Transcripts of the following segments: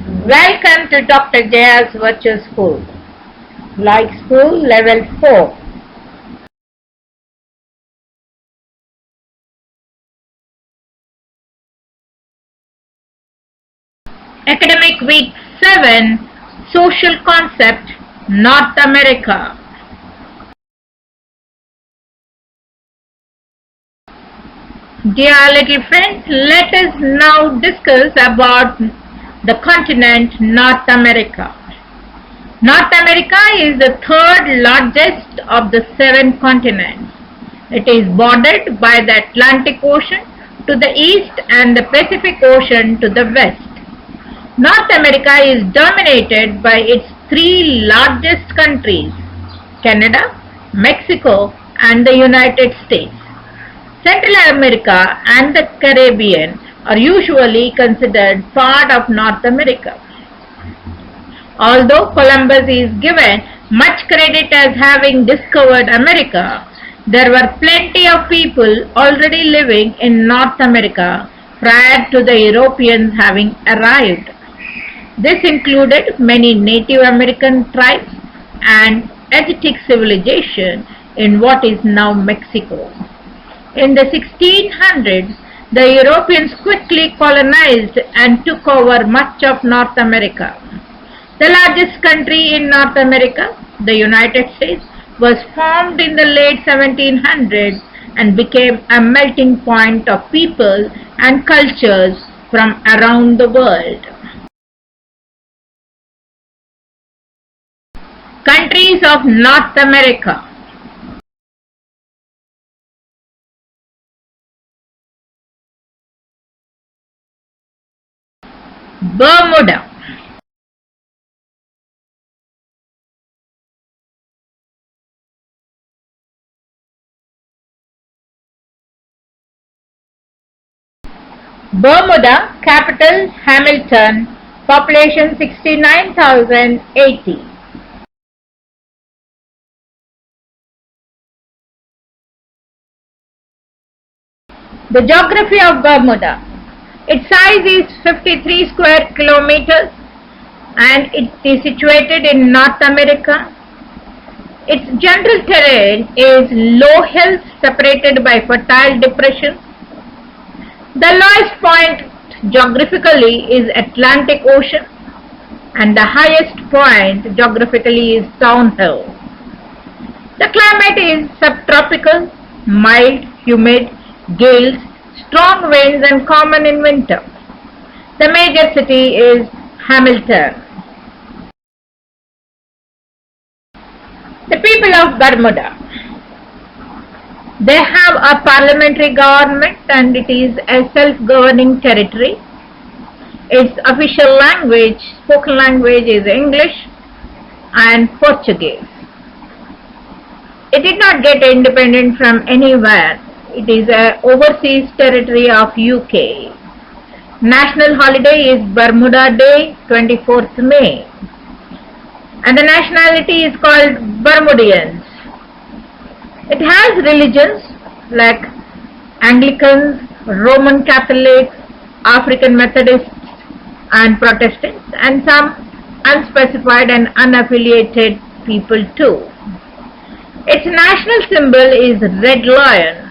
Welcome to Dr. Jaya's Virtual School. Like School Level 4. Academic Week 7 Social Concept North America. Dear little friends, let us now discuss about the continent North America. North America is the third largest of the 7 continents. It is bordered by the Atlantic Ocean to the east and the Pacific Ocean to the west. North America is dominated by its 3 largest countries, Canada, Mexico, and the United States. Central America and the Caribbean are usually considered part of North America. Although Columbus is given much credit as having discovered America, there were plenty of people already living in North America prior to the Europeans having arrived. This included many Native American tribes and Aztec civilization in what is now Mexico. In the 1600s, the Europeans quickly colonized and took over much of North America. The largest country in North America, the United States, was formed in the late 1700s and became a melting point of people and cultures from around the world. Countries of North America. Bermuda. Bermuda, capital Hamilton, population 69,080. The geography of Bermuda. Its size is 53 square kilometers and it is situated in North America. Its general terrain is low hills separated by fertile depressions. The lowest point geographically is Atlantic Ocean and the highest point geographically is Town Hill. The climate is subtropical, mild, humid, gales, strong winds and common in winter. The major city is Hamilton. The people of Bermuda. They have a parliamentary government and it is a self-governing territory. Its official language, spoken language is English and Portuguese. It did not get independent from anywhere. It is an overseas territory of UK. National holiday is Bermuda Day, 24th May. And the nationality is called Bermudians. It has religions like Anglicans, Roman Catholics, African Methodists and Protestants and some unspecified and unaffiliated people too. Its national symbol is Red Lion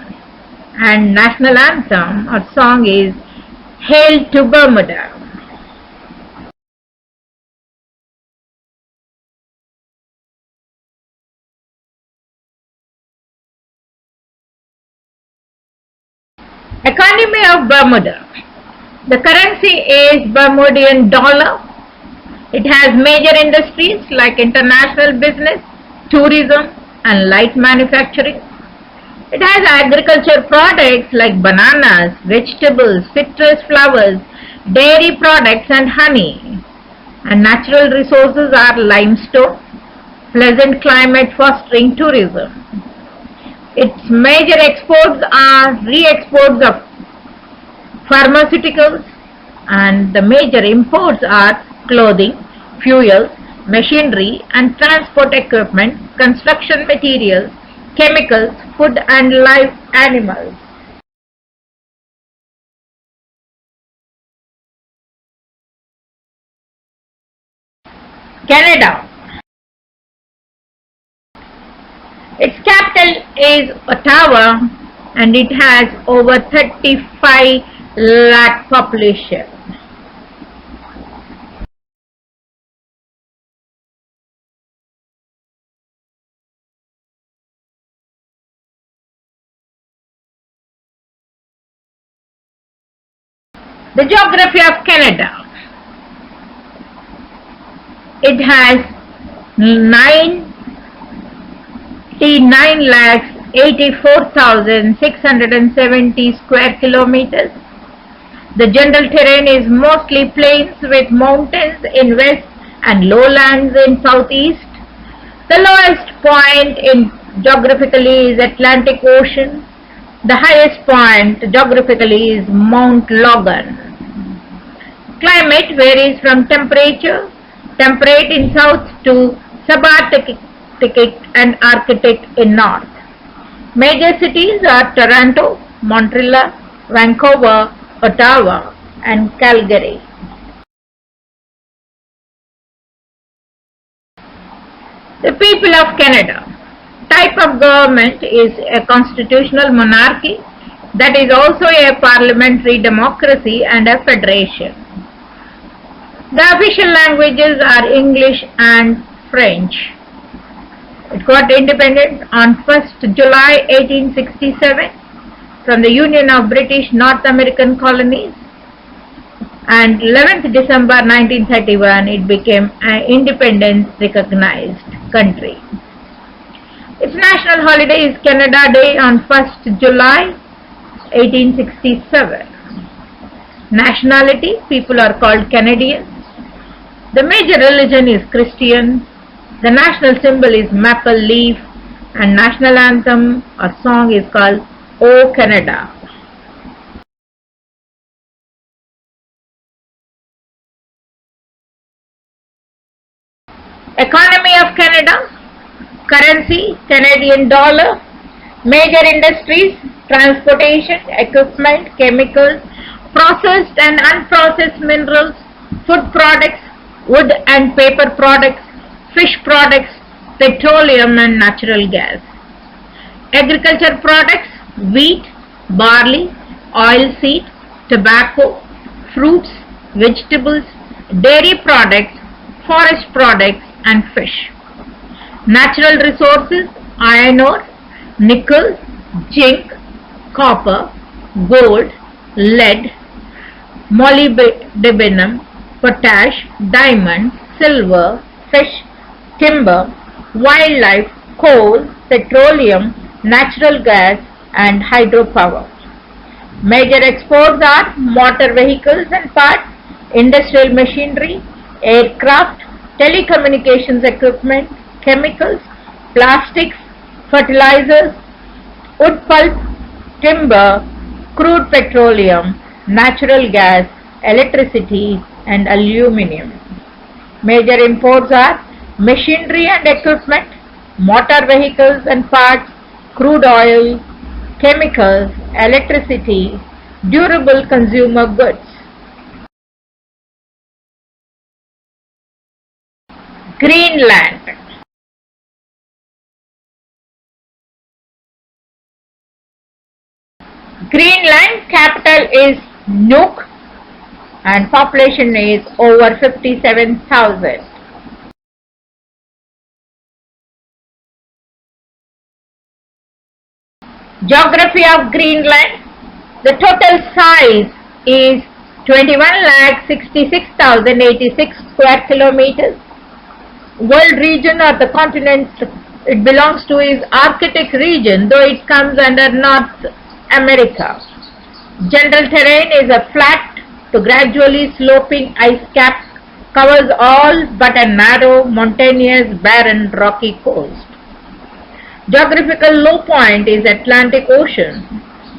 and national anthem or song is Hail to Bermuda. Economy of Bermuda. The currency is Bermudian dollar. It has major industries like international business, tourism and light manufacturing. It has agriculture products like bananas, vegetables, citrus flowers, dairy products and honey. And natural resources are limestone, pleasant climate fostering tourism. Its major exports are re-exports of pharmaceuticals and the major imports are clothing, fuels, machinery and transport equipment, construction materials, chemicals, food and live animals. Canada. Its capital is Ottawa and it has over 35 lakh population. The geography of Canada. It has 99,84,670 square kilometers. The general terrain is mostly plains with mountains in west and lowlands in southeast. The lowest point geographically is Atlantic Ocean. The highest point geographically is Mount Logan. Climate varies from temperate in south to subarctic and Arctic in north. Major cities are Toronto, Montreal, Vancouver, Ottawa, and Calgary. The people of Canada. Type of government is a constitutional monarchy that is also a parliamentary democracy and a federation. The official languages are English and French. It got independent on 1st July 1867 from the Union of British North American Colonies, and 11th December 1931 it became an independence recognized country. Its national holiday is Canada Day on 1st July 1867. Nationality, people are called Canadians. The major religion is Christian. The national symbol is maple leaf, and national anthem or song is called O Canada. Economy of Canada. Currency, Canadian dollar. Major industries, transportation, equipment, chemicals, processed and unprocessed minerals, food products, wood and paper products, fish products, petroleum and natural gas. Agriculture products, wheat, barley, oilseed, tobacco, fruits, vegetables, dairy products, forest products and fish. Natural resources, iron ore, nickel, zinc, copper, gold, lead, molybdenum, potash, diamond, silver, fish, timber, wildlife, coal, petroleum, natural gas and hydropower. Major exports are motor vehicles and parts, industrial machinery, aircraft, telecommunications equipment, chemicals, plastics, fertilizers, wood pulp, timber, crude petroleum, natural gas, electricity and aluminium. Major imports are machinery and equipment, motor vehicles and parts, crude oil, chemicals, electricity, durable consumer goods. Greenland. Greenland capital is Nuuk and population is over 57,000. Geography of Greenland. The total size is 21,66,086 square kilometers. World region or the continent it belongs to is Arctic region, though it comes under North America. General terrain is a flat to gradually sloping ice cap, covers all but a narrow, mountainous, barren, rocky coast. Geographical low point is Atlantic Ocean.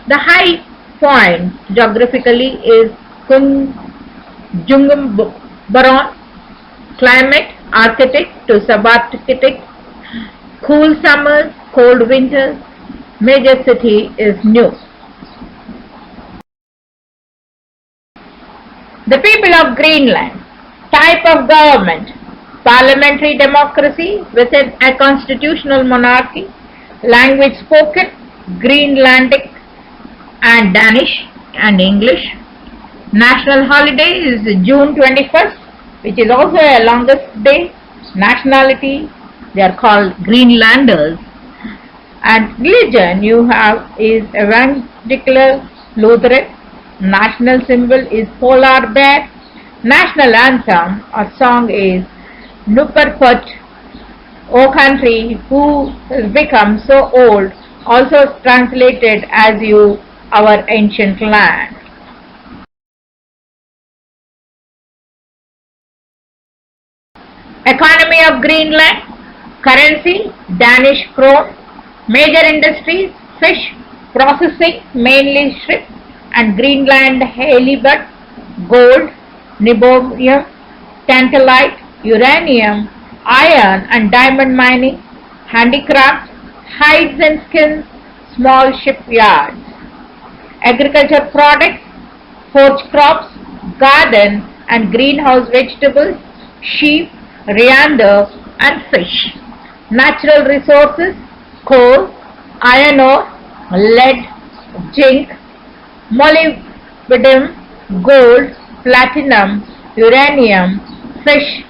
The high point geographically is Kunjungabaron. Climate Arctic to subarctic, cool summers, cold winters. Major city is Nuuk. The people of Greenland. Type of government. parliamentary democracy within a constitutional monarchy, language spoken, Greenlandic and Danish and English. National holiday is June 21st, which is also a longest day. Nationality, they are called Greenlanders. And religion you have is Evangelical Lutheran. National symbol is polar bear. National anthem or song is Nupperput, O country who has become so old, also translated as you, our ancient land. Economy of Greenland, currency Danish krone, major industries fish processing mainly shrimp and Greenland halibut, gold, niobium, tantalite, uranium, iron and diamond mining, handicrafts, hides and skins, small shipyards. Agriculture products, forage crops, garden and greenhouse vegetables, sheep, reindeer and fish. Natural resources, coal, iron ore, lead, zinc, molybdenum, gold, platinum, uranium, fish,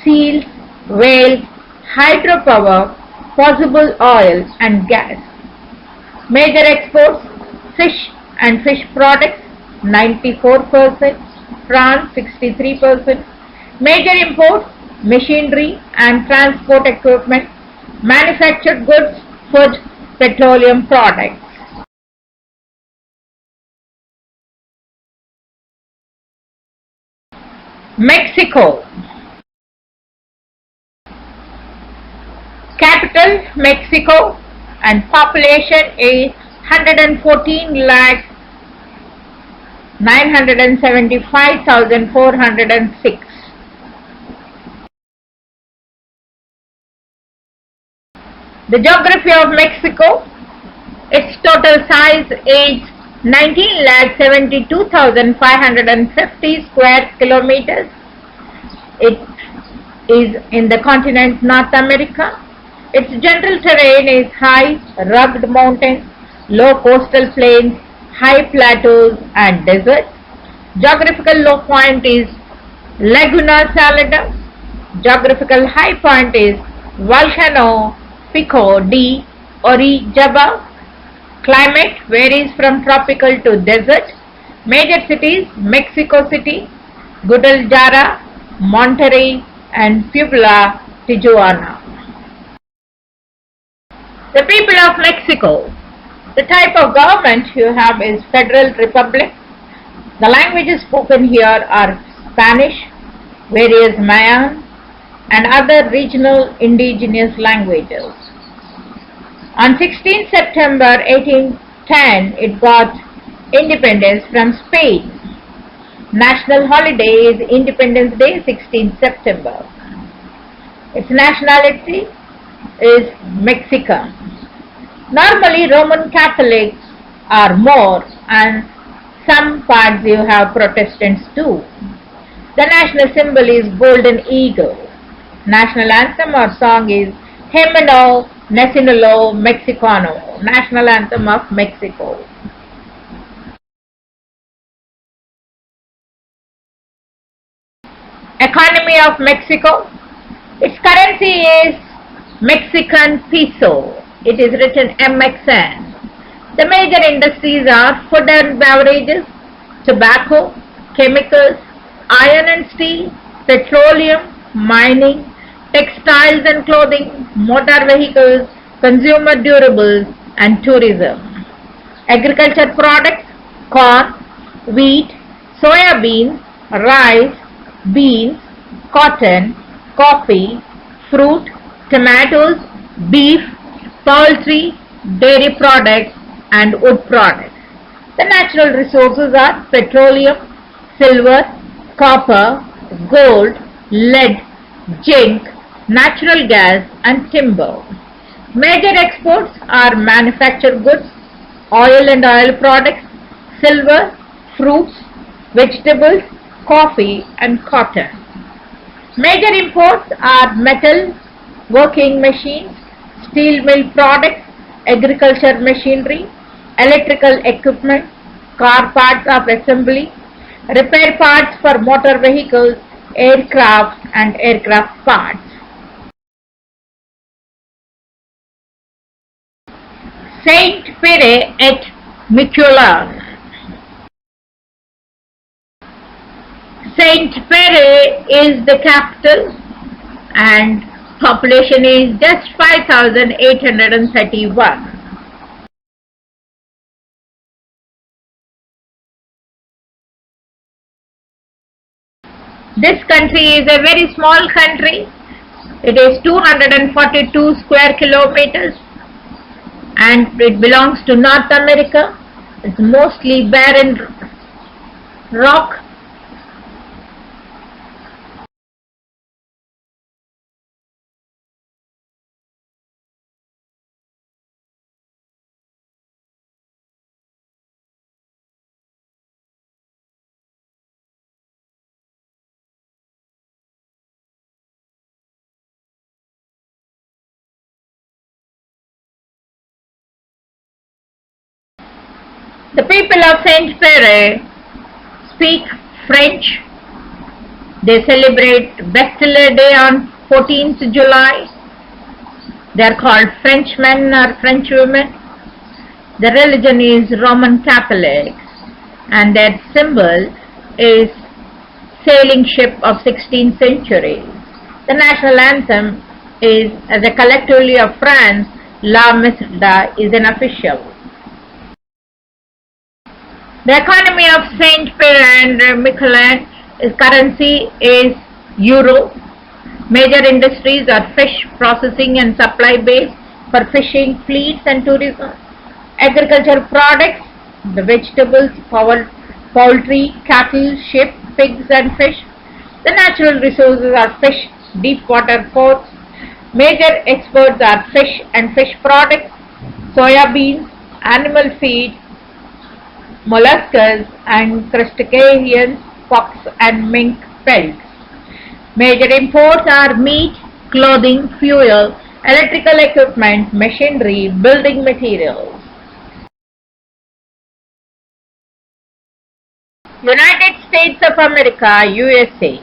seals, whales, hydropower, possible oil and gas. Major exports, fish and fish products 94%, France 63%. Major imports, machinery and transport equipment, manufactured goods, food, petroleum products. Mexico. Capital Mexico and population is 114 lakh 975,406. The geography of Mexico, its total size is 19,72,550 square kilometers. It is in the continent North America. Its general terrain is high, rugged mountains, low coastal plains, high plateaus and deserts. Geographical low point is Laguna Salada. Geographical high point is Volcano Pico de Orizaba. Climate varies from tropical to desert. Major cities Mexico City, Guadalajara, Monterrey and Puebla, Tijuana. The people of Mexico. The type of government you have is Federal Republic. The languages spoken here are Spanish, various Mayan and other regional indigenous languages. On 16 September 1810, it got independence from Spain. National holiday is Independence Day, 16 September. Its nationality is Mexican. Normally Roman Catholics are more and some parts you have Protestants too. The national symbol is golden eagle. National anthem or song is Himno Nacional Mexicano, national anthem of Mexico. Economy of Mexico. Its currency is Mexican peso. It is written MXN. The major industries are food and beverages, tobacco, chemicals, iron and steel, petroleum, mining, textiles and clothing, motor vehicles, consumer durables and tourism. Agriculture products, corn, wheat, soya beans, rice, beans, cotton, coffee, fruit, tomatoes, beef, poultry, dairy products and wood products. The natural resources are petroleum, silver, copper, gold, lead, zinc, natural gas and timber. Major exports are manufactured goods, oil and oil products, silver, fruits, vegetables, coffee and cotton. Major imports are metal, working machines, steel mill products, agriculture machinery, electrical equipment, car parts of assembly, repair parts for motor vehicles, aircraft and aircraft parts. Saint Pere et Miquelon. Saint Pere is the capital and population is just 5,831. This country is a very small country. It is 242 square kilometers and it belongs to North America. It's mostly barren rock. The people of Saint Pere speak French. They celebrate Bastille Day on 14th July. They are called Frenchmen or Frenchwomen. The religion is Roman Catholic and their symbol is sailing ship of 16th century. The national anthem is, as a collectively of France, La Marseillaise is an official. The economy of Saint Pere and Miquelon is currency is euro. Major industries are fish processing and supply base for fishing fleets and tourism. Agricultural products, the vegetables, poultry, cattle, sheep, pigs and fish. The natural resources are fish, deep water ports. Major exports are fish and fish products, soya beans, animal feed, molluscs and crustaceans, fox and mink pelts. Major imports are meat, clothing, fuel, electrical equipment, machinery, building materials. United States of America, USA.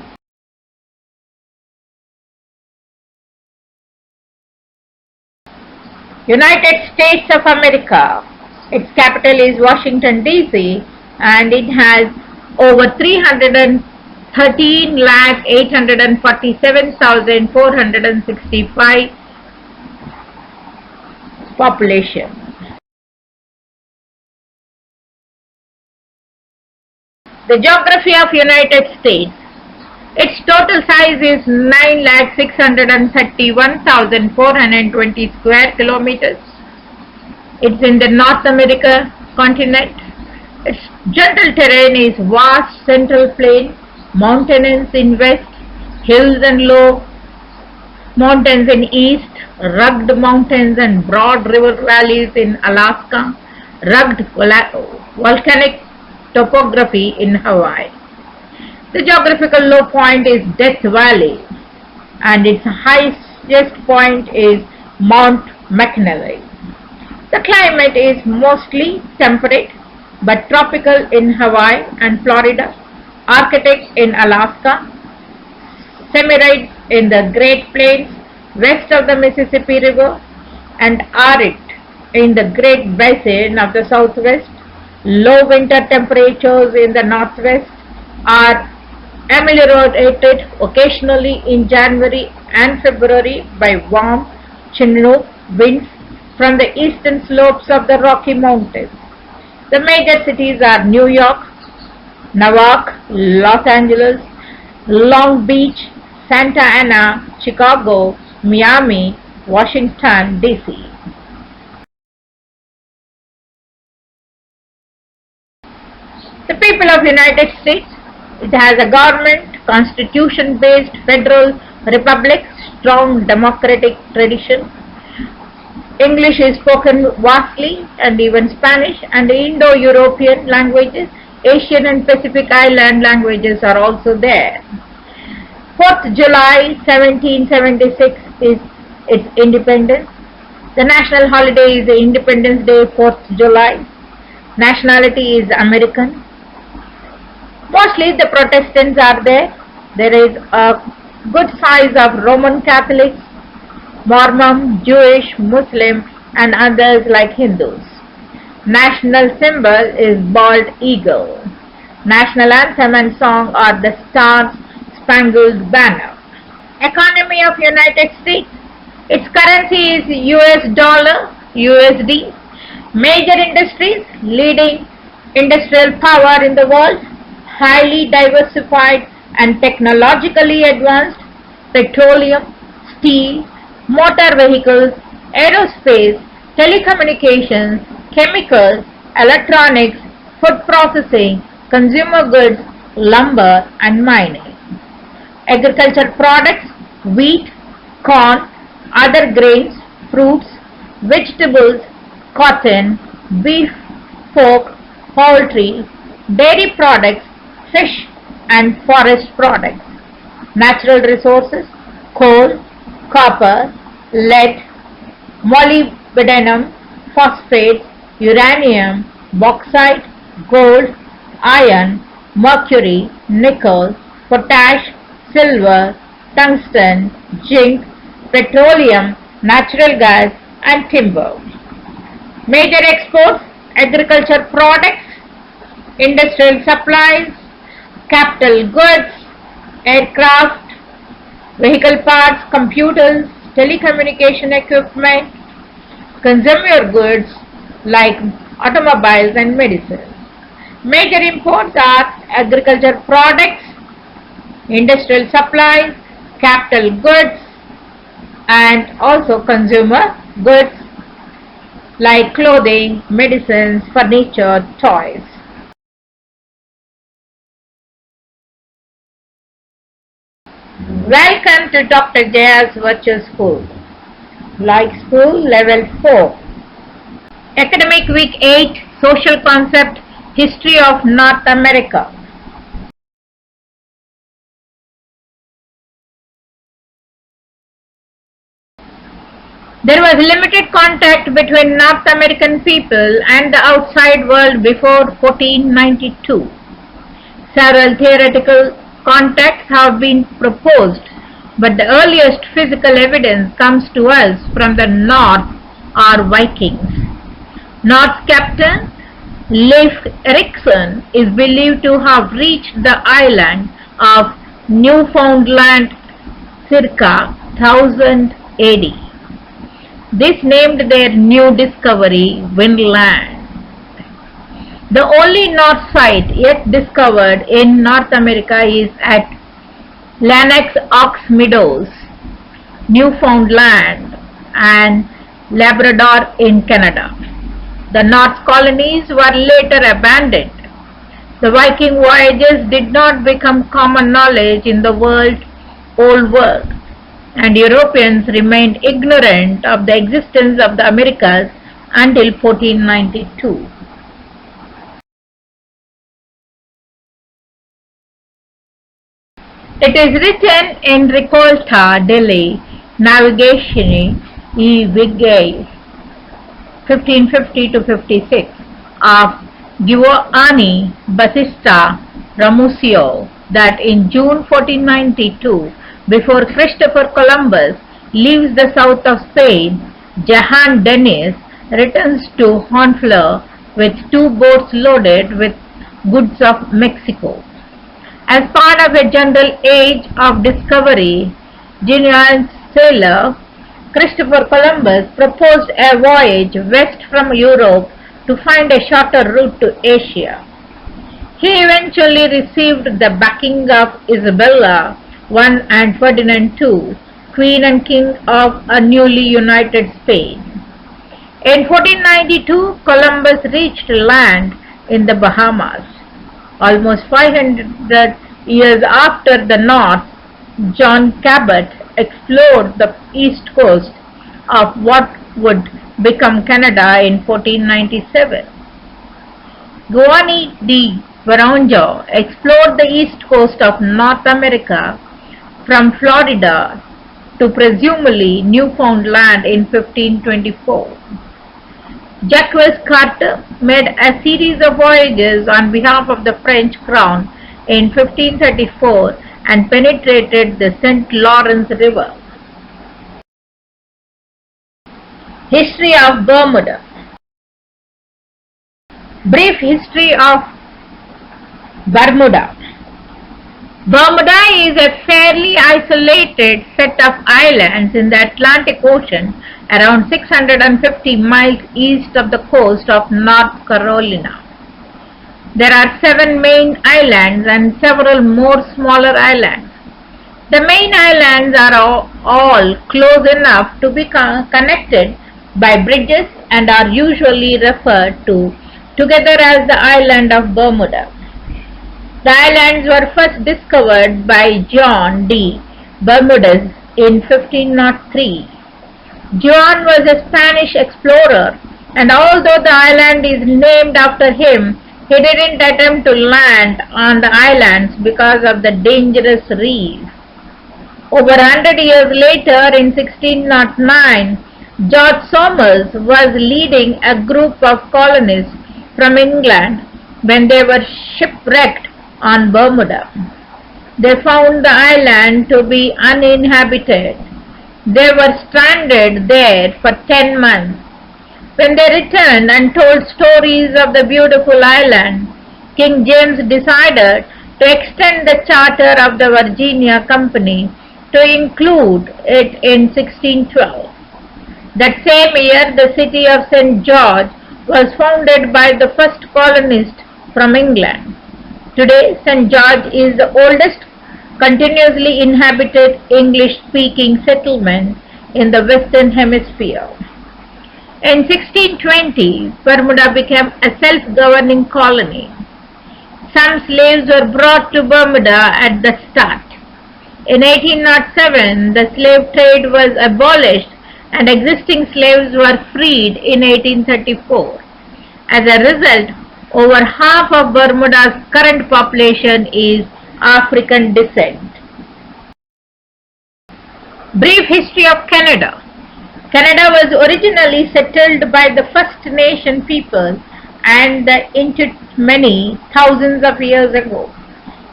United States of America. Its capital is Washington, D.C. and it has over 313,847,465 population. The geography of United States. Its total size is 9,631,420 square kilometers. It's in the North America continent. Its general terrain is vast central plain, mountainous in west, hills and low mountains in east, rugged mountains and broad river valleys in Alaska, rugged volcanic topography in Hawaii. The geographical low point is Death Valley and its highest point is Mount McKinley. The climate is mostly temperate but tropical in Hawaii and Florida, Arctic in Alaska, semi-arid in the Great Plains west of the Mississippi River and arid in the Great Basin of the Southwest. Low winter temperatures in the Northwest are ameliorated occasionally in January and February by warm Chinook winds from the eastern slopes of the Rocky Mountains. The major cities are New York, Newark, Los Angeles, Long Beach, Santa Ana, Chicago, Miami, Washington, D.C. The people of United States. It has a government, constitution-based federal republic, strong democratic tradition. English is spoken vastly and even Spanish and Indo-European languages, Asian and Pacific Island languages are also there. 4th July 1776 is its independence. The national holiday is Independence Day, 4th July. Nationality is American. Mostly the Protestants are there. There is a good size of Roman Catholics, Mormon, Jewish, Muslim and others like Hindus. National symbol is bald eagle. National anthem and song are the Star Spangled Banner. Economy of United States. Its currency is US dollar, USD. Major industries, leading industrial power in the world, highly diversified and technologically advanced, petroleum, steel, motor vehicles, aerospace, telecommunications, chemicals, electronics, food processing, consumer goods, lumber and mining. Agriculture products, wheat, corn, other grains, fruits, vegetables, cotton, beef, pork, poultry, dairy products, fish and forest products. Natural resources, coal, copper, lead, molybdenum, phosphate, uranium, bauxite, gold, iron, mercury, nickel, potash, silver, tungsten, zinc, petroleum, natural gas and timber. Major exports, agriculture products, industrial supplies, capital goods, aircraft, vehicle parts, computers, telecommunication equipment, consumer goods like automobiles and medicines. Major imports are agriculture products, industrial supplies, capital goods and also consumer goods like clothing, medicines, furniture, toys. Welcome to Dr. Jaya's Virtual School. Like School Level 4. Academic Week 8 Social Concept History of North America. There was limited contact between North American people and the outside world before 1492. Several theoretical contacts have been proposed, but the earliest physical evidence comes to us from the North or Vikings. North Captain Leif Erikson is believed to have reached the island of Newfoundland circa 1000 AD. This named their new discovery Vinland. The only north site yet discovered in North America is at Lanax Ox Meadows, Newfoundland and Labrador in Canada. The North colonies were later abandoned. The Viking voyages did not become common knowledge in the Old World, and Europeans remained ignorant of the existence of the Americas until 1492. It is written in Ricolta delle Navigazioni e Viaggi 1550 to 56 of Giovanni Battista Ramusio that in June 1492, before Christopher Columbus leaves the south of Spain, Jehan Denis returns to Honfleur with 2 boats loaded with goods of Mexico. As part of a general age of discovery, genuine sailor, Christopher Columbus proposed a voyage west from Europe to find a shorter route to Asia. He eventually received the backing of Isabella I and Ferdinand II, Queen and King of a newly united Spain. In 1492, Columbus reached land in the Bahamas. Almost 500 years after the North, John Cabot explored the east coast of what would become Canada in 1497. Giovanni di Varangio explored the east coast of North America from Florida to presumably Newfoundland in 1524. Jacques Cartier made a series of voyages on behalf of the French crown in 1534 and penetrated the St. Lawrence River. History of Bermuda. Brief history of Bermuda. Bermuda is a fairly isolated set of islands in the Atlantic Ocean, around 650 miles east of the coast of North Carolina. There are 7 main islands and several more smaller islands. The main islands are all close enough to be connected by bridges and are usually referred to together as the island of Bermuda. The islands were first discovered by John de Bermudez in 1503. John was a Spanish explorer, and although the island is named after him, he didn't attempt to land on the islands because of the dangerous reef. Over 100 years later, in 1609, George Somers was leading a group of colonists from England when they were shipwrecked on Bermuda. They found the island to be uninhabited. They were stranded there for 10 months. When they returned and told stories of the beautiful island, King James decided to extend the charter of the Virginia Company to include it in 1612. That same year, the city of St. George was founded by the first colonist from England. Today, St. George is the oldest continuously inhabited English-speaking settlement in the Western Hemisphere. In 1620, Bermuda became a self-governing colony. Some slaves were brought to Bermuda at the start. In 1807, the slave trade was abolished and existing slaves were freed in 1834. As a result, over half of Bermuda's current population is African descent. Brief history of Canada. Canada was originally settled by the First Nation people and the Inuit many thousands of years ago.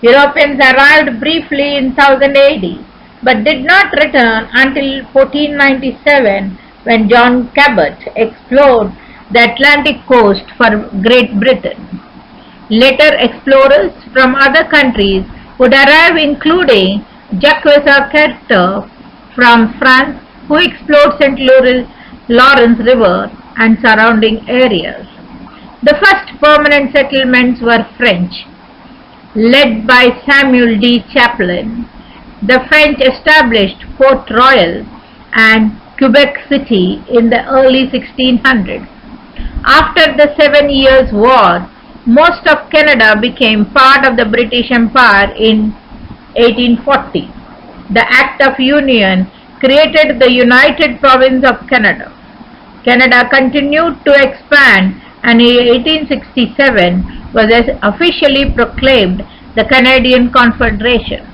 Europeans arrived briefly in 1000 AD but did not return until 1497 when John Cabot explored the Atlantic coast for Great Britain. Later explorers from other countries would arrive, including Jacques Cartier from France, who explored St. Lawrence River and surrounding areas. The first permanent settlements were French, led by Samuel de Champlain. The French established Port Royal and Quebec City in the early 1600s. After the 7 Years' War, most of Canada became part of the British Empire in 1840. The Act of Union created the United Province of Canada. Canada continued to expand and in 1867 was officially proclaimed the Canadian Confederation.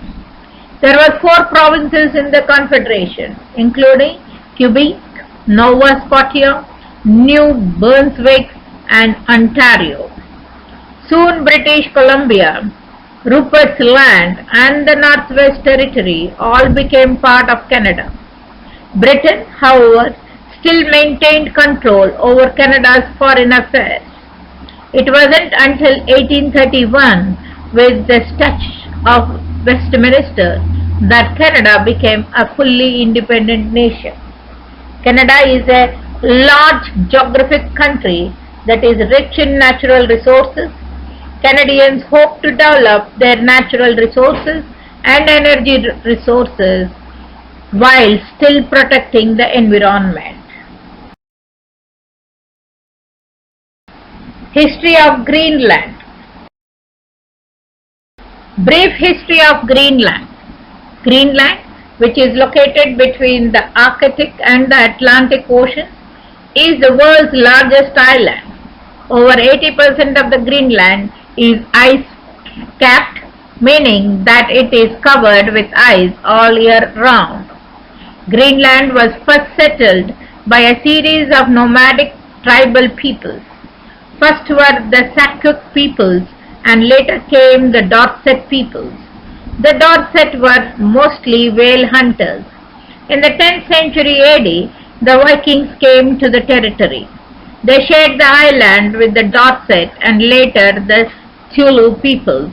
There were 4 provinces in the Confederation, including Quebec, Nova Scotia, New Brunswick and Ontario. Soon British Columbia, Rupert's Land and the Northwest Territory all became part of Canada. Britain, however, still maintained control over Canada's foreign affairs. It wasn't until 1831, with the Statute of Westminster, that Canada became a fully independent nation. Canada is a large geographic country that is rich in natural resources. Canadians hope to develop their natural resources and energy resources while still protecting the environment. History of Greenland. Brief history of Greenland. Greenland, which is located between the Arctic and the Atlantic Ocean, is the world's largest island. Over 80% of the Greenland is ice-capped meaning that it is covered with ice all year round. Greenland was first settled by a series of nomadic tribal peoples. First were the Saukuk peoples and later came the Dorset peoples. The Dorset were mostly whale hunters. In the 10th century AD, the Vikings came to the territory. They shared the island with the Dorset and later the Thulu peoples.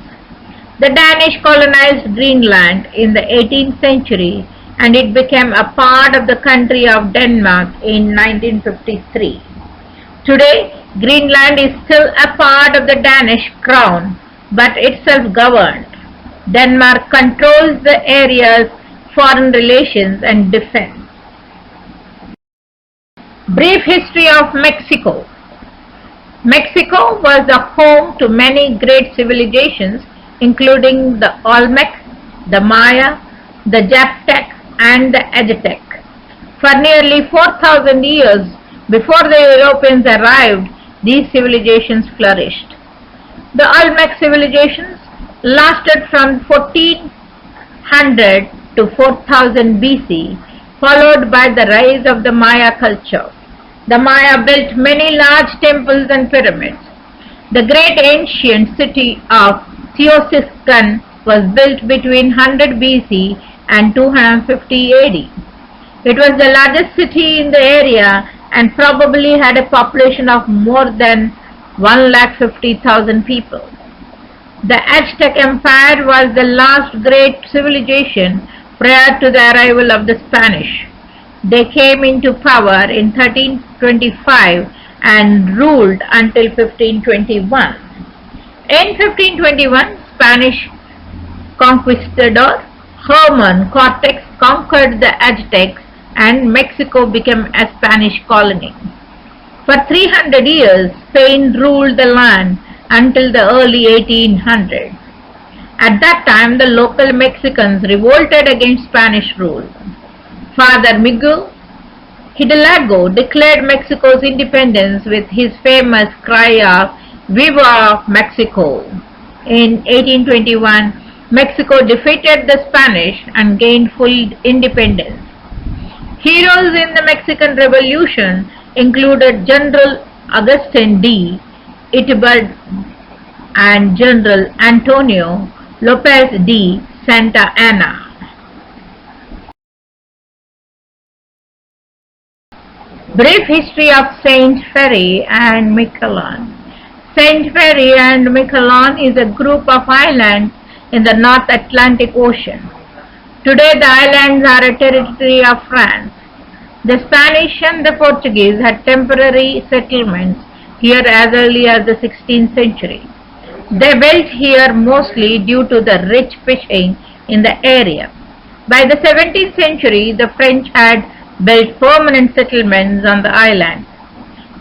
The Danish colonized Greenland in the 18th century and it became a part of the country of Denmark in 1953. Today, Greenland is still a part of the Danish crown, but it's self-governed. Denmark controls the area's foreign relations and defense. Brief history of Mexico. Mexico was the home to many great civilizations including the Olmec, the Maya, the Zaptec and the Aztec. For nearly 4,000 years before the Europeans arrived, these civilizations flourished. The Olmec civilizations lasted from 1400 to 4000 BC, followed by the rise of the Maya culture. The Maya built many large temples and pyramids. The great ancient city of Teotihuacan was built between 100 BC and 250 AD. It was the largest city in the area and probably had a population of more than 150,000 people. The Aztec Empire was the last great civilization prior to the arrival of the Spanish. They came into power in 1325 and ruled until 1521. In 1521, Spanish conquistador Herman Cortes conquered the Aztecs and Mexico became a Spanish colony. For 300 years, Spain ruled the land until the early 1800s. At that time, the local Mexicans revolted against Spanish rule. Father Miguel Hidalgo declared Mexico's independence with his famous cry of "Viva Mexico!" In 1821, Mexico defeated the Spanish and gained full independence. Heroes in the Mexican Revolution included General Agustin D. Iturbide and General Antonio Lopez de Santa Anna. Brief history of Saint Ferry and Miquelon. Saint Ferry and Miquelon is a group of islands in the North Atlantic Ocean. Today the islands are a territory of France. The Spanish and the Portuguese had temporary settlements here as early as the 16th century. They built here mostly due to the rich fishing in the area. By the 17th century, the French had built permanent settlements on the island.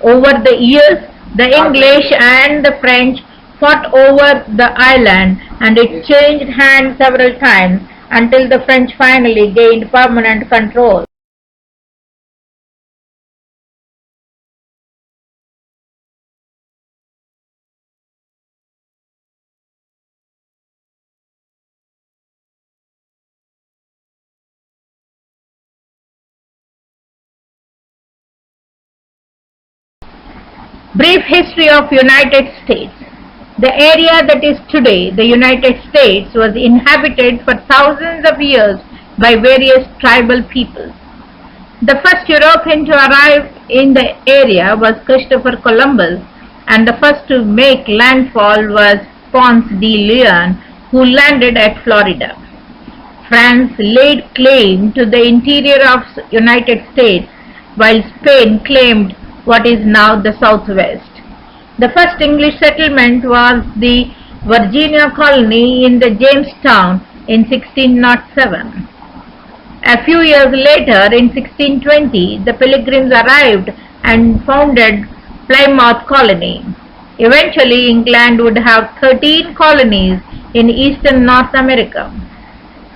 Over the years, the English and the French fought over the island and it changed hands several times until the French finally gained permanent control. Brief history of United States. The area that is today the United States was inhabited for thousands of years by various tribal peoples. The first European to arrive in the area was Christopher Columbus, and the first to make landfall was Ponce de Leon, who landed at Florida. France laid claim to the interior of United States, while Spain claimed what is now the Southwest. The first English settlement was the Virginia colony in the Jamestown in 1607. A few years later, in 1620, the Pilgrims arrived and founded Plymouth colony. Eventually, England would have 13 colonies in eastern North America.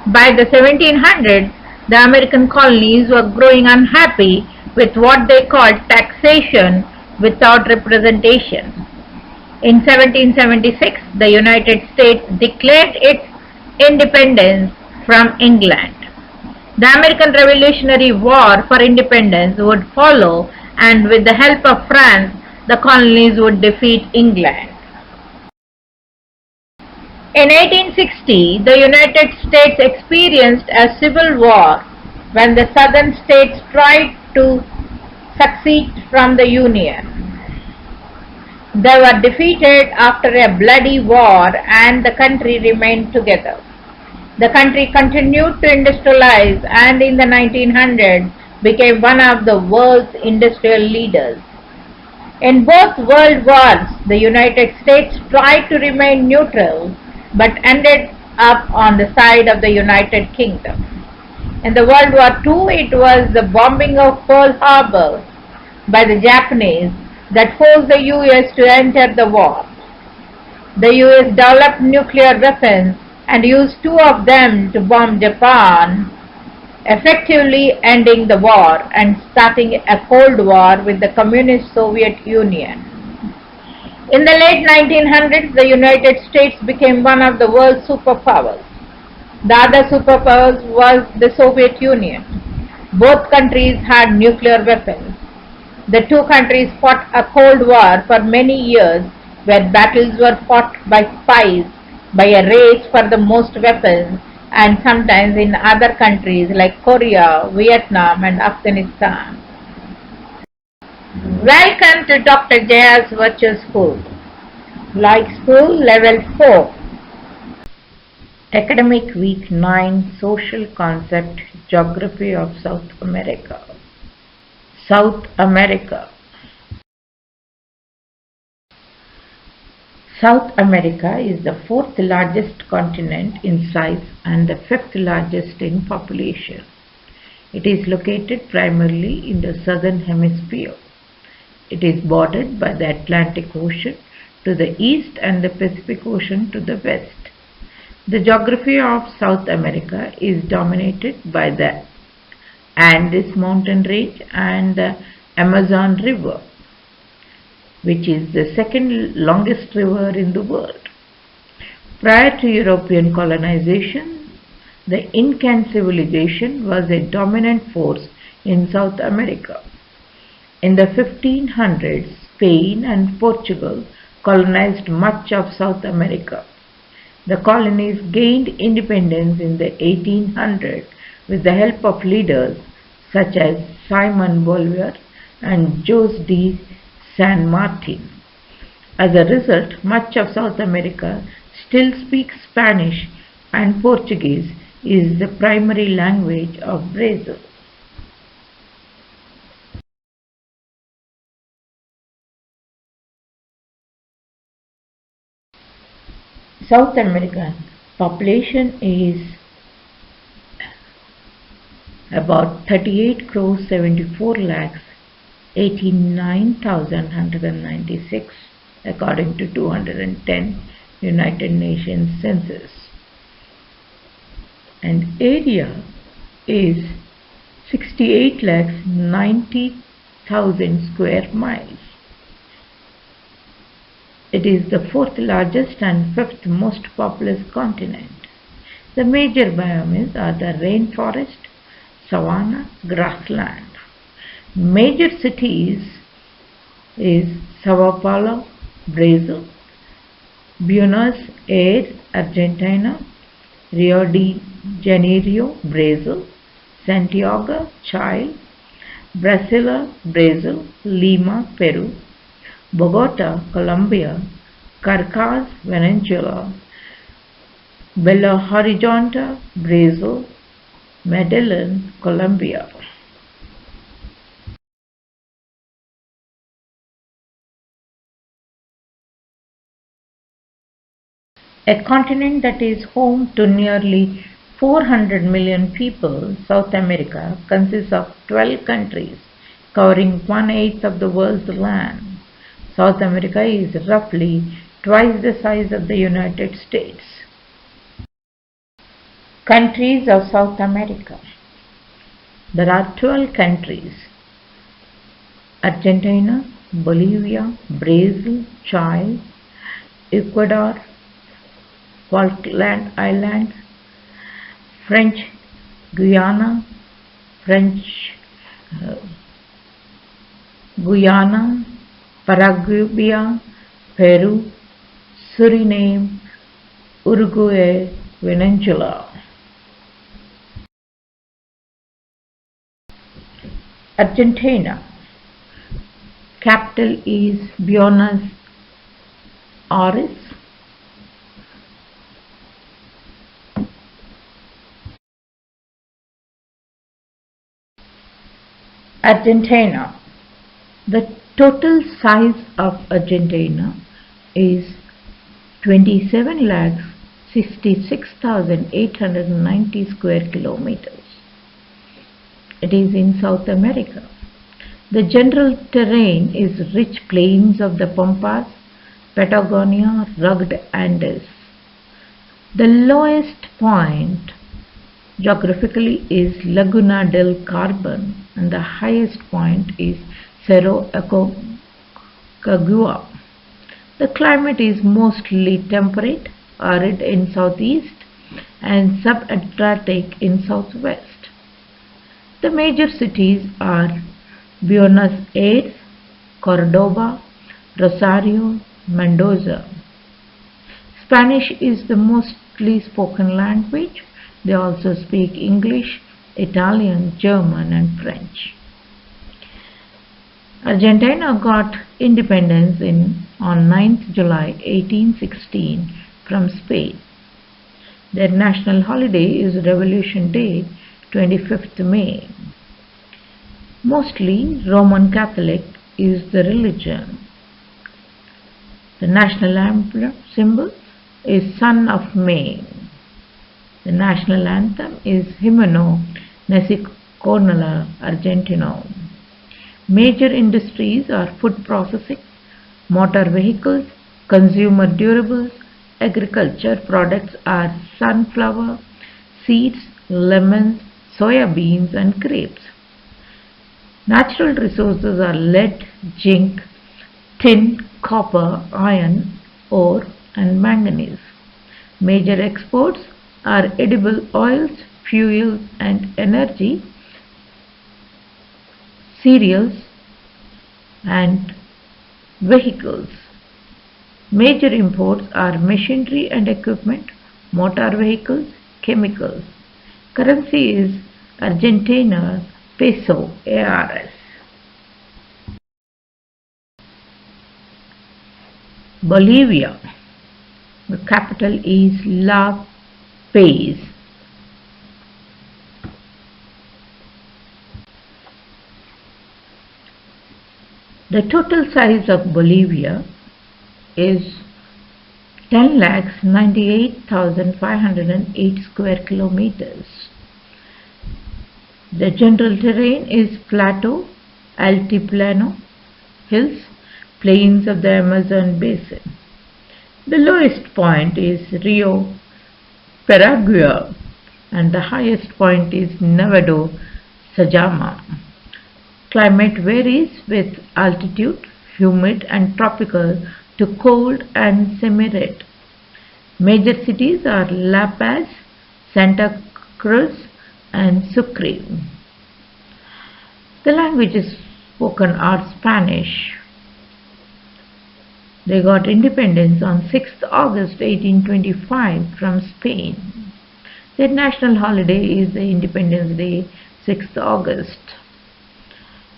By the 1700s, the American colonies were growing unhappy with what they called taxation without representation. In 1776, the United States declared its independence from England. The American Revolutionary War for independence would follow, and with the help of France, the colonies would defeat England. In 1860, the United States experienced a civil war when the southern states tried to secede from the Union. They were defeated after a bloody war and the country remained together. The country continued to industrialize and in the 1900s became one of the world's industrial leaders. In both world wars, the United States tried to remain neutral but ended up on the side of the United Kingdom. In the World War II, it was the bombing of Pearl Harbor by the Japanese that forced the US to enter the war. The US developed nuclear weapons and used two of them to bomb Japan, effectively ending the war and starting a Cold War with the Communist Soviet Union. In the late 1900s, the United States became one of the world's superpowers. The other superpowers was the Soviet Union. Both countries had nuclear weapons. The two countries fought a Cold War for many years where battles were fought by spies, by a race for the most weapons, and sometimes in other countries like Korea, Vietnam, and Afghanistan. Welcome to Dr. Jaya's Virtual School. Like School Level 4. Academic Week 9 Social Concept Geography of South America. South America. South America is the fourth largest continent in size and the fifth largest in population. It is located primarily in the southern hemisphere. It is bordered by the Atlantic Ocean to the east and the Pacific Ocean to the west. The geography of South America is dominated by the Andes mountain range and the Amazon River, which is the second longest river in the world. Prior to European colonization, the Incan civilization was a dominant force in South America. In the 1500s, Spain and Portugal colonized much of South America. The colonies gained independence in the 1800s with the help of leaders such as Simon Bolivar and Jose de San Martin. As a result, much of South America still speaks Spanish and Portuguese is the primary language of Brazil. South American population is about 38 crores 74 lakhs 89,196 according to 210 United Nations census, and area is 68 lakhs 90,000 square miles. It is the fourth largest and fifth most populous continent. The major biomes are the rainforest, savanna, grassland. Major cities is Sao Paulo, Brazil, Buenos Aires, Argentina, Rio de Janeiro, Brazil, Santiago, Chile, Brasilia, Brazil, Lima, Peru, Bogota, Colombia, Caracas, Venezuela, Belo Horizonte, Brazil, Medellin, Colombia. A continent that is home to nearly 400 million people, South America consists of 12 countries covering 1/8 of the world's land. South America is roughly twice the size of the United States. Countries of South America. There are 12 countries: Argentina, Bolivia, Brazil, Chile, Ecuador, Falkland Islands, French Guiana, French uh, Guyana, Paraguay, Peru, Suriname, Uruguay, Venezuela. Argentina. Capital is Buenos Aires. Argentina. The total size of Argentina is 27,66,890 square kilometers. It is in South America. The general terrain is rich plains of the Pampas, Patagonia, rugged Andes. The lowest point geographically is Laguna del Carbon and the highest point is Cerro Aconcagua. The climate is mostly temperate, arid in southeast and subantarctic in southwest. The major cities are Buenos Aires, Cordoba, Rosario, Mendoza. Spanish is the mostly spoken language. They also speak English, Italian, German and French. Argentina got independence on 9th July 1816 from Spain. Their national holiday is Revolution Day, 25th May. Mostly Roman Catholic is the religion. The national emblem symbol is Son of May. The national anthem is Himno Nacional Argentino. Major industries are food processing, motor vehicles, consumer durables, agriculture products are sunflower, seeds, lemons, soya beans and grapes. Natural resources are lead, zinc, tin, copper, iron, ore and manganese. Major exports are edible oils, fuels and energy, cereals and vehicles. Major imports are machinery and equipment, motor vehicles, chemicals. Currency is Argentina peso, ARS. Bolivia. The capital is La Paz. The total size of Bolivia is 10,98,508 square kilometers. The general terrain is plateau, altiplano, hills, plains of the Amazon basin. The lowest point is Rio Paraguay and the highest point is Nevado Sajama. Climate varies with altitude, humid and tropical to cold and semi-arid. Major cities are La Paz, Santa Cruz and Sucre. The languages spoken are Spanish. They got independence on 6th August 1825 from Spain. Their national holiday is the Independence Day, 6th August.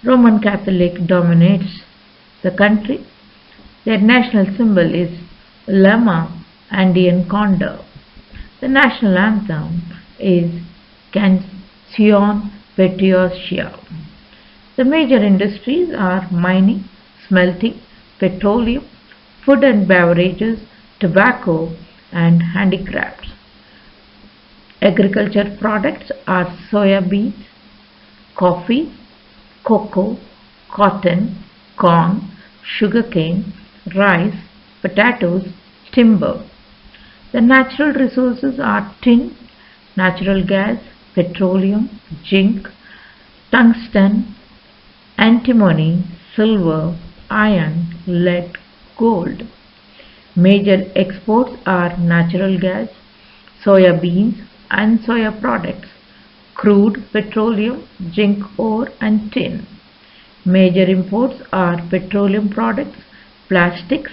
Roman Catholic dominates the country. Their national symbol is llama, Andean condor. The national anthem is Canción Patricia. The major industries are mining, smelting, petroleum, food and beverages, tobacco and handicrafts. Agriculture products are soya beans, coffee, cocoa, cotton, corn, sugarcane, rice, potatoes, timber. The natural resources are tin, natural gas, petroleum, zinc, tungsten, antimony, silver, iron, lead, gold. Major exports are natural gas, soya beans, and soya products, crude, petroleum, zinc ore and tin. Major imports are petroleum products, plastics,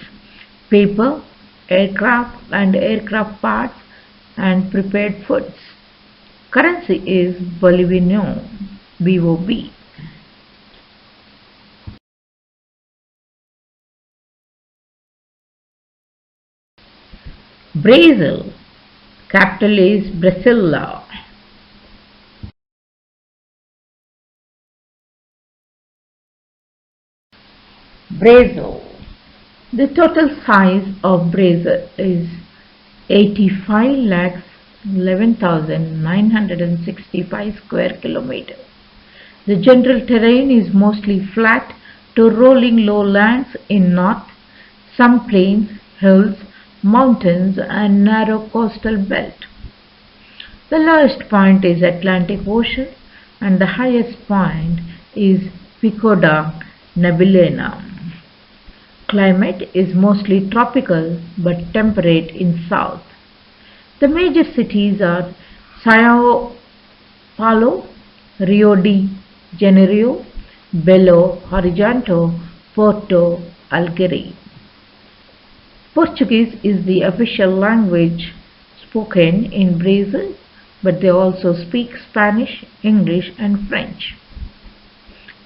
paper, aircraft and aircraft parts and prepared foods. Currency is Boliviano, BOB. Brazil, capital is Brasilia. Brazil. The total size of Brazil is 85 lakhs 11,965 square kilometers. The general terrain is mostly flat to rolling lowlands in north, some plains, hills, mountains and narrow coastal belt. The lowest point is Atlantic Ocean and the highest point is Pico da Neblina. Climate is mostly tropical but temperate in south. The major cities are Sao Paulo, Rio de Janeiro, Belo Horizonte, Porto Alegre. Portuguese is the official language spoken in Brazil, but they also speak Spanish, English and French.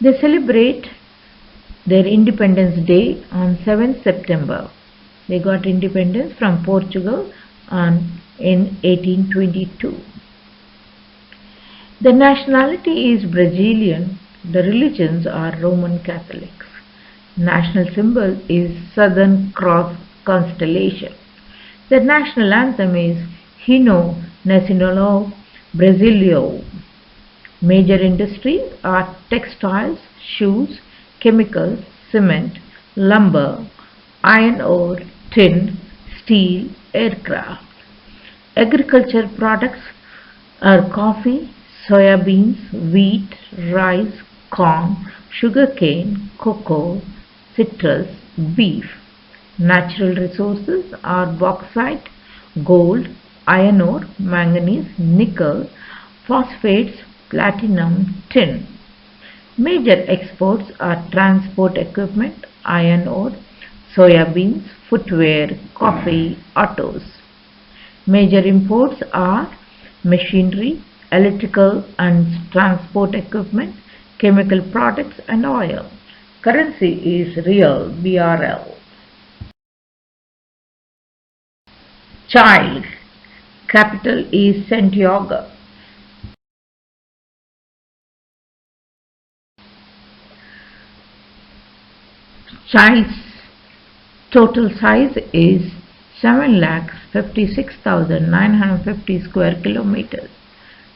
They celebrate their Independence Day on 7th September. They got independence from Portugal in 1822. The nationality is Brazilian. The religions are Roman Catholics. National symbol is Southern Cross constellation. The national anthem is Hino Nacional Brasileiro. Major industries are textiles, shoes, chemicals, cement, lumber, iron ore, tin, steel, aircraft. Agriculture products are coffee, soya beans, wheat, rice, corn, sugarcane, cocoa, citrus, beef. Natural resources are bauxite, gold, iron ore, manganese, nickel, phosphates, platinum, tin. Major exports are transport equipment, iron ore, soya beans, footwear, coffee, autos. Major imports are machinery, electrical and transport equipment, chemical products and oil. Currency is Real, BRL. Chile, capital is Santiago. Chile's total size is 7,56,950 square kilometers.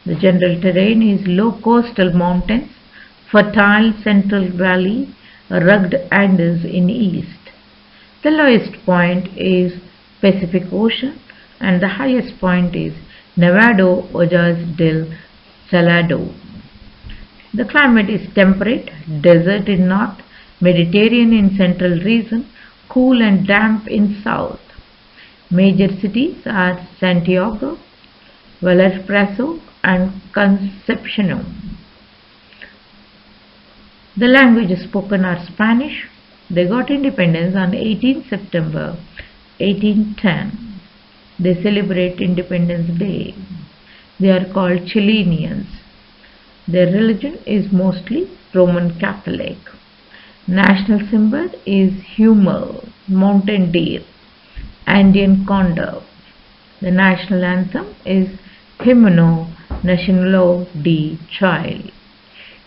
The general terrain is low coastal mountains, fertile central valley, rugged Andes in east. The lowest point is Pacific Ocean and the highest point is Nevado Hoyos del Salado. The climate is temperate, desert in north, Mediterranean in central region, cool and damp in south. Major cities are Santiago, Valparaiso and Concepcion. The languages spoken are Spanish. They got independence on 18 September 1810. They celebrate Independence Day. They are called Chileans. Their religion is mostly Roman Catholic. National symbol is Hummel, mountain deer, Andean condor. The national anthem is Himno Nacional de Chile.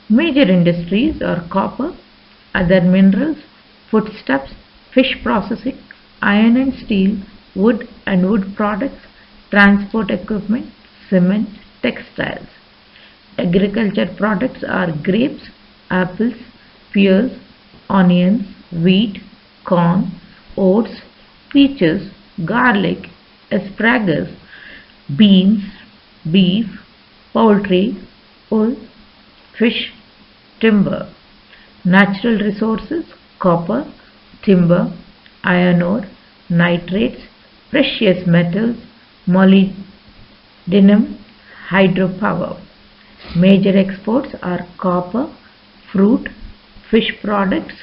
Major industries are copper, other minerals, foodstuffs, fish processing, iron and steel, wood and wood products, transport equipment, cement, textiles. Agriculture products are grapes, apples, pears, onions, wheat, corn, oats, peaches, garlic, asparagus, beans, beef, poultry, wool, fish, timber. Natural resources, copper, timber, iron ore, nitrates, precious metals, molybdenum, hydropower. Major exports are copper, fruit, fish products,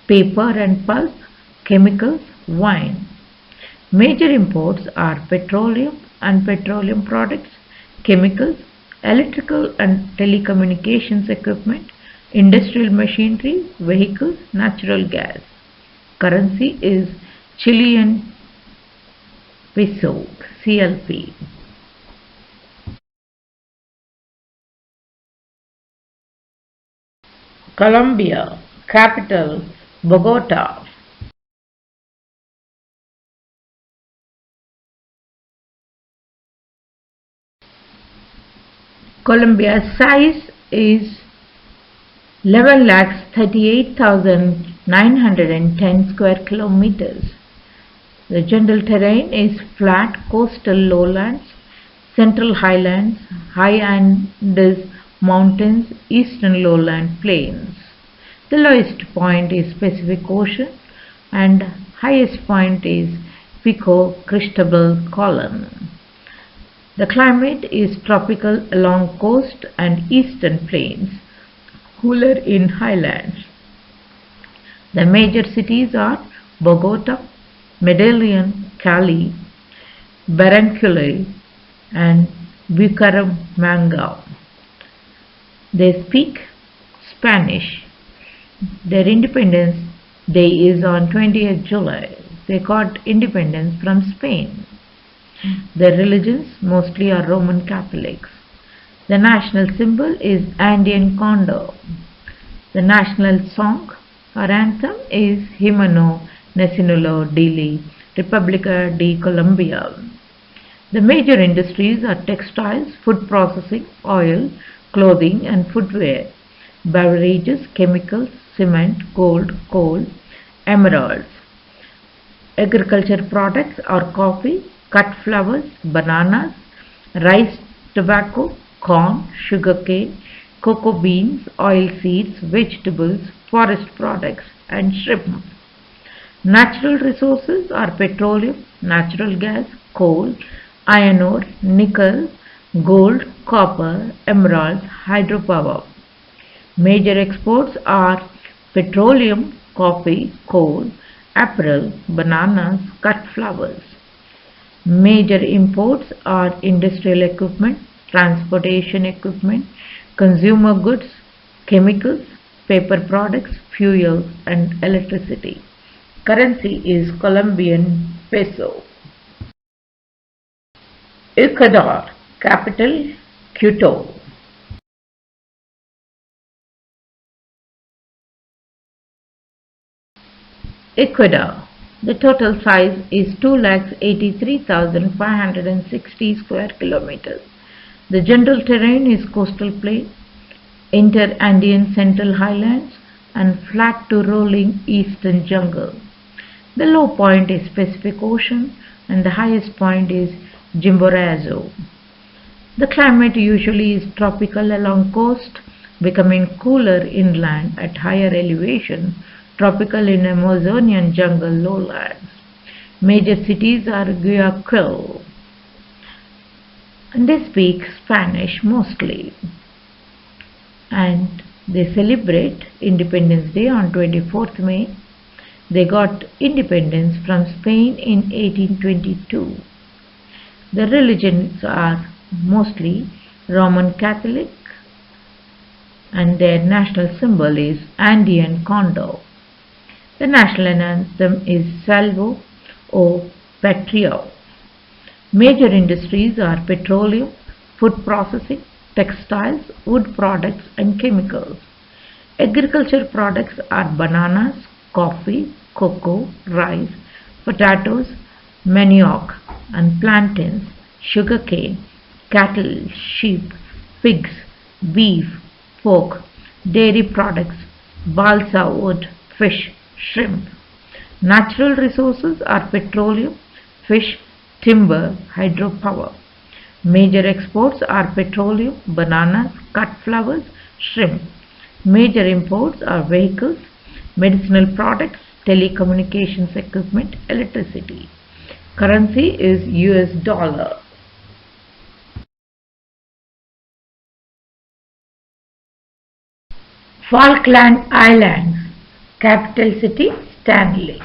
paper and pulp, chemicals, wine. Major imports are petroleum and petroleum products, chemicals, electrical and telecommunications equipment, industrial machinery, vehicles, natural gas. Currency is Chilean peso, CLP. Colombia, capital Bogota. Colombia's size is 11,38,910 square kilometers. The general terrain is flat coastal lowlands, central highlands, high Andes mountains, eastern lowland plains. The lowest point is Pacific Ocean and highest point is Pico Cristobal Colon. The climate is tropical along coast and eastern plains, cooler in highlands. The major cities are Bogota, Medellin, Cali, Barranquilla, and Bucaramanga. They speak Spanish. Their Independence Day is on 20th July. They got independence from Spain. Their religions mostly are Roman Catholics. The national symbol is Andean condor. The national song or anthem is Himno Nacional de la República de Colombia. The major industries are textiles, food processing, oil, clothing and footwear, beverages, chemicals, cement, gold, coal, emeralds. Agriculture products are coffee, cut flowers, bananas, rice, tobacco, corn, sugarcane, cocoa beans, oilseeds, vegetables, forest products, and shrimp. Natural resources are petroleum, natural gas, coal, iron ore, nickel, gold, copper, emeralds, hydropower. Major exports are petroleum, coffee, coal, apparel, bananas, cut flowers. Major imports are industrial equipment, transportation equipment, consumer goods, chemicals, paper products, fuels, and electricity. Currency is Colombian peso. Ecuador, capital Quito. Ecuador. The total size is 2,83,560 square kilometers. The general terrain is coastal plain, inter-Andean central highlands, and flat to rolling eastern jungle. The low point is Pacific Ocean and the highest point is Chimborazo. The climate usually is tropical along coast, becoming cooler inland at higher elevation, tropical in Amazonian jungle lowlands. Major cities are Guayaquil, and they speak Spanish mostly. And they celebrate Independence Day on 24th May. They got independence from Spain in 1822. The religions are mostly Roman Catholic and their national symbol is Andean condor. The national anthem is Salvo o Patria. Major industries are petroleum, food processing, textiles, wood products and chemicals. Agriculture products are bananas, coffee, cocoa, rice, potatoes, manioc and plantains, sugarcane, cattle, sheep, pigs, beef, pork, dairy products, balsa wood, fish, shrimp. Natural resources are petroleum, fish, timber, hydropower. Major exports are petroleum, bananas, cut flowers, shrimp. Major imports are vehicles, medicinal products, telecommunications equipment, electricity. Currency is US dollar. Falkland Islands, capital city Stanley.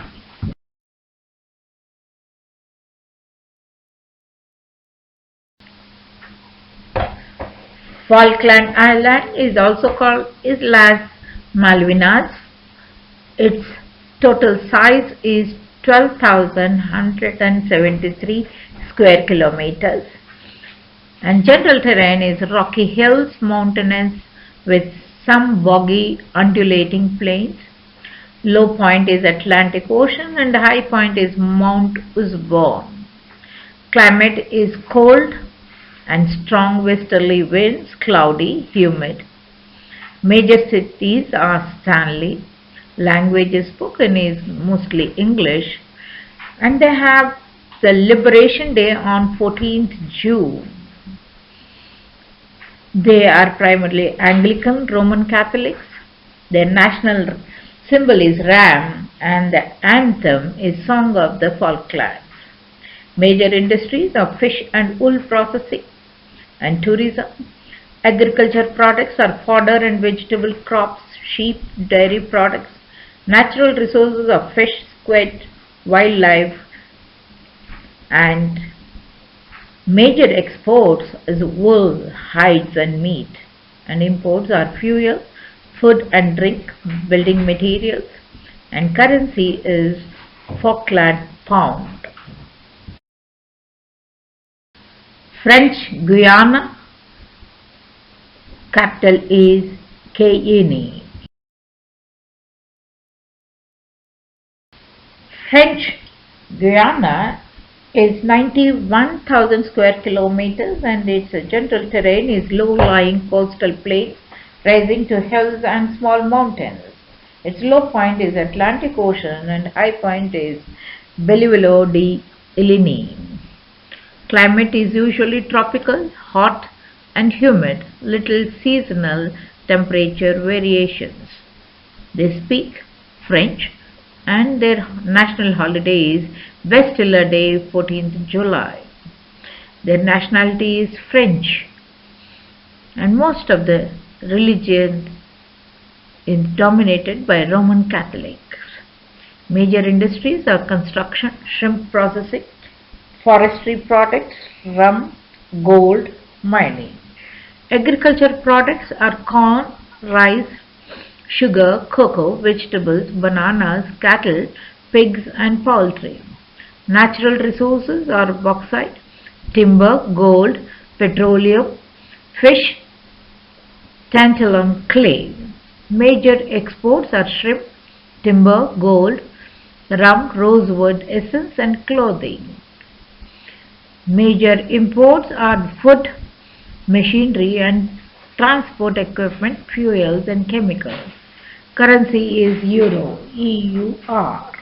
Falkland Island is also called Islas Malvinas. Its total size is 12,173 square kilometers, and general terrain is rocky hills, mountainous with some boggy undulating plains. Low point is Atlantic Ocean and high point is Mount Usborne. Climate is cold and strong westerly winds, cloudy, humid. Major cities are Stanley. Language spoken is mostly English, and they have the Liberation Day on 14th June. They are primarily Anglican Roman Catholics. Their national symbol is ram and the anthem is Song of the Falklands. Major industries are fish and wool processing and tourism. Agriculture products are fodder and vegetable crops, sheep, dairy products. Natural resources are fish, squid, wildlife, and major exports is wool, hides and meat, and imports are fuel, food and drink, building materials, and currency is Falkland pound. French Guiana, capital is Cayenne. French Guiana is 91,000 square kilometers and its general terrain is low-lying coastal plains rising to hills and small mountains. Its low point is Atlantic Ocean and high point is Belleville d'Illigny. Climate is usually tropical, hot and humid, little seasonal temperature variations. They speak French and their national holiday is Bastille Day, 14th July. Their nationality is French, and most of the religion is dominated by Roman Catholics. Major industries are construction, shrimp processing, forestry products, rum, gold, mining. Agriculture products are corn, rice, sugar, cocoa, vegetables, bananas, cattle, pigs and poultry. Natural resources are bauxite, timber, gold, petroleum, fish, tantalum, clay. Major exports are shrimp, timber, gold, rum, rosewood essence and clothing. Major imports are food, machinery and transport equipment, fuels and chemicals. Currency is Euro, EUR.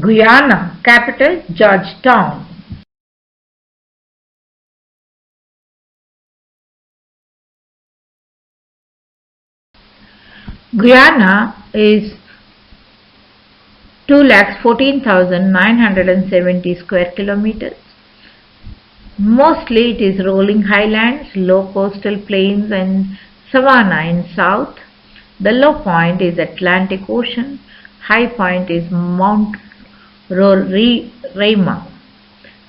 Guyana, capital Georgetown. Guyana is 2,14,970 square kilometers. Mostly it is rolling highlands, low coastal plains and savanna in south. The low point is Atlantic Ocean, high point is Mount Roraima.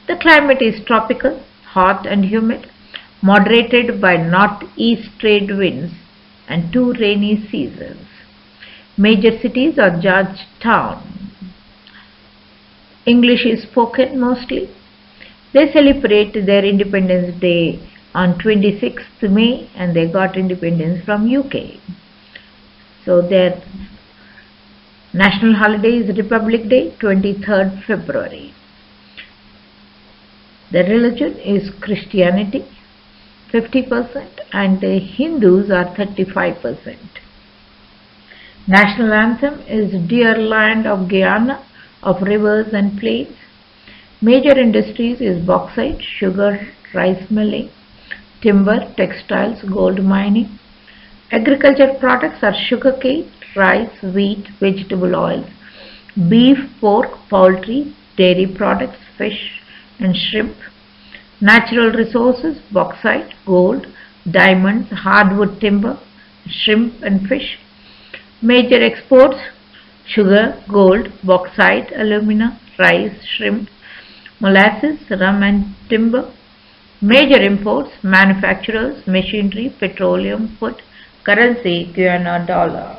The climate is tropical, hot and humid, moderated by northeast trade winds and 2 rainy seasons. Major cities are Georgetown. English is spoken mostly. They celebrate their Independence Day on 26th May and they got independence from UK. So their national holiday is Republic Day, 23rd February. The religion is Christianity, 50%, and the Hindus are 35%. National anthem is Dear Land of Guyana, of rivers and plains. Major industries is bauxite, sugar, rice milling, timber, textiles, gold mining. Agriculture products are sugarcane, rice, wheat, vegetable oils, beef, pork, poultry, dairy products, fish and shrimp. Natural resources, bauxite, gold, diamonds, hardwood timber, shrimp and fish. Major exports, sugar, gold, bauxite, alumina, rice, shrimp, molasses, rum and timber. Major imports, manufacturers, machinery, petroleum, food. Currency, Guyana dollar.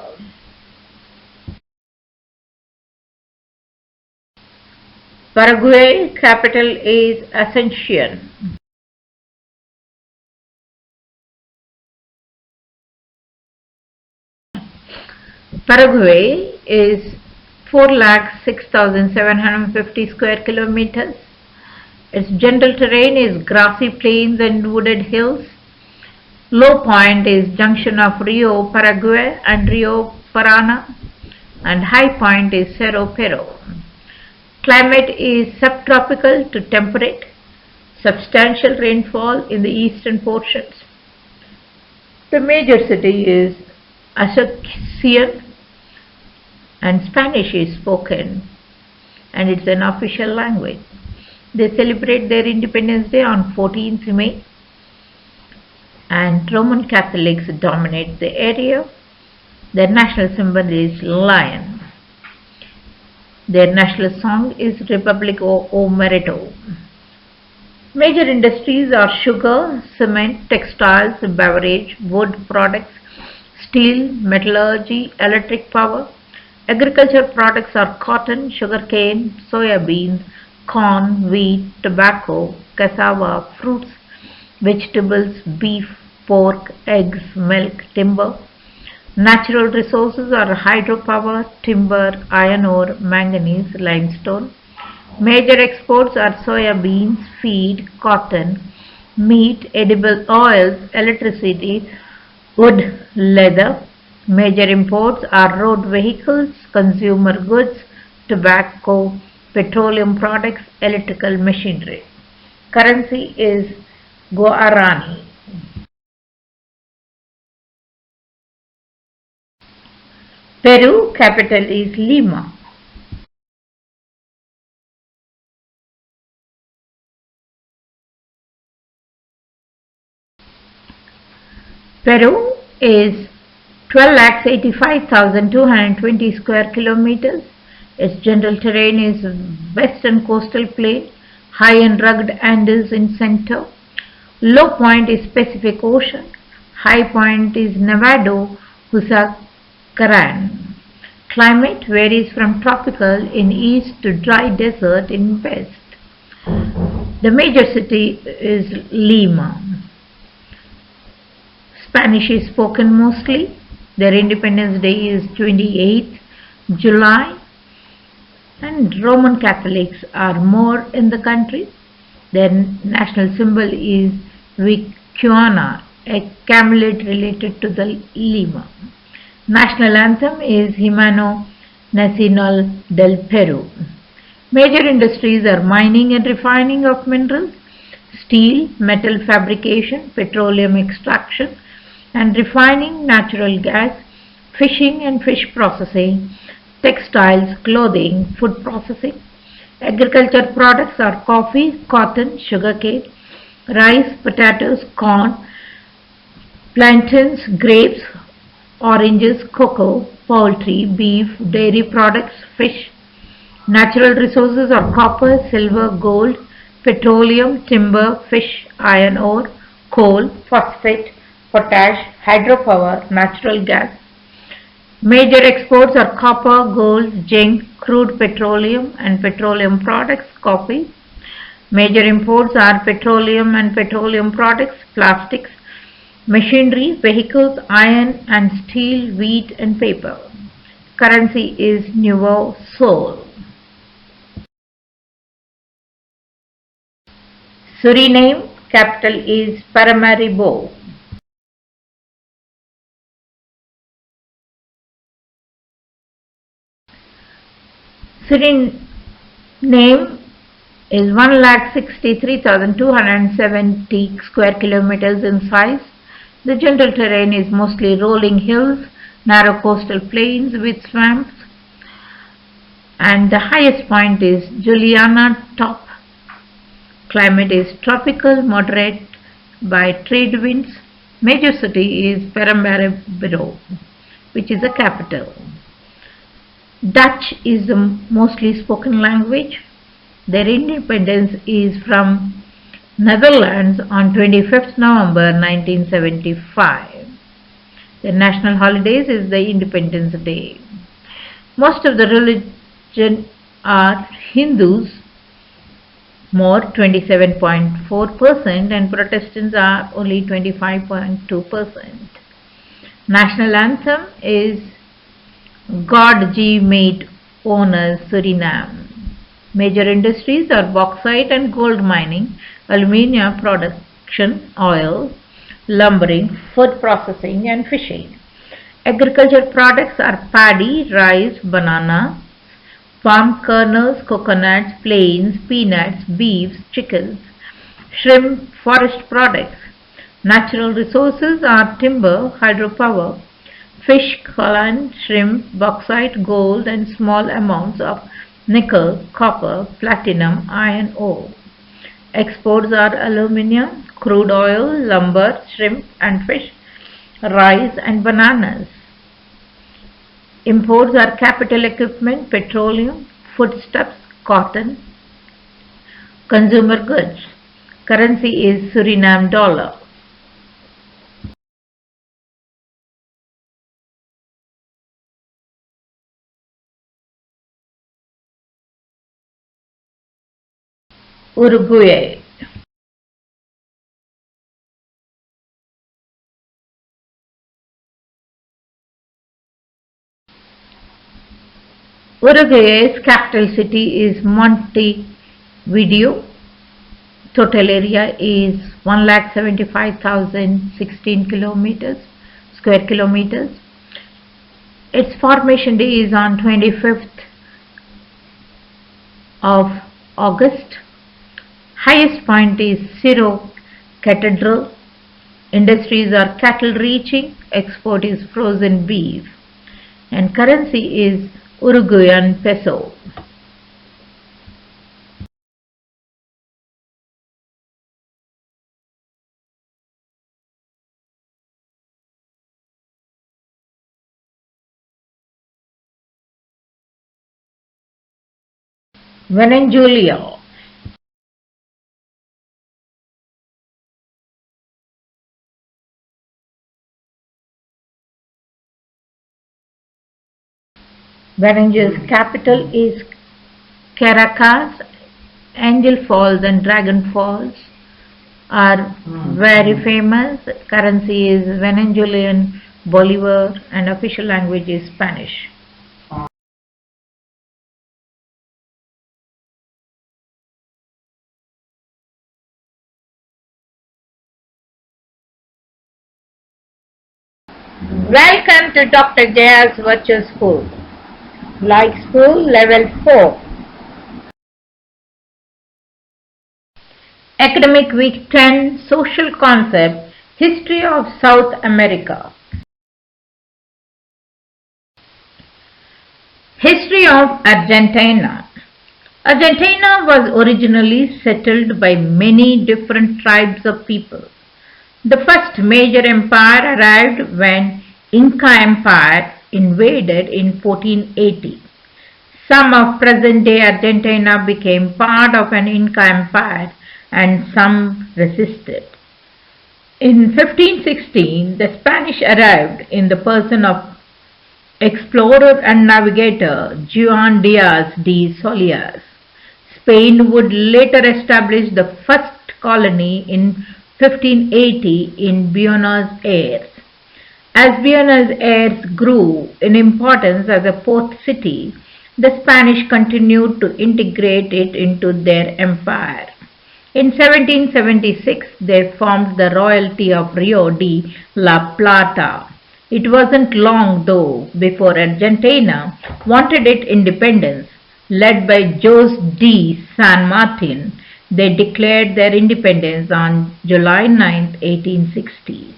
Paraguay capital is Asuncion. Paraguay is 4,06,750 square kilometers. Its general terrain is grassy plains and wooded hills. Low point is junction of Rio Paraguay and Rio Parana, and high point is Cerro Pero. Climate is subtropical to temperate. Substantial rainfall in the eastern portions. The major city is Asuncion, and Spanish is spoken, and it's an official language. They celebrate their Independence Day on 14th May, and Roman Catholics dominate the area. Their national symbol is lion. Their national song is Republic o Merito. Major industries are sugar, cement, textiles, beverage, wood products, steel, metallurgy, electric power. Agriculture products are cotton, sugarcane, soya beans, corn, wheat, tobacco, cassava, fruits, vegetables, beef, pork, eggs, milk, timber. Natural resources are hydropower, timber, iron ore, manganese, limestone. Major exports are soya beans, feed, cotton, meat, edible oils, electricity, wood, leather. Major imports are road vehicles, consumer goods, tobacco, petroleum products, electrical machinery. Currency is Guarani. Peru capital is Lima. Peru is 12,85,220 square kilometers. Its general terrain is western coastal plain, high and rugged Andes in center. Low point is Pacific Ocean. High point is Nevado Huascarán. Climate varies from tropical in east to dry desert in west. The major city is Lima. Spanish is spoken mostly. Their Independence Day is 28th July, and Roman Catholics are more in the country. Their national symbol is Vicuña, a camelid related to the Lima. National anthem is Himno Nacional del Perú. Major industries are mining and refining of minerals, steel, metal fabrication, petroleum extraction and refining, natural gas, fishing and fish processing, textiles, clothing, food processing. Agriculture products are coffee, cotton, sugarcane, rice, potatoes, corn, plantains, grapes, oranges, cocoa, poultry, beef, dairy products, fish. Natural resources are copper, silver, gold, petroleum, timber, fish, iron ore, coal, phosphate, potash, hydropower, natural gas. Major exports are copper, gold, zinc, crude petroleum and petroleum products, coffee. Major imports are petroleum and petroleum products, plastics, machinery, vehicles, iron and steel, wheat and paper. Currency is Nuevo Sol. Suriname capital is Paramaribo. Suriname is 1,63,270 square kilometers in size. The general terrain is mostly rolling hills, narrow coastal plains with swamps, and the highest point is Juliana Top. Climate is tropical, moderate by trade winds. Major city is Paramaribo, which is the capital. Dutch is the mostly spoken language. Their independence is from Netherlands on 25th November 1975. Their national holidays is the Independence Day. Most of the religion are Hindus, more 27.4%, and Protestants are only 25.2%. National anthem is God G Made Owners Suriname. Major industries are bauxite and gold mining, aluminium production, oil, lumbering, food processing and fishing. Agriculture products are paddy, rice, banana, palm kernels, coconuts, plains, peanuts, beef, chickens, shrimp, forest products. Natural resources are timber, hydropower, fish, cod, shrimp, bauxite, gold and small amounts of nickel, copper, platinum, iron ore. Exports are aluminium, crude oil, lumber, shrimp and fish, rice and bananas. Imports are capital equipment, petroleum, foodstuffs, cotton, consumer goods. Currency is Suriname dollar. Uruguay. Uruguay's capital city is Montevideo. Total area is 1,75,016 square kilometers. Its formation day is on 25th of August. Highest point is Cerro Cathedral. Industries are cattle reaching. Export is frozen beef. And currency is Uruguayan peso. Venezuela. Venezuela's capital is Caracas. Angel Falls and Dragon Falls are very famous. Currency is Venezuelan Bolivar and official language is Spanish. Welcome to Dr. Jaya's Virtual School. Like School Level 4. Academic Week 10 Social Concept History of South America. History of Argentina. Argentina was originally settled by many different tribes of people. The first major empire arrived when Inca Empire invaded in 1480. Some of present-day Argentina became part of an Inca Empire and some resisted. In 1516, the Spanish arrived in the person of explorer and navigator Juan Diaz de Solís. Spain would later establish the first colony in 1580 in Buenos Aires. As Buenos Aires grew in importance as a port city, the Spanish continued to integrate it into their empire. In 1776, they formed the Royalty of Rio de la Plata. It wasn't long, though, before Argentina wanted its independence. Led by Jose de San Martin, they declared their independence on July 9, 1816.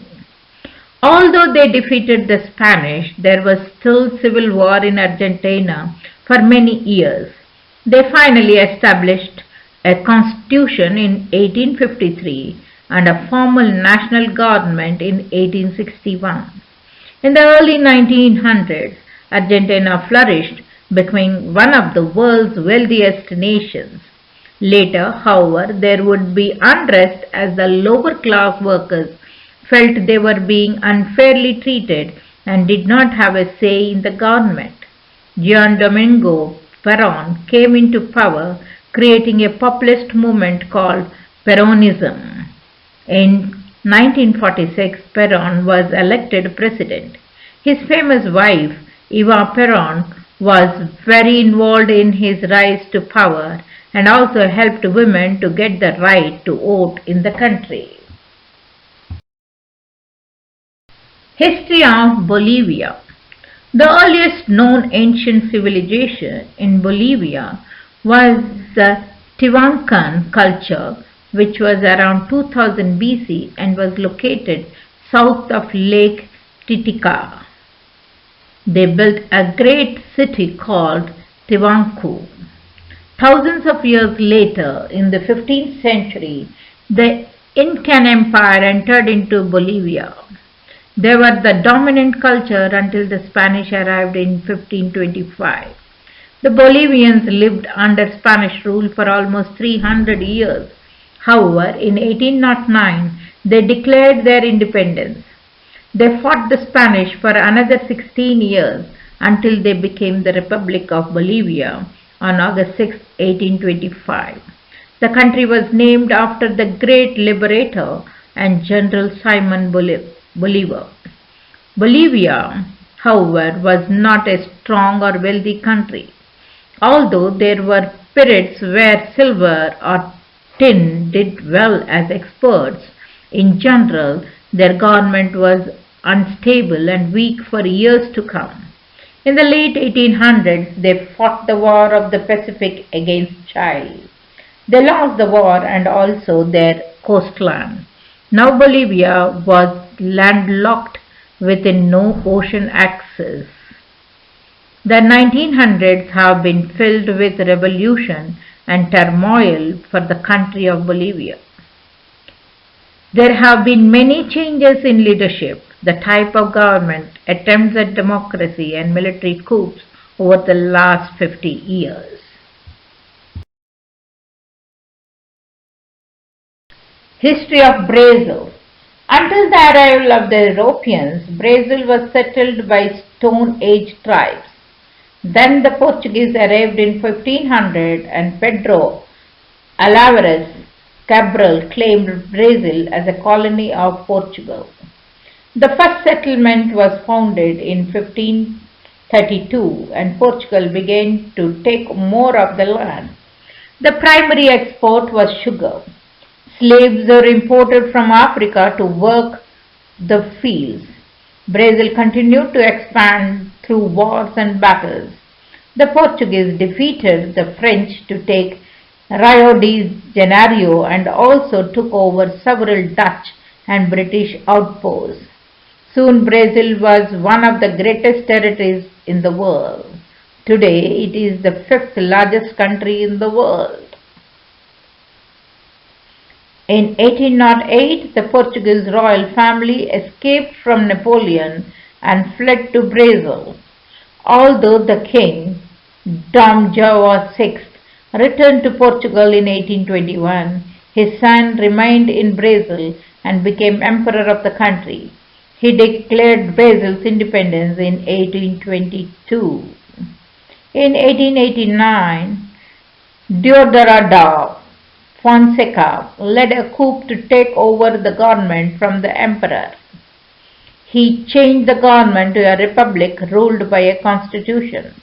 Although they defeated the Spanish, there was still civil war in Argentina for many years. They finally established a constitution in 1853 and a formal national government in 1861. In the early 1900s, Argentina flourished, becoming one of the world's wealthiest nations. Later, however, there would be unrest as the lower class workers felt they were being unfairly treated and did not have a say in the government. Juan Domingo Perón came into power, creating a populist movement called Peronism. In 1946, Perón was elected president. His famous wife, Eva Perón, was very involved in his rise to power and also helped women to get the right to vote in the country. History of Bolivia. The earliest known ancient civilization in Bolivia was the Tiwankan culture, which was around 2000 BC and was located south of Lake Titicaca. They built a great city called Tiwanaku. Thousands of years later, in the 15th century, the Incan Empire entered into Bolivia. They were the dominant culture until the Spanish arrived in 1525. The Bolivians lived under Spanish rule for almost 300 years. However, in 1809, they declared their independence. They fought the Spanish for another 16 years until they became the Republic of Bolivia on August 6, 1825. The country was named after the great liberator and General Simon Bolivar. Bolivia, however, was not a strong or wealthy country. Although there were periods where silver or tin did well as exports, in general their government was unstable and weak for years to come. In the late 1800s, they fought the War of the Pacific against Chile. They lost the war and also their coastline. Now Bolivia was landlocked within no ocean access. The 1900s have been filled with revolution and turmoil for the country of Bolivia. There have been many changes in leadership, the type of government, attempts at democracy and military coups over the last 50 years. History of Brazil. Until the arrival of the Europeans, Brazil was settled by Stone Age tribes. Then the Portuguese arrived in 1500 and Pedro Álvares Cabral claimed Brazil as a colony of Portugal. The first settlement was founded in 1532 and Portugal began to take more of the land. The primary export was sugar. Slaves were imported from Africa to work the fields. Brazil continued to expand through wars and battles. The Portuguese defeated the French to take Rio de Janeiro and also took over several Dutch and British outposts. Soon Brazil was one of the greatest territories in the world. Today it is the fifth largest country in the world. In 1808, the Portuguese royal family escaped from Napoleon and fled to Brazil. Although the king, Dom João VI, returned to Portugal in 1821, his son remained in Brazil and became emperor of the country. He declared Brazil's independence in 1822. In 1889, Deodoro da Fonseca led a coup to take over the government from the emperor. He changed the government to a republic ruled by a constitution.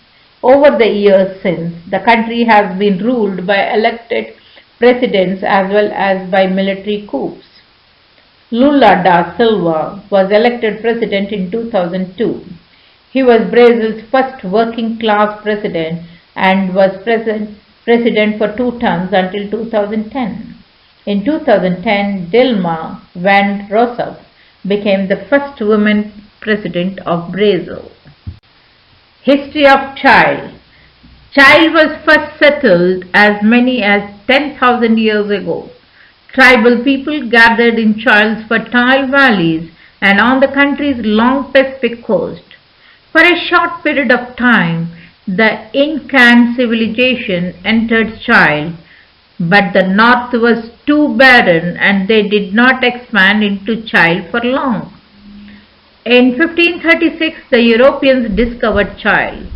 Over the years since, the country has been ruled by elected presidents as well as by military coups. Lula da Silva was elected president in 2002. He was Brazil's first working-class president and was president for 2 terms until 2010. In 2010, Dilma Van Rousseff became the first woman president of Brazil. History of Chile. Chile was first settled as many as 10,000 years ago. Tribal people gathered in Chile's fertile valleys and on the country's long Pacific coast. For a short period of time, the Incan civilization entered Chile, but the north was too barren and they did not expand into Chile for long. In 1536, the Europeans discovered Chile.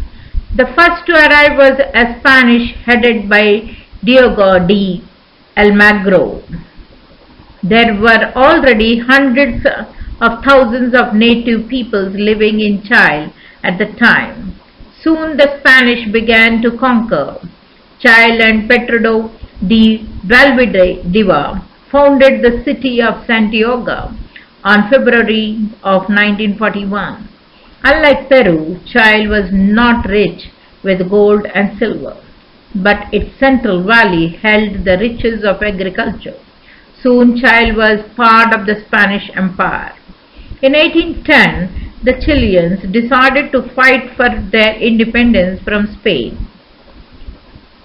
The first to arrive was a Spanish headed by Diego de Almagro. There were already hundreds of thousands of native peoples living in Chile at the time. Soon the Spanish began to conquer Chile and Pedro de Valdivia founded the city of Santiago on February of 1941. Unlike Peru, Chile was not rich with gold and silver, but its central valley held the riches of agriculture. Soon Chile was part of the Spanish Empire. In 1810, the Chileans decided to fight for their independence from Spain.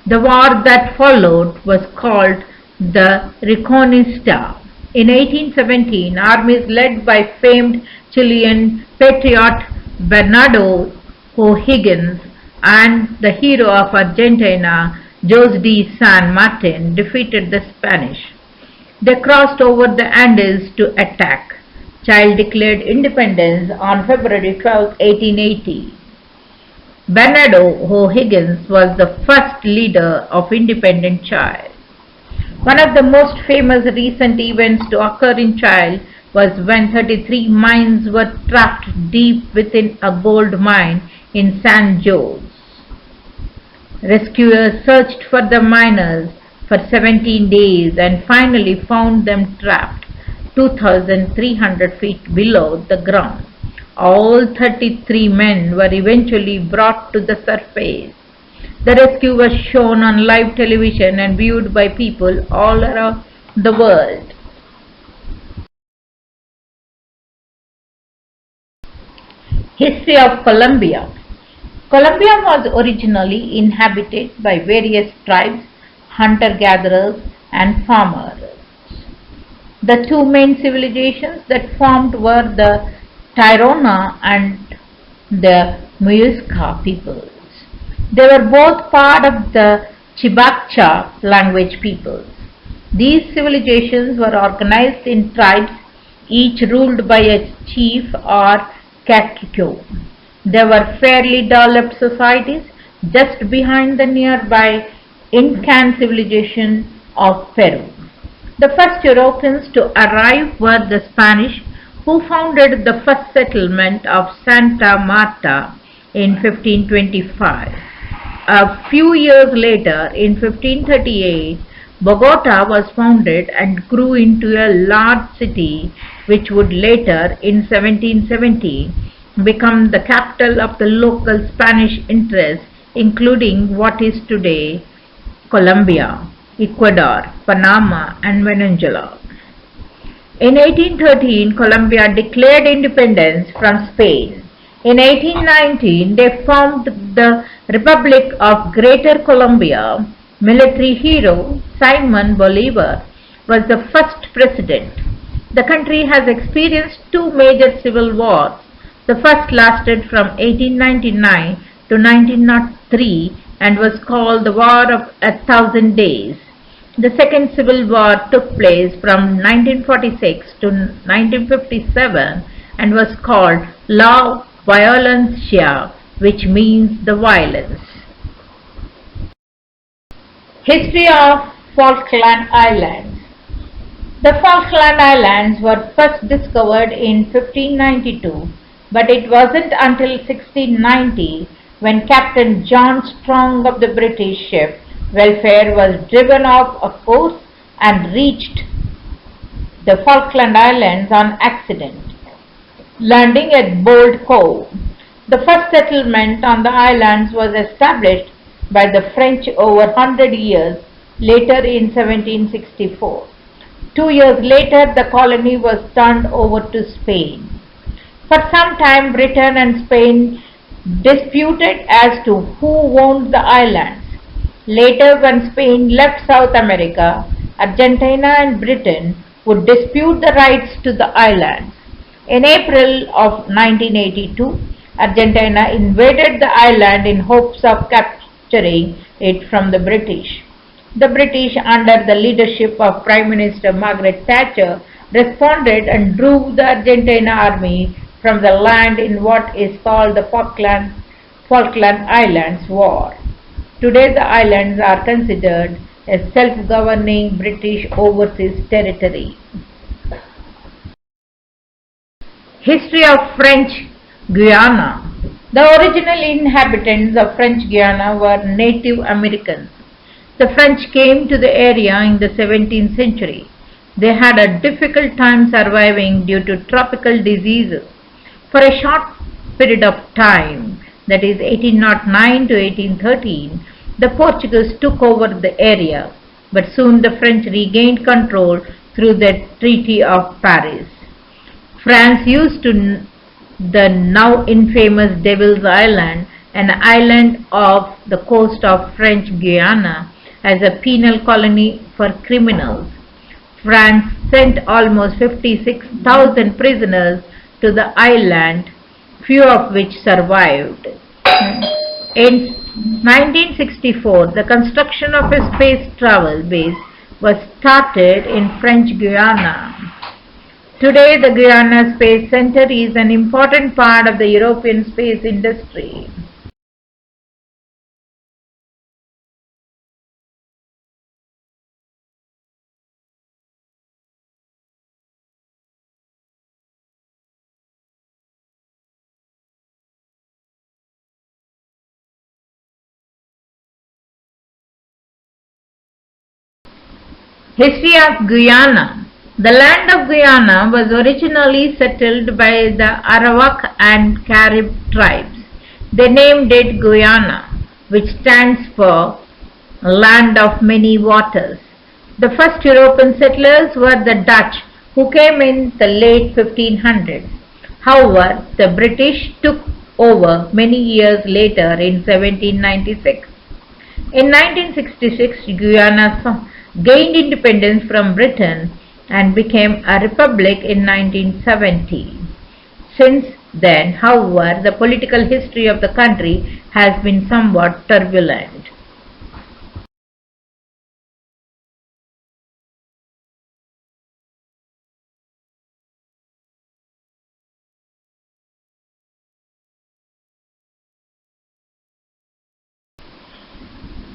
The war that followed was called the Reconquista. In 1817, armies led by famed Chilean patriot Bernardo O'Higgins and the hero of Argentina, Jose de San Martin, defeated the Spanish. They crossed over the Andes to attack. Chile declared independence on February 12, 1880. Bernardo O'Higgins was the first leader of independent Chile. One of the most famous recent events to occur in Chile was when 33 mines were trapped deep within a gold mine in San Jose. Rescuers searched for the miners for 17 days and finally found them trapped 2,300 feet below the ground. All 33 men were eventually brought to the surface. The rescue was shown on live television and viewed by people all around the world. History of Colombia. Colombia was originally inhabited by various tribes, hunter-gatherers and farmers. The two main civilizations that formed were the Tairona and the Muisca peoples. They were both part of the Chibacha language peoples. These civilizations were organized in tribes, each ruled by a chief or cacique. They were fairly developed societies just behind the nearby Incan civilization of Peru. The first Europeans to arrive were the Spanish, who founded the first settlement of Santa Marta in 1525. A few years later, in 1538, Bogota was founded and grew into a large city which would later, in 1770, become the capital of the local Spanish interests, including what is today Colombia, Ecuador, Panama and Venezuela. In 1813, Colombia declared independence from Spain. In 1819, they formed the Republic of Greater Colombia. Military hero Simon Bolivar was the first president. The country has experienced two major civil wars. The first lasted from 1899 to 1903 and was called the War of 1,000 Days. The second civil war took place from 1946 to 1957 and was called La Violencia, which means the violence. History of Falkland Islands. The Falkland Islands were first discovered in 1592, but it wasn't until 1690 when Captain John Strong of the British ship Welfare was driven off a course and reached the Falkland Islands on accident, landing at Bold Cove. The first settlement on the islands was established by the French over 100 years later in 1764. 2 years later, the colony was turned over to Spain. For some time, Britain and Spain disputed as to who owned the islands. Later, when Spain left South America, Argentina and Britain would dispute the rights to the islands. In April of 1982, Argentina invaded the island in hopes of capturing it from the British. The British, under the leadership of Prime Minister Margaret Thatcher, responded and drove the Argentine army from the land in what is called the Falkland Islands War. Today the islands are considered a self-governing British overseas territory. History of French Guiana. The original inhabitants of French Guiana were Native Americans. The French came to the area in the 17th century. They had a difficult time surviving due to tropical diseases. For a short period of time, that is 1809 to 1813, the Portuguese took over the area, but soon the French regained control through the Treaty of Paris. France used the now infamous Devil's Island, an island off the coast of French Guiana, as a penal colony for criminals. France sent almost 56,000 prisoners to the island, few of which survived. In 1964, the construction of a space travel base was started in French Guiana. Today, the Guiana Space Center is an important part of the European space industry. History of Guyana. The land of Guyana was originally settled by the Arawak and Carib tribes. They named it Guyana, which stands for Land of Many Waters. The first European settlers were the Dutch, who came in the late 1500s. However, the British took over many years later in 1796. In 1966, Guyana gained independence from Britain and became a republic in 1970. Since then, however, the political history of the country has been somewhat turbulent.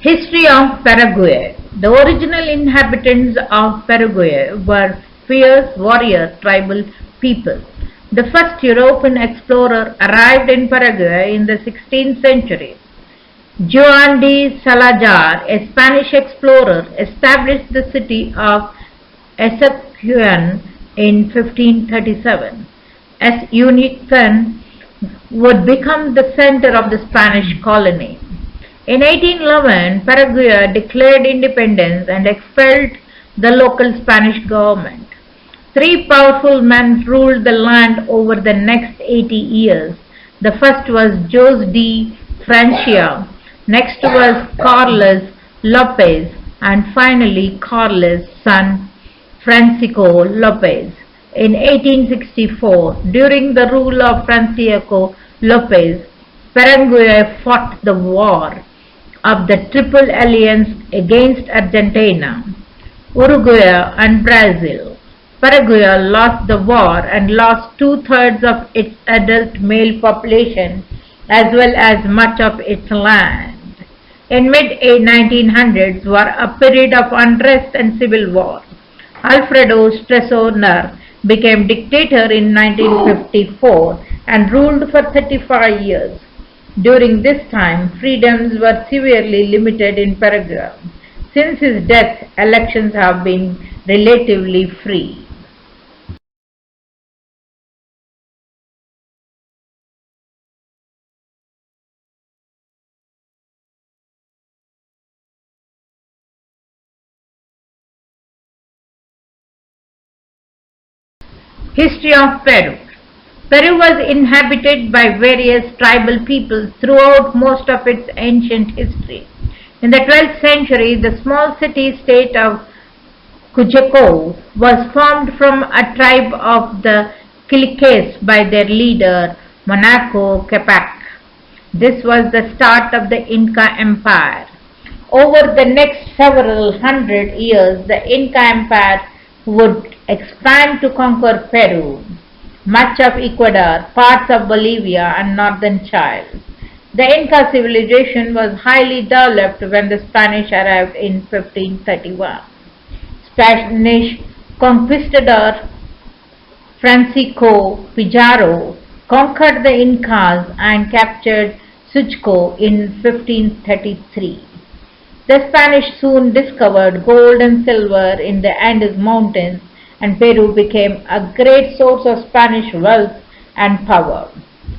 History of Paraguay. The original inhabitants of Paraguay were fierce warrior tribal people. The first European explorer arrived in Paraguay in the 16th century. Juan de Salazar, a Spanish explorer, established the city of Asunción in 1537. Asunción would become the center of the Spanish colony. In 1811, Paraguay declared independence and expelled the local Spanish government. Three powerful men ruled the land over the next 80 years. The first was Jose de Francia, next was Carlos Lopez, and finally Carlos' son Francisco Lopez. In 1864, during the rule of Francisco Lopez, Paraguay fought the war of the Triple Alliance against Argentina, Uruguay and Brazil. Paraguay lost the war and lost two-thirds of its adult male population as well as much of its land. In mid-1900s were a period of unrest and civil war. Alfredo Stroessner became dictator in 1954 and ruled for 35 years. During this time, freedoms were severely limited in Paraguay. Since his death, elections have been relatively free. History of Peru. Peru was inhabited by various tribal peoples throughout most of its ancient history. In the 12th century, the small city-state of Cuzco was formed from a tribe of the Quiches by their leader Manco Capac. This was the start of the Inca Empire. Over the next several hundred years, the Inca Empire would expand to conquer Peru, much of Ecuador, parts of Bolivia, and northern Chile. The Inca civilization was highly developed when the Spanish arrived in 1531. Spanish conquistador Francisco Pizarro conquered the Incas and captured Cuzco in 1533. The Spanish soon discovered gold and silver in the Andes Mountains, and Peru became a great source of Spanish wealth and power.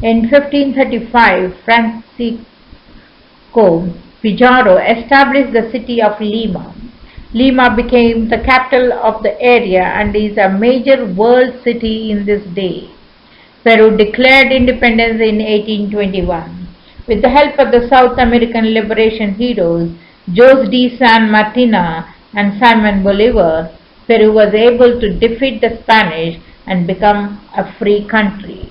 In 1535, Francisco Pizarro established the city of Lima. Lima became the capital of the area and is a major world city in this day. Peru declared independence in 1821. With the help of the South American liberation heroes Jose de San Martin and Simon Bolivar, Peru was able to defeat the Spanish and become a free country.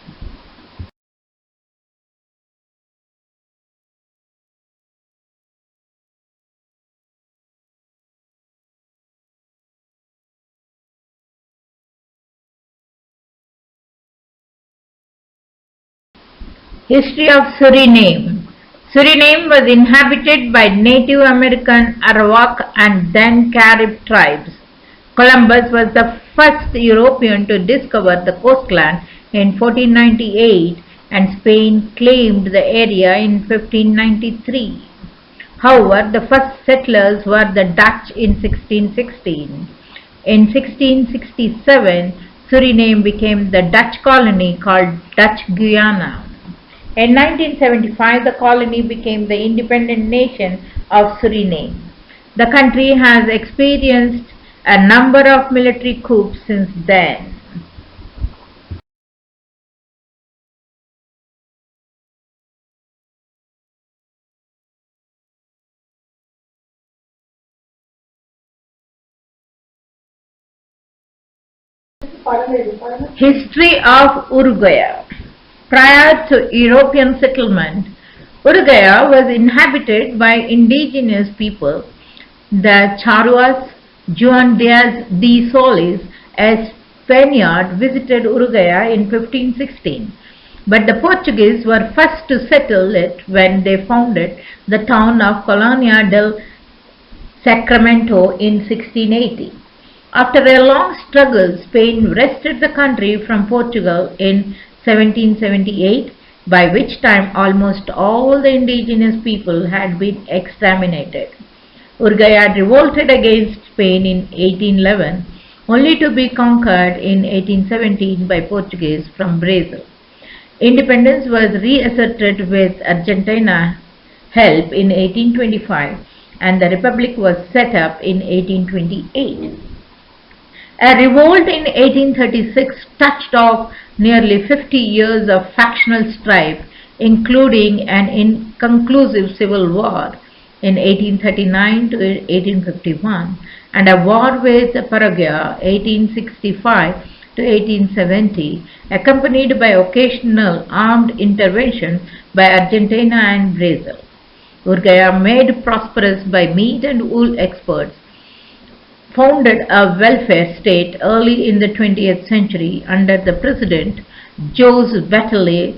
History of Suriname. Suriname was inhabited by Native American, Arawak and then Carib tribes. Columbus was the first European to discover the coastline in 1498 and Spain claimed the area in 1593. However, the first settlers were the Dutch in 1616. In 1667, Suriname became the Dutch colony called Dutch Guyana. In 1975, the colony became the independent nation of Suriname. The country has experienced a number of military coups since then. History of Uruguay. Prior to European settlement, Uruguay was inhabited by indigenous people. The Charruas, Juan Diaz de Solis, a Spaniard, visited Uruguay in 1516, but the Portuguese were first to settle it when they founded the town of Colonia del Sacramento in 1680. After a long struggle, Spain wrested the country from Portugal in 1778, by which time almost all the indigenous people had been exterminated. Uruguay revolted against Spain in 1811, only to be conquered in 1817 by Portuguese from Brazil. Independence was reasserted with Argentina help in 1825 and the Republic was set up in 1828. A revolt in 1836 touched off nearly 50 years of factional strife, including an inconclusive civil war in 1839 to 1851 and a war with Paraguay 1865 to 1870, accompanied by occasional armed intervention by Argentina and Brazil. Uruguay, made prosperous by meat and wool exports, founded a welfare state early in the 20th century under the president Jose Bataille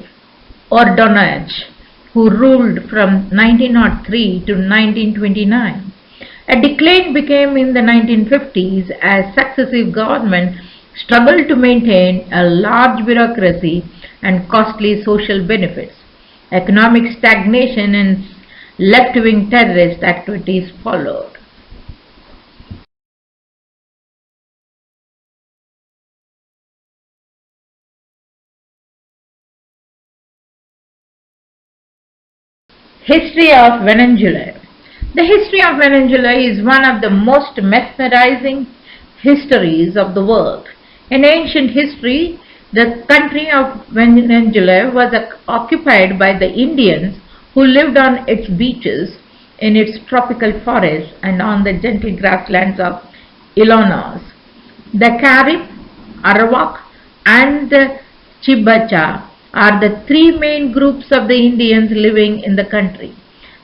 Ordonez, who ruled from 1903 to 1929. A decline began in the 1950s as successive governments struggled to maintain a large bureaucracy and costly social benefits. Economic stagnation and left-wing terrorist activities followed. History of Venezuela. The history of Venezuela is one of the most mesmerizing histories of the world. In ancient history, the country of Venezuela was occupied by the Indians who lived on its beaches in its tropical forests and on the gentle grasslands of Illinois. The Carib, Arawak, and the Chibacha are the three main groups of the Indians living in the country.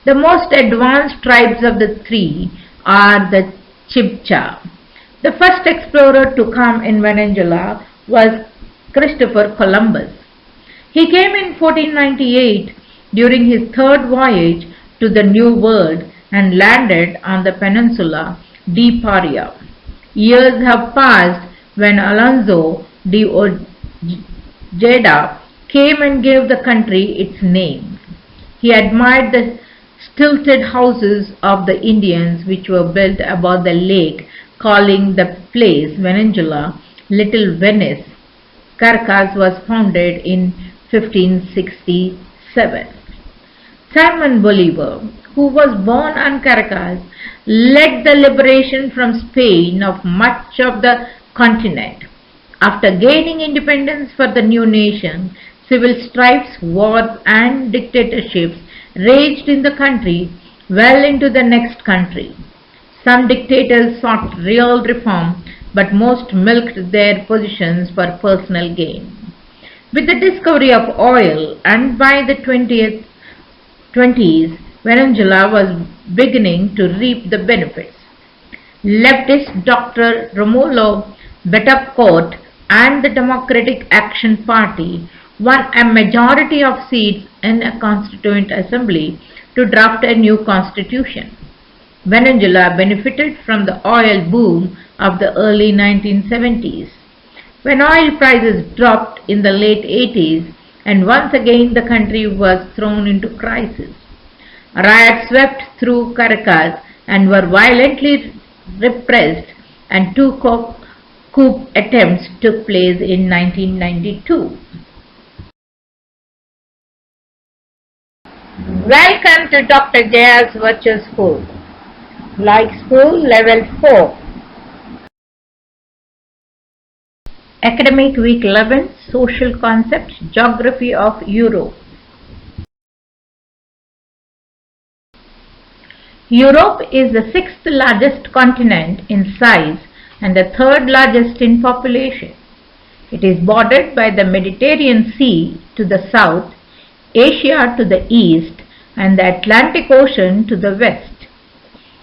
The most advanced tribes of the three are the Chibcha. The first explorer to come in Venezuela was Christopher Columbus. He came in 1498 during his third voyage to the New World and landed on the peninsula de Paria. Years have passed when Alonso de Ojeda came and gave the country its name. He admired the stilted houses of the Indians which were built above the lake, calling the place Venezuela Little Venice. Caracas was founded in 1567. Simon Bolivar, who was born on Caracas, led the liberation from Spain of much of the continent. After gaining independence for the new nation, civil strifes, wars, and dictatorships raged in the country well into the next country. Some dictators sought real reform, but most milked their positions for personal gain. With the discovery of oil and by the 20s, Venezuela was beginning to reap the benefits. Leftist Dr. Romulo Betancourt and the Democratic Action Party won a majority of seats in a constituent assembly to draft a new constitution. Venezuela benefited from the oil boom of the early 1970s. When oil prices dropped in the late 80s, and once again the country was thrown into crisis. Riots swept through Caracas and were violently repressed, and two coup attempts took place in 1992. Welcome to Dr. Jaya's Virtual School. Like School Level 4. Academic Week 11, Social Concepts, Geography of Europe. Europe is the sixth largest continent in size and the third largest in population. It is bordered by the Mediterranean Sea to the south, Asia to the east, and the Atlantic Ocean to the west.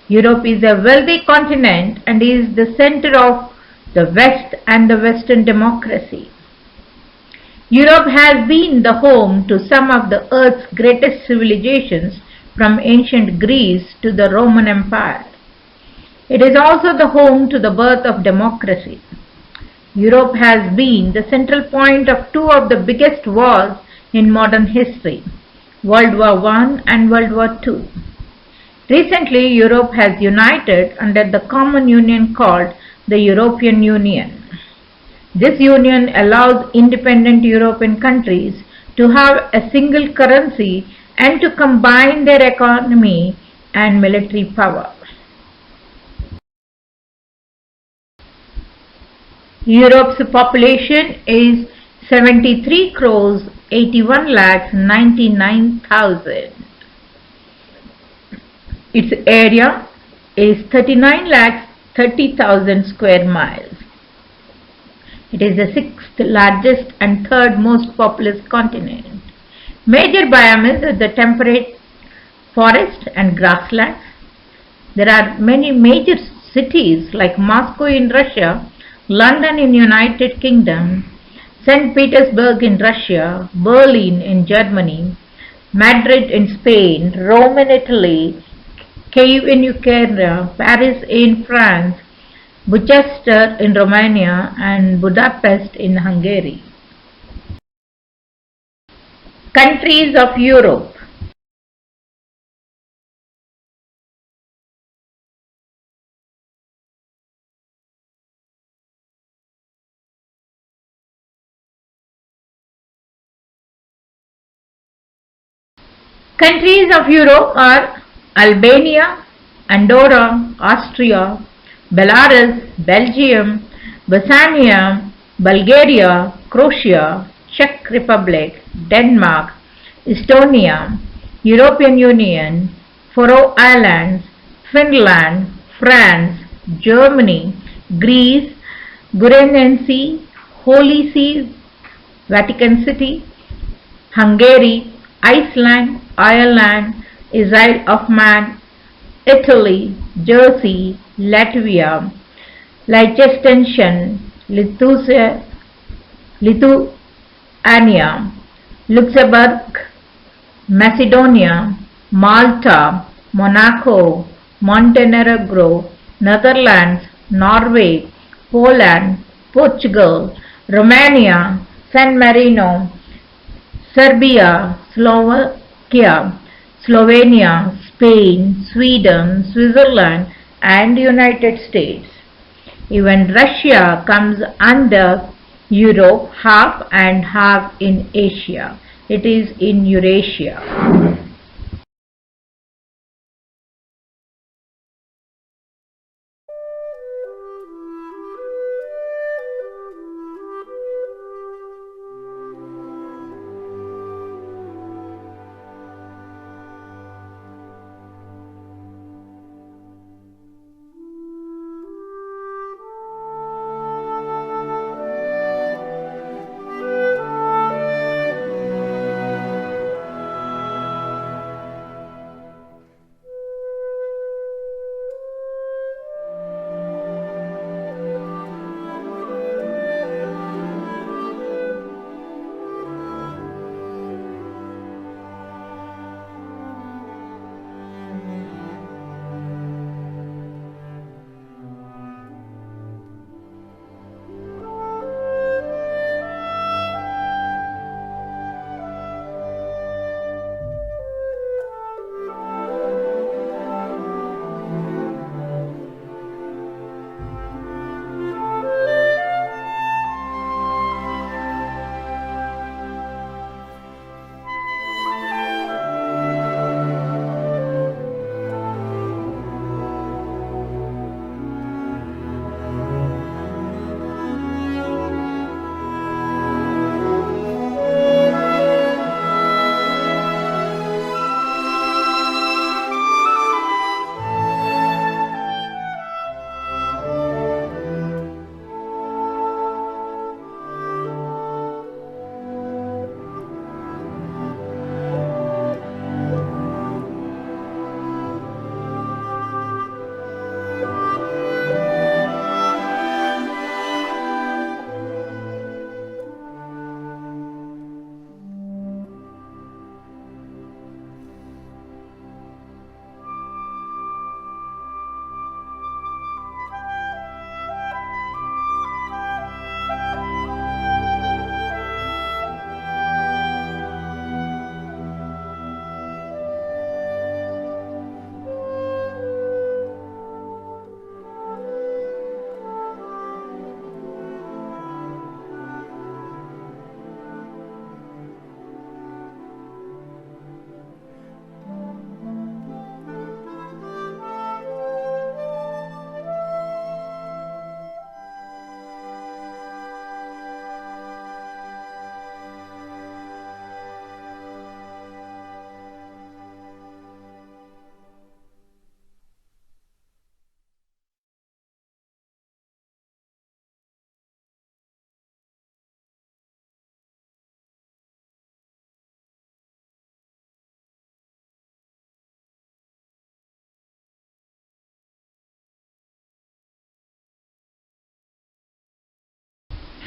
Europe is a wealthy continent and is the center of the West and the Western democracy. Europe has been the home to some of the earth's greatest civilizations, from ancient Greece to the Roman Empire. It is also the home to the birth of democracy. Europe has been the central point of two of the biggest wars in modern history, World War I and World War II. Recently, Europe has united under the common union called the European Union. This union allows independent European countries to have a single currency and to combine their economy and military power. Europe's population is 73 crores 81 lakhs 99,000. Its area is 39 lakhs 30,000 square miles. It is the sixth largest and third most populous continent. Major biomes are the temperate forest and grasslands. There are many major cities like Moscow in Russia, London in United Kingdom, St. Petersburg in Russia, Berlin in Germany, Madrid in Spain, Rome in Italy, Kyiv in Ukraine, Paris in France, Bucharest in Romania, and Budapest in Hungary. Countries of Europe. Countries of Europe are Albania, Andorra, Austria, Belarus, Belgium, Bosnia, Bulgaria, Croatia, Czech Republic, Denmark, Estonia, European Union, Faroe Islands, Finland, France, Germany, Greece, Guernsey, Holy See, Vatican City, Hungary, Iceland, Ireland, Isle of Man, Italy, Jersey, Latvia, Liechtenstein, Lithuania, Luxembourg, Macedonia, Malta, Monaco, Montenegro, Netherlands, Norway, Poland, Portugal, Romania, San Marino, Serbia, Slovakia, Slovenia, Spain, Sweden, Switzerland, and United States. Even Russia comes under Europe, half and half in Asia. It is in Eurasia.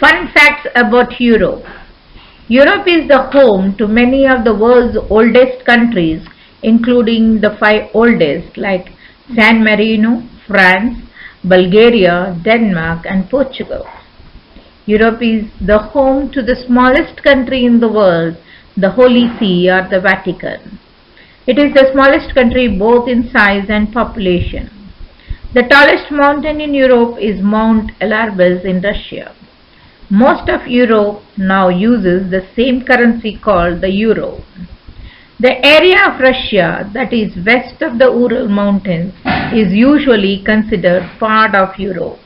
Fun facts about Europe. Europe is the home to many of the world's oldest countries, including the five oldest like San Marino, France, Bulgaria, Denmark, and Portugal. Europe is the home to the smallest country in the world, the Holy See or the Vatican. It is the smallest country both in size and population. The tallest mountain in Europe is Mount Elbrus in Russia. Most of Europe now uses the same currency called the euro. The area of Russia that is west of the Ural Mountains is usually considered part of Europe.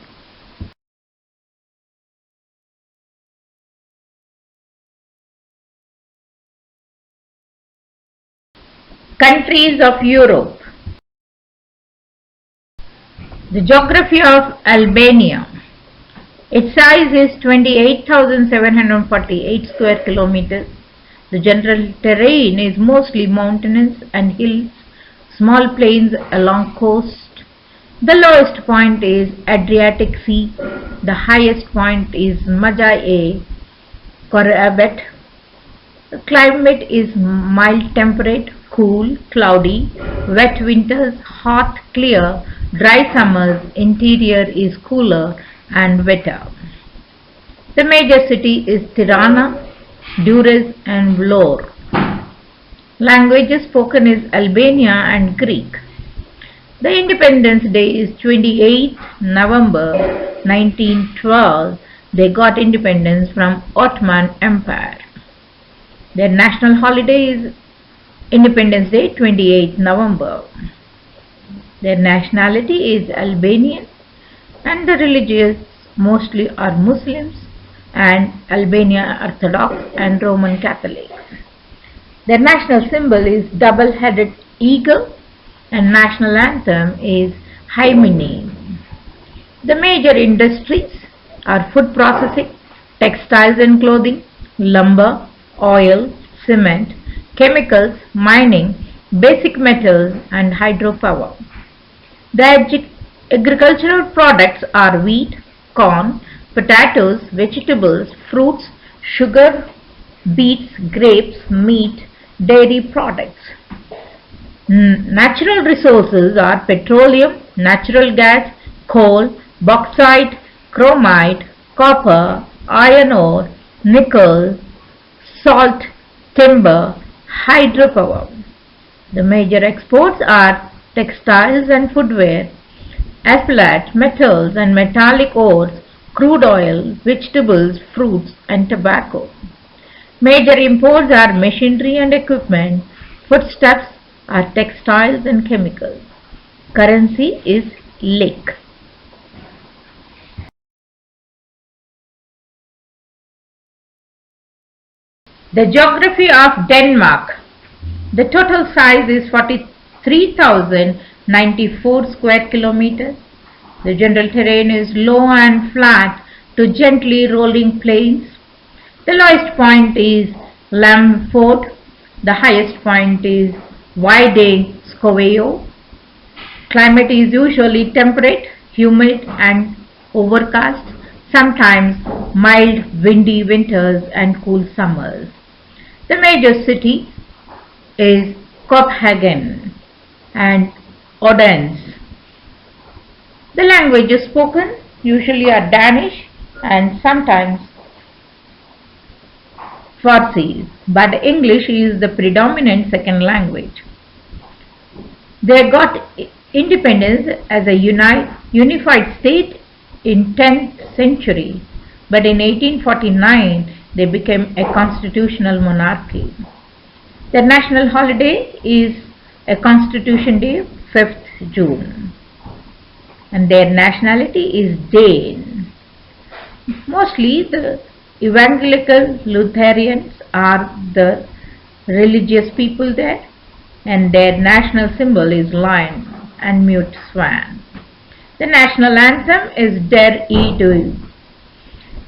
Countries of Europe. The geography of Albania. Its size is 28,748 square kilometers. The general terrain is mostly mountainous and hills, small plains along coast. The lowest point is Adriatic Sea. The highest point is Maja Korabet. The climate is mild temperate, cool, cloudy, wet winters, hot, clear, dry summers. Interior is cooler and wetter. The major city is Tirana, Durrës and Vlorë. Languages spoken is Albania and Greek. The Independence Day is 28th November 1912. They got independence from Ottoman Empire. Their national holiday is Independence Day 28th November. Their nationality is Albanian and the religious mostly are Muslims and Albania Orthodox and Roman Catholics. Their national symbol is double-headed eagle and national anthem is Hymne. The major industries are food processing, textiles and clothing, lumber, oil, cement, chemicals, mining, basic metals and hydropower. The agricultural products are wheat, corn, potatoes, vegetables, fruits, sugar, beets, grapes, meat, dairy products. Natural resources are petroleum, natural gas, coal, bauxite, chromite, copper, iron ore, nickel, salt, timber, hydropower. The major exports are textiles and footwear, asphalt, metals and metallic ores, crude oil, vegetables, fruits and tobacco. Major imports are machinery and equipment, foodstuffs are textiles and chemicals. Currency is lek. The geography of Denmark. The total size is 43,094 square kilometers. The general terrain is low and flat to gently rolling plains. The lowest point is Lamford. The highest point is Vide Scoveo. Climate is usually temperate, humid and overcast, sometimes mild windy winters and cool summers. The major city is Copenhagen and Odense. The languages spoken usually are Danish and sometimes Farsi, but English is the predominant second language. They got independence as a unified state in 10th century, but in 1849 they became a constitutional monarchy. Their national holiday is a Constitution Day, 5th June. And their nationality is Dane. Mostly the Evangelical Lutherans are the religious people there, and their national symbol is lion and mute swan. The national anthem is Der Edu.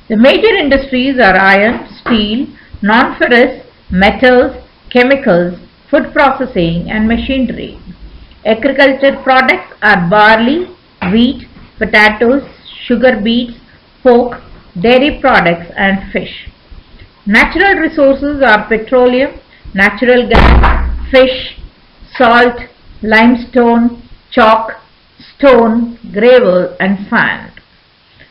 The major industries are iron, steel, non-ferrous, metals, chemicals, food processing and machinery. Agriculture products are barley, wheat, potatoes, sugar beets, pork, dairy products and fish. Natural resources are petroleum, natural gas, fish, salt, limestone, chalk, stone, gravel and sand.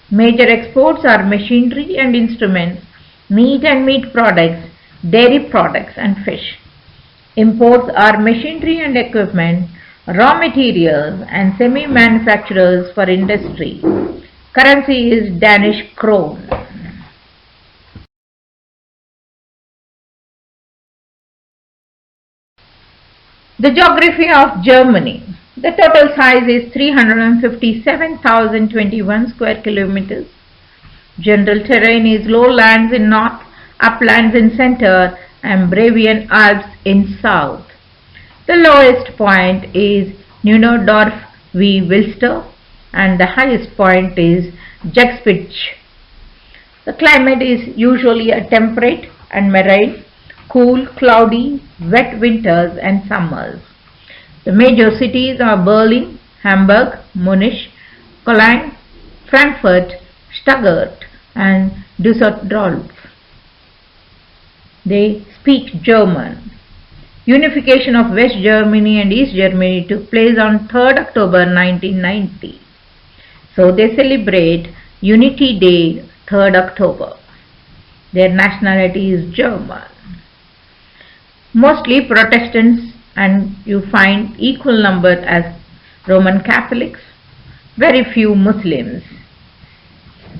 Major exports are machinery and instruments, meat and meat products, dairy products and fish. Imports are machinery and equipment, raw materials and semi-manufacturers for industry. Currency is Danish krone. The geography of Germany. The total size is 357,021 square kilometers. General terrain is lowlands in north, uplands in center and Bavarian Alps in south. The lowest point is Neudorf wie Wilster. and the highest point is Jagspich. The climate is usually a temperate and marine, cool, cloudy, wet winters and summers. The major cities are Berlin, Hamburg, Munich, Cologne, Frankfurt, Stuttgart and Düsseldorf. They speak German. Unification of West Germany and East Germany took place on 3rd October 1990. So they celebrate Unity Day 3rd October. Their nationality is German. Mostly Protestants, and you find equal number as Roman Catholics, very few Muslims.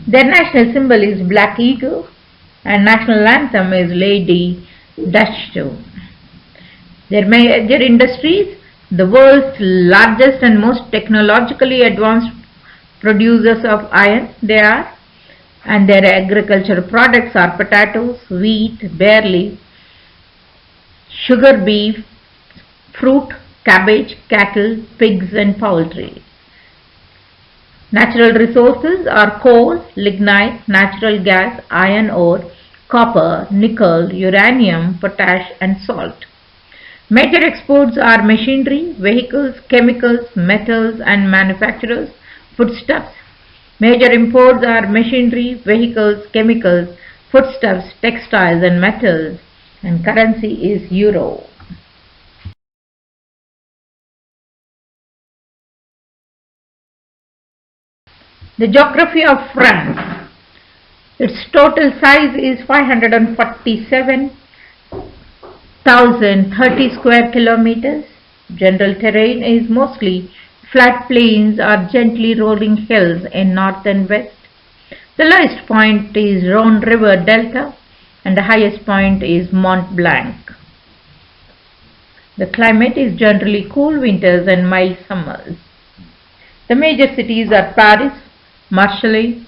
Their national symbol is Black Eagle and national anthem is Lady Dachau. Their major industries, the world's largest and most technologically advanced producers of iron they are, and their agricultural products are potatoes, wheat, barley, sugar beef, fruit, cabbage, cattle, pigs and poultry. Natural resources are coal, lignite, natural gas, iron ore, copper, nickel, uranium, potash and salt. Major exports are machinery, vehicles, chemicals, metals and manufacturers, foodstuffs. Major imports are machinery, vehicles, chemicals, foodstuffs, textiles and metals, and currency is euro. The geography of France. Its total size is 547,030 square kilometers. General terrain is mostly flat plains or gently rolling hills in north and west. The lowest point is Rhone River Delta and the highest point is Mont Blanc. The climate is generally cool winters and mild summers. The major cities are Paris, Marseille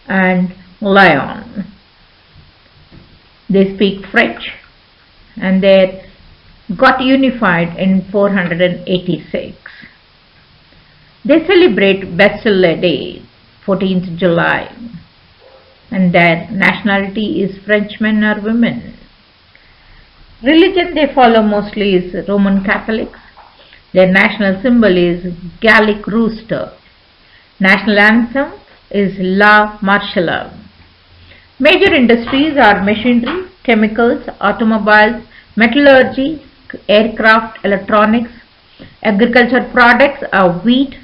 and Lyon. They speak French and they got unified in 486. They celebrate Bastille Day, 14th July, and their nationality is Frenchmen or women. Religion they follow mostly is Roman Catholics. Their national symbol is Gallic rooster. National anthem is La Marseillaise. Major industries are machinery, chemicals, automobiles, metallurgy, aircraft, electronics. Agriculture products are wheat,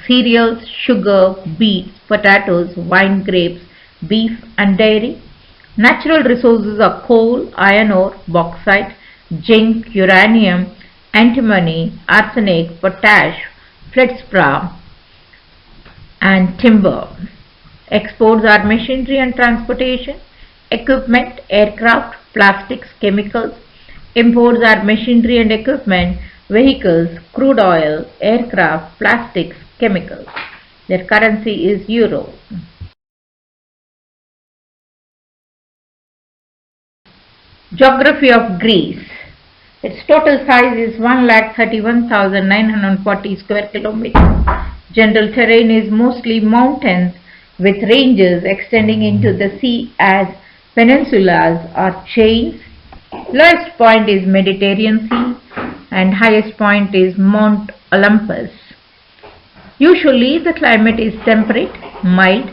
cereals, sugar, beets, potatoes, wine, grapes, beef and dairy. Natural resources are coal, iron ore, bauxite, zinc, uranium, antimony, arsenic, potash, feldspar and timber. Exports are machinery and transportation, equipment, aircraft, plastics, chemicals. Imports are machinery and equipment, vehicles, crude oil, aircraft, plastics, chemicals. Their currency is euro. Geography of Greece. Its total size is 1,31,940 square kilometers. General terrain is mostly mountains with ranges extending into the sea as peninsulas or chains. Lowest point is Mediterranean Sea and highest point is Mount Olympus. Usually the climate is temperate, mild,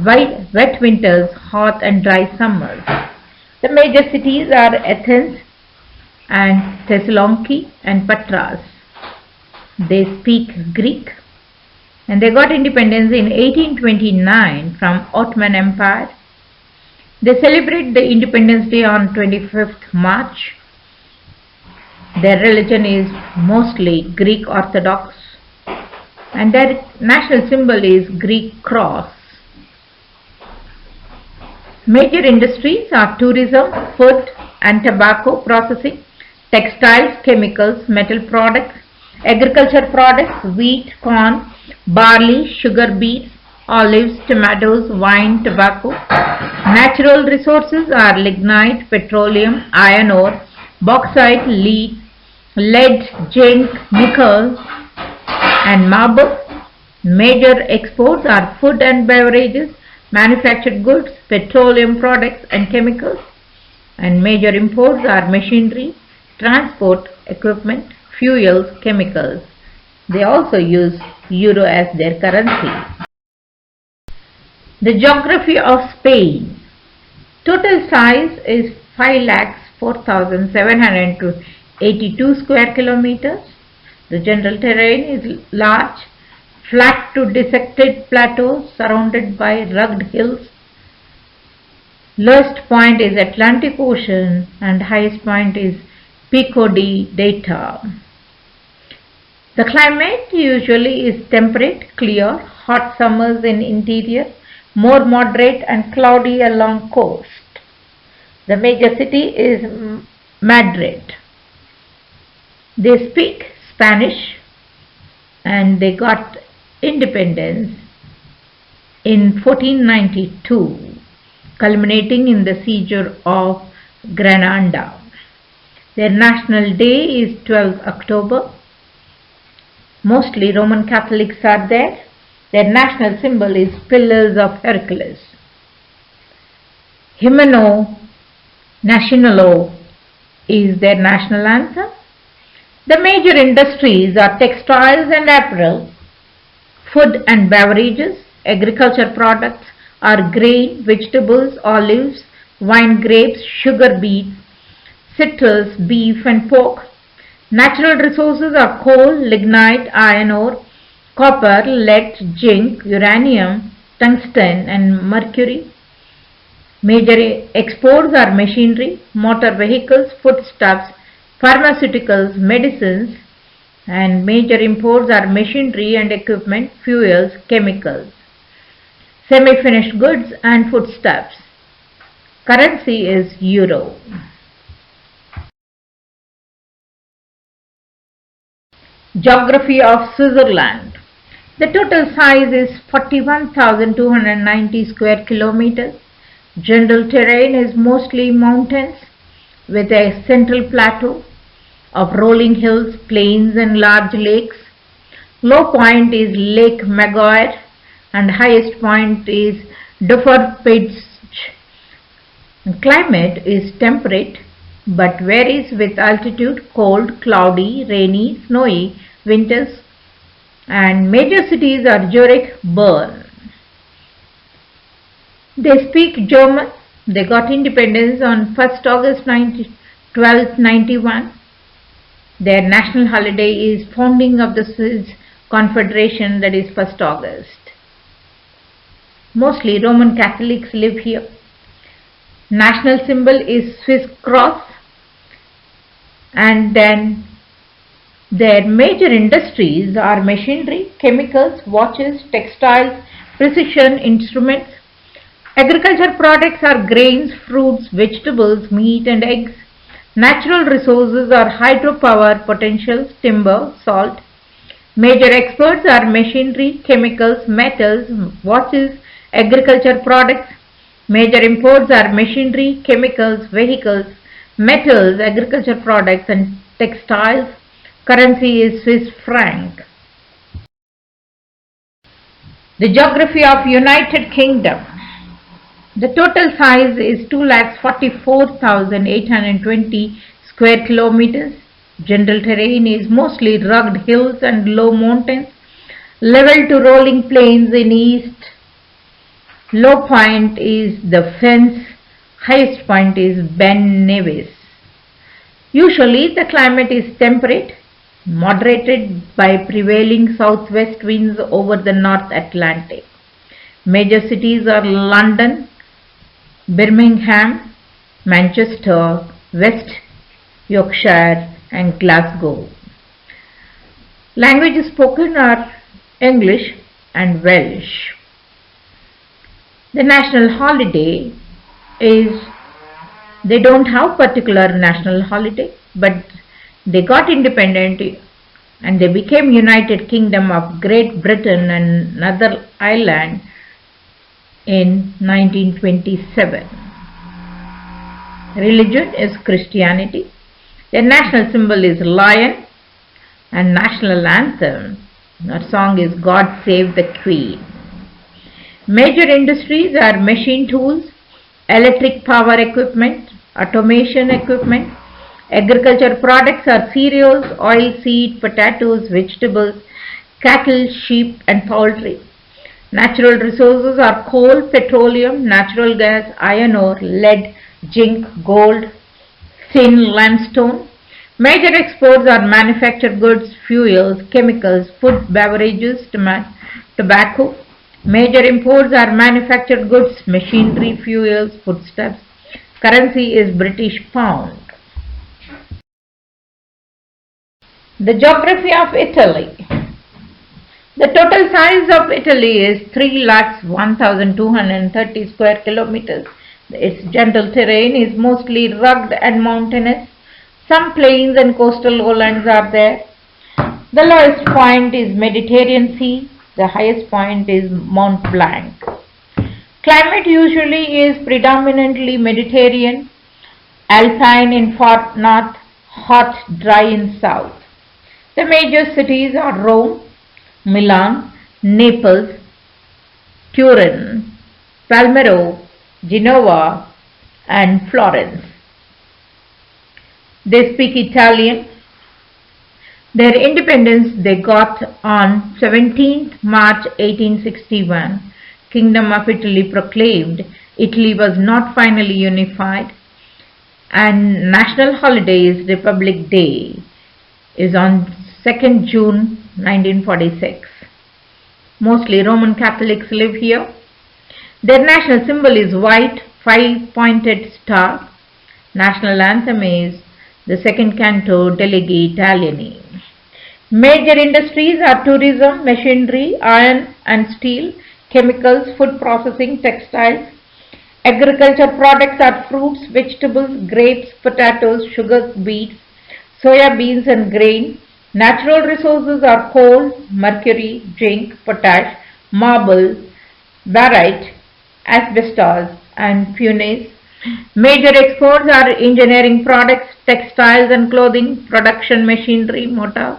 wet winters, hot and dry summers. The major cities are Athens and Thessaloniki and Patras. They speak Greek and they got independence in 1829 from Ottoman Empire. They celebrate the Independence Day on 25th March. Their religion is mostly Greek Orthodox and their national symbol is Greek cross. Major industries are tourism, food and tobacco processing, textiles, chemicals, metal products, agriculture products, wheat, corn, barley, sugar beets, olives, tomatoes, wine, tobacco. Natural resources are lignite, petroleum, iron ore, bauxite, lead, zinc, nickel and marble. Major exports are food and beverages, manufactured goods, petroleum products and chemicals, and major imports are machinery, transport equipment, fuels, chemicals. They also use euro as their currency. The geography of Spain. Total size is 5,04,782 square kilometers. The general terrain is large, flat to dissected plateaus surrounded by rugged hills. Lowest point is Atlantic Ocean and highest point is Pico de Data. The climate usually is temperate, clear, hot summers in interior, more moderate and cloudy along coast. The major city is Madrid. They speak Spanish and they got independence in 1492, culminating in the seizure of Granada. Their national day is 12th October. Mostly Roman Catholics are there. Their national symbol is Pillars of Hercules. Himno Nacional is their national anthem. The major industries are textiles and apparel, food and beverages, agriculture products are grain, vegetables, olives, wine, grapes, sugar beets, citrus, beef and pork. Natural resources are coal, lignite, iron ore, copper, lead, zinc, uranium, tungsten and mercury. Major exports are machinery, motor vehicles, foodstuffs, pharmaceuticals, medicines, and major imports are machinery and equipment, fuels, chemicals, semi-finished goods and foodstuffs. Currency is euro. Geography of Switzerland. The total size is 41,290 square kilometers. General terrain is mostly mountains with a central plateau of rolling hills, plains and large lakes. Low point is Lake Maggiore and highest point is Dovrpitch. Climate is temperate but varies with altitude, cold, cloudy, rainy, snowy winters, and major cities are Zurich, Bern. They speak German. They got independence on 1st August 1291. Their national holiday is founding of the Swiss Confederation, that is 1st August. Mostly Roman Catholics live here. National symbol is Swiss cross, and then their major industries are machinery, chemicals, watches, textiles, precision instruments. Agriculture products are grains, fruits, vegetables, meat and eggs. Natural resources are hydropower potentials, timber, salt. Major exports are machinery, chemicals, metals, watches, agriculture products. Major imports are machinery, chemicals, vehicles, metals, agriculture products and textiles. Currency is Swiss franc. The geography of United Kingdom. The total size is 2,44,820 square kilometers. General terrain is mostly rugged hills and low mountains, level to rolling plains in east. Low point is the Fens, highest point is Ben Nevis. Usually the climate is temperate, moderated by prevailing southwest winds over the North Atlantic. Major cities are London, Birmingham, Manchester, West Yorkshire and Glasgow. Languages spoken are English and Welsh. The national holiday is, they don't have particular national holiday, but they got independent and they became United Kingdom of Great Britain and Northern Ireland in 1927. Religion is Christianity. Their national symbol is lion and national anthem Our song is God Save the Queen. Major industries are machine tools, electric power equipment, automation equipment. Agriculture products are cereals, oilseed, potatoes, vegetables, cattle, sheep and poultry. Natural resources are coal, petroleum, natural gas, iron ore, lead, zinc, gold, tin, limestone. Major exports are manufactured goods, fuels, chemicals, food, beverages, tobacco. Major imports are manufactured goods, machinery, fuels, foodstuffs. Currency is British pound. The geography of Italy. The total size of Italy is 3,01,230 square kilometers. Its general terrain is mostly rugged and mountainous. Some plains and coastal lowlands are there. The lowest point is Mediterranean Sea. The highest point is Mont Blanc. Climate usually is predominantly Mediterranean, alpine in far north, hot, dry in south. The major cities are Rome, Milan, Naples, Turin, Palermo, Genoa and Florence. They speak Italian. Their independence they got on 17th March 1861. Kingdom of Italy proclaimed. Italy was not finally unified, and national holiday is Republic Day is on 2nd June 1946. Mostly Roman Catholics live here. Their national symbol is white, five-pointed star. National anthem is the second canto Degli Italiani. Major industries are tourism, machinery, iron and steel, chemicals, food processing, textiles. Agriculture products are fruits, vegetables, grapes, potatoes, sugar beets, soya beans and grain. Natural resources are coal, mercury, zinc, potash, marble, barite, asbestos and punaise. Major exports are engineering products, textiles and clothing, production machinery, motor.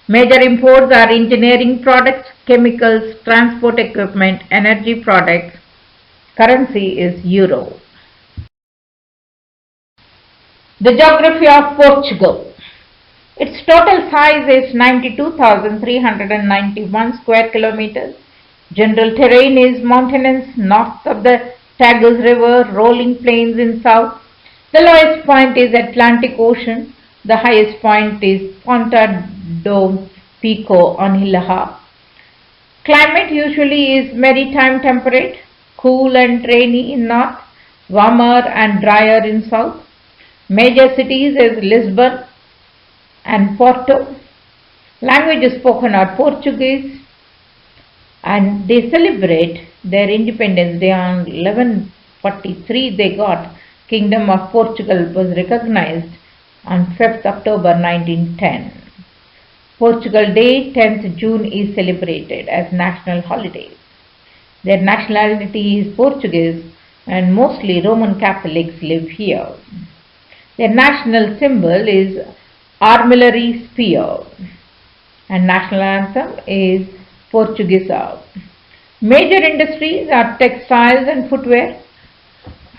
Major imports are engineering products, chemicals, transport equipment, energy products. Currency is euro. The geography of Portugal. Its total size is 92,391 square kilometers. General terrain is mountainous north of the Tagus River, rolling plains in south. The lowest point is Atlantic Ocean. The highest point is Ponta do Pico on Hilha. Climate usually is maritime temperate, cool and rainy in north, warmer and drier in south. Major cities is Lisbon and Porto. Languages spoken are Portuguese, and they celebrate their Independence Day on 1143. They got Kingdom of Portugal was recognized on 5th October 1910. Portugal Day 10th June is celebrated as national holiday. Their nationality is Portuguese and mostly Roman Catholics live here. Their national symbol is armillary spear and national anthem is Portuguesa. Major industries are textiles and footwear,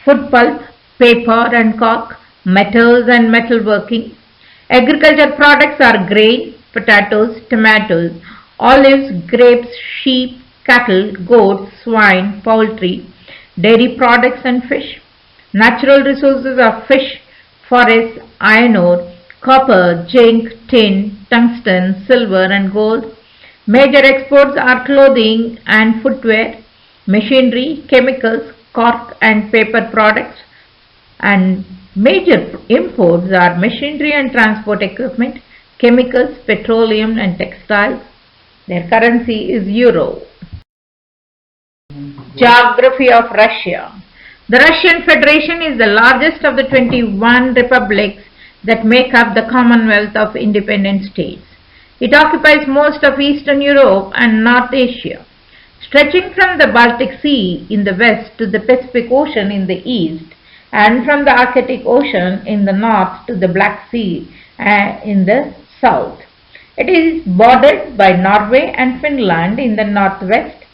food pulp, paper and cork, metals and metalworking. Agriculture products are grain, potatoes, tomatoes, olives, grapes, sheep, cattle, goats, swine, poultry, dairy products and fish. Natural resources are fish, forests, iron ore, copper, zinc, tin, tungsten, silver and gold. Major exports are clothing and footwear, machinery, chemicals, cork and paper products, and major imports are machinery and transport equipment, chemicals, petroleum and textiles. Their currency is euro. Geography of Russia. The Russian Federation is the largest of the 21 republics that make up the Commonwealth of Independent States. It occupies most of Eastern Europe and North Asia, stretching from the Baltic Sea in the west to the Pacific Ocean in the east, and from the Arctic Ocean in the north to the Black Sea in the south. It is bordered by Norway and Finland in the northwest,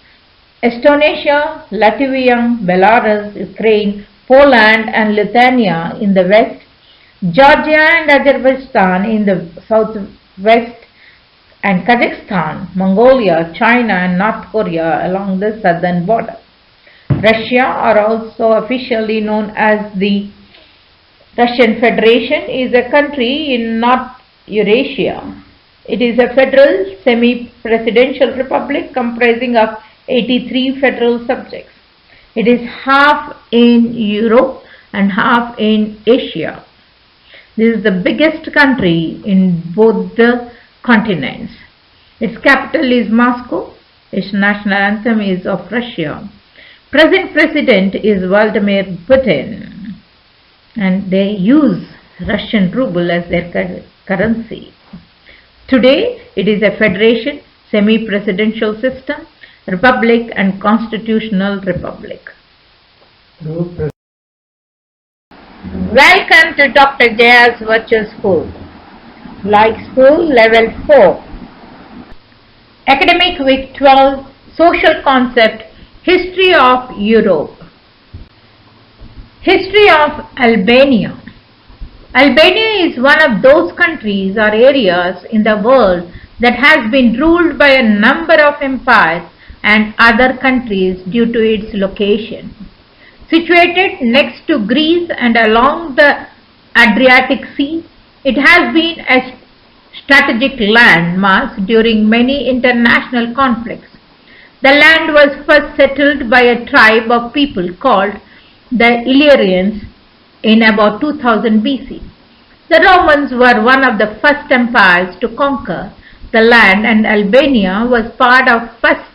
Estonia, Latvia, Belarus, Ukraine, Poland and Lithuania in the west, Georgia and Azerbaijan in the southwest, and Kazakhstan, Mongolia, China and North Korea along the southern border. Russia, or also officially known as the Russian Federation, is a country in North Eurasia. It is a federal semi-presidential republic comprising of 83 federal subjects. It is half in Europe and half in Asia. This is the biggest country in both the continents. Its capital is Moscow. Its national anthem is of Russia. Present president is Vladimir Putin, and they use Russian ruble as their currency. Today, it is a federation, semi-presidential system, republic and constitutional republic. Welcome to Dr. Jaya's Virtual School. Like School Level 4. Academic Week 12, Social Concept, History of Europe. History of Albania. Albania is one of those countries or areas in the world that has been ruled by a number of empires and other countries due to its location. Situated next to Greece and along the Adriatic Sea, it has been a strategic landmass during many international conflicts. The land was first settled by a tribe of people called the Illyrians in about 2000 BC. The Romans were one of the first empires to conquer the land, and Albania was part of first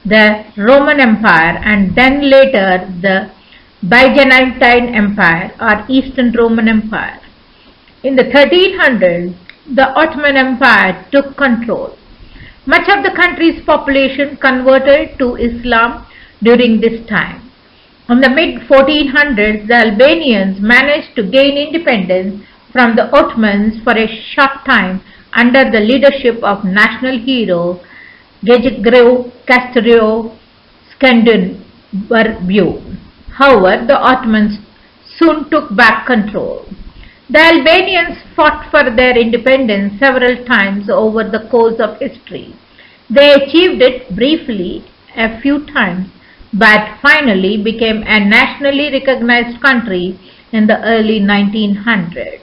the Roman Empire and then later the Byzantine Empire or Eastern Roman Empire. In the 1300s, the Ottoman Empire took control. Much of the country's population converted to Islam during this time. In the mid-1400s, the Albanians managed to gain independence from the Ottomans for a short time under the leadership of national hero Gejigrew Castrio Skanderbeu. However, the Ottomans soon took back control. The Albanians fought for their independence several times over the course of history. They achieved it briefly a few times, but finally became a nationally recognized country in the early 1900s.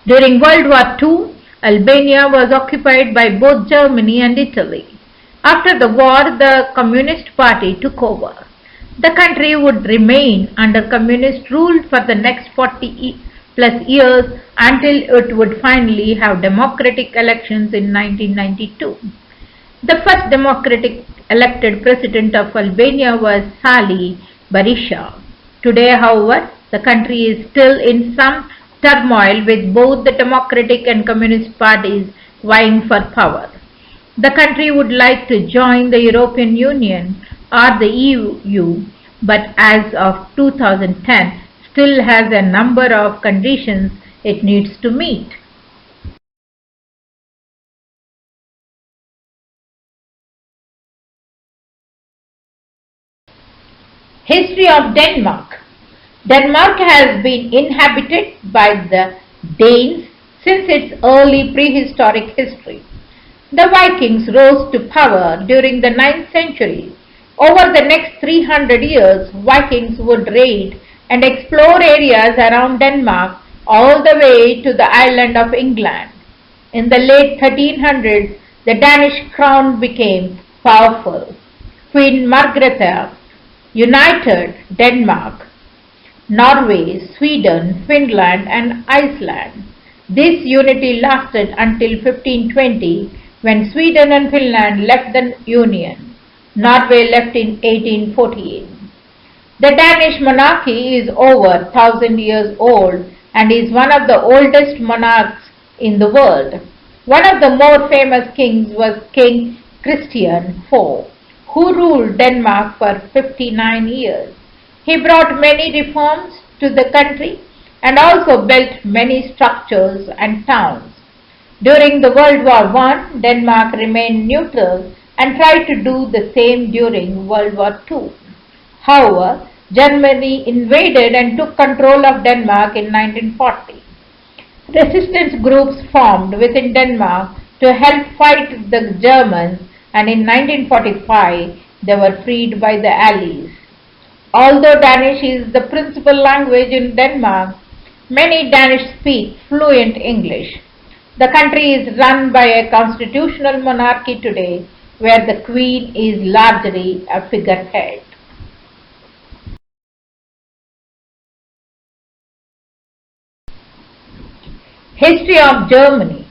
During World War II, Albania was occupied by both Germany and Italy. After the war, the Communist Party took over. The country would remain under communist rule for the next 40 plus years until it would finally have democratic elections in 1992. The first democratic elected president of Albania was Sali Berisha. Today, however, the country is still in some turmoil with both the democratic and communist parties vying for power. The country would like to join the European Union or the EU, but as of 2010 still has a number of conditions it needs to meet. History of Denmark. Denmark has been inhabited by the Danes since its early prehistoric history. The Vikings rose to power during the 9th century. Over the next 300 years, Vikings would raid and explore areas around Denmark all the way to the island of England. In the late 1300s, the Danish crown became powerful. Queen Margrethe united Denmark, Norway, Sweden, Finland and Iceland. This unity lasted until 1520 when Sweden and Finland left the Union. Norway left in 1848. The Danish monarchy is over 1000 years old and is one of the oldest monarchs in the world. One of the more famous kings was King Christian IV, who ruled Denmark for 59 years. He brought many reforms to the country and also built many structures and towns. During the World War I, Denmark remained neutral and tried to do the same during World War II. However, Germany invaded and took control of Denmark in 1940. Resistance groups formed within Denmark to help fight the Germans, and in 1945 they were freed by the Allies. Although Danish is the principal language in Denmark, many Danish speak fluent English. The country is run by a constitutional monarchy today, where the Queen is largely a figurehead. History of Germany.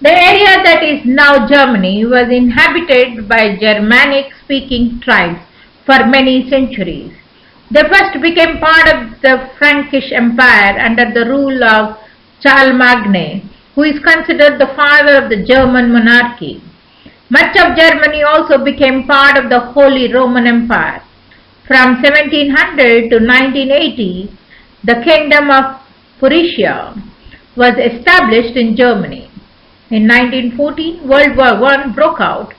The area that is now Germany was inhabited by Germanic-speaking tribes for many centuries. They first became part of the Frankish Empire under the rule of Charlemagne, who is considered the father of the German monarchy. Much of Germany also became part of the Holy Roman Empire. From 1700 to 1980, the Kingdom of Prussia was established in Germany. In 1914, World War I broke out.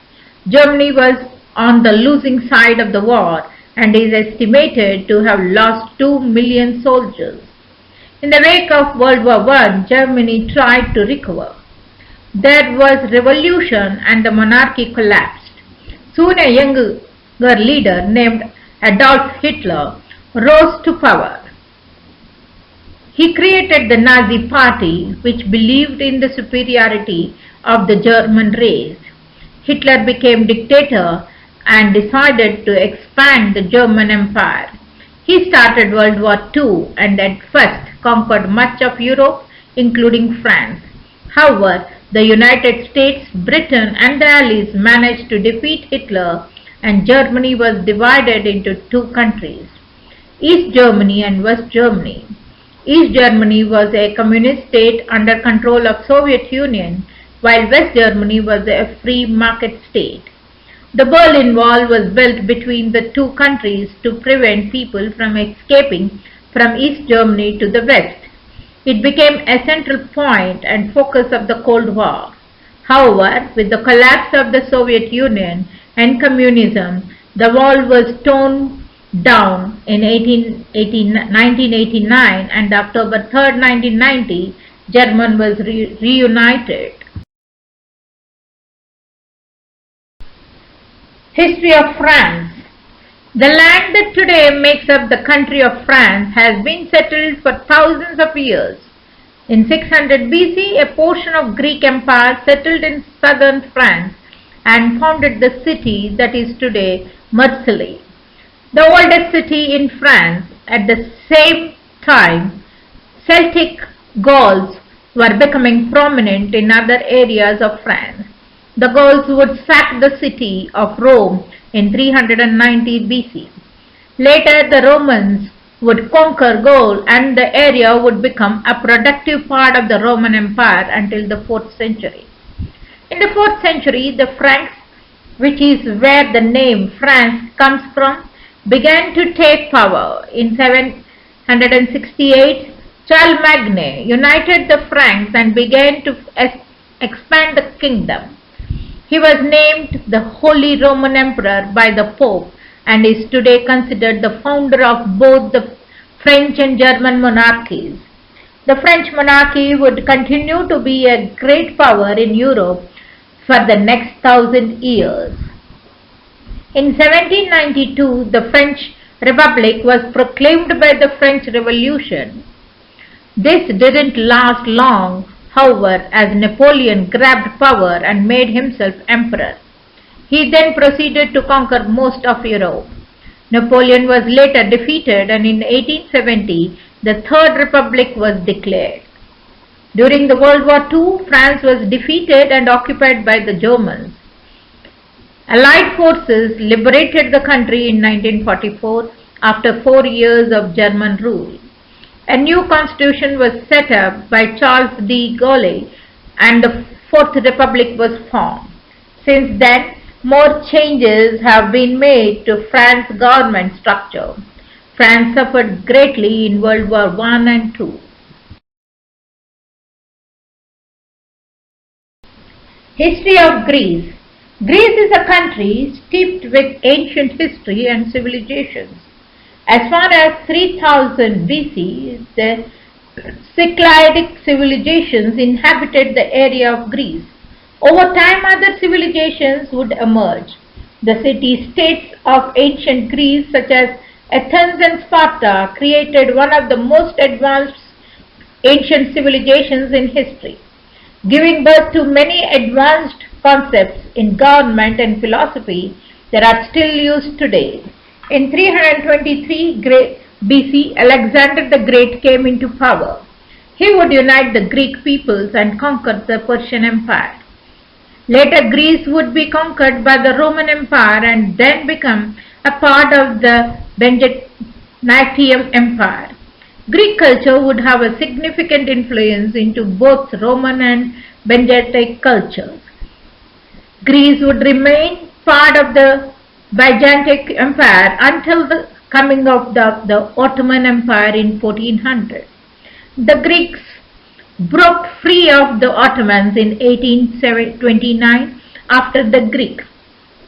Germany was on the losing side of the war and is estimated to have lost 2 million soldiers. In the wake of World War I, Germany tried to recover. There was revolution and the monarchy collapsed. Soon a younger leader named Adolf Hitler rose to power. He created the Nazi Party, which believed in the superiority of the German race. Hitler became dictator and decided to expand the German Empire. He started World War II and at first conquered much of Europe, including France. However, the United States, Britain and the Allies managed to defeat Hitler, and Germany was divided into two countries, East Germany and West Germany. East Germany was a communist state under control of Soviet Union, while West Germany was a free market state. The Berlin Wall was built between the two countries to prevent people from escaping from East Germany to the West. It became a central point and focus of the Cold War. However, with the collapse of the Soviet Union and communism, the wall was torn down in 1989, and October 3, 1990, Germany was reunited. History of France. The land that today makes up the country of France has been settled for thousands of years. In 600 BC, a portion of Greek Empire settled in southern France and founded the city that is today Marseille, the oldest city in France. At the same time, Celtic Gauls were becoming prominent in other areas of France. The Gauls would sack the city of Rome in 390 BC. Later, the Romans would conquer Gaul and the area would become a productive part of the Roman Empire until the 4th century. In the 4th century, the Franks, which is where the name France comes from, began to take power. In 768, Charlemagne united the Franks and began to expand the kingdom. He was named the Holy Roman Emperor by the Pope and is today considered the founder of both the French and German monarchies. The French monarchy would continue to be a great power in Europe for the next 1,000 years. In 1792, the French Republic was proclaimed by the French Revolution. This didn't last long, however, as Napoleon grabbed power and made himself emperor. He then proceeded to conquer most of Europe. Napoleon was later defeated and in 1870, the Third Republic was declared. During the World War II, France was defeated and occupied by the Germans. Allied forces liberated the country in 1944 after 4 years of German rule. A new constitution was set up by Charles de Gaulle and the Fourth Republic was formed. Since then, more changes have been made to France's government structure. France suffered greatly in World War I and II. History of Greece. Greece is a country steeped with ancient history and civilizations. As far as 3000 BC, the Cycladic civilizations inhabited the area of Greece. Over time, other civilizations would emerge. The city-states of ancient Greece, such as Athens and Sparta, created one of the most advanced ancient civilizations in history, giving birth to many advanced concepts in government and philosophy that are still used today. In 323 BC, Alexander the Great came into power. He would unite the Greek peoples and conquer the Persian Empire. Later, Greece would be conquered by the Roman Empire and then become a part of the Byzantine Empire. Greek culture would have a significant influence into both Roman and Byzantine cultures. Greece would remain part of the Byzantine Empire until the coming of the Ottoman Empire in 1400. The Greeks broke free of the Ottomans in 1829 after the Greek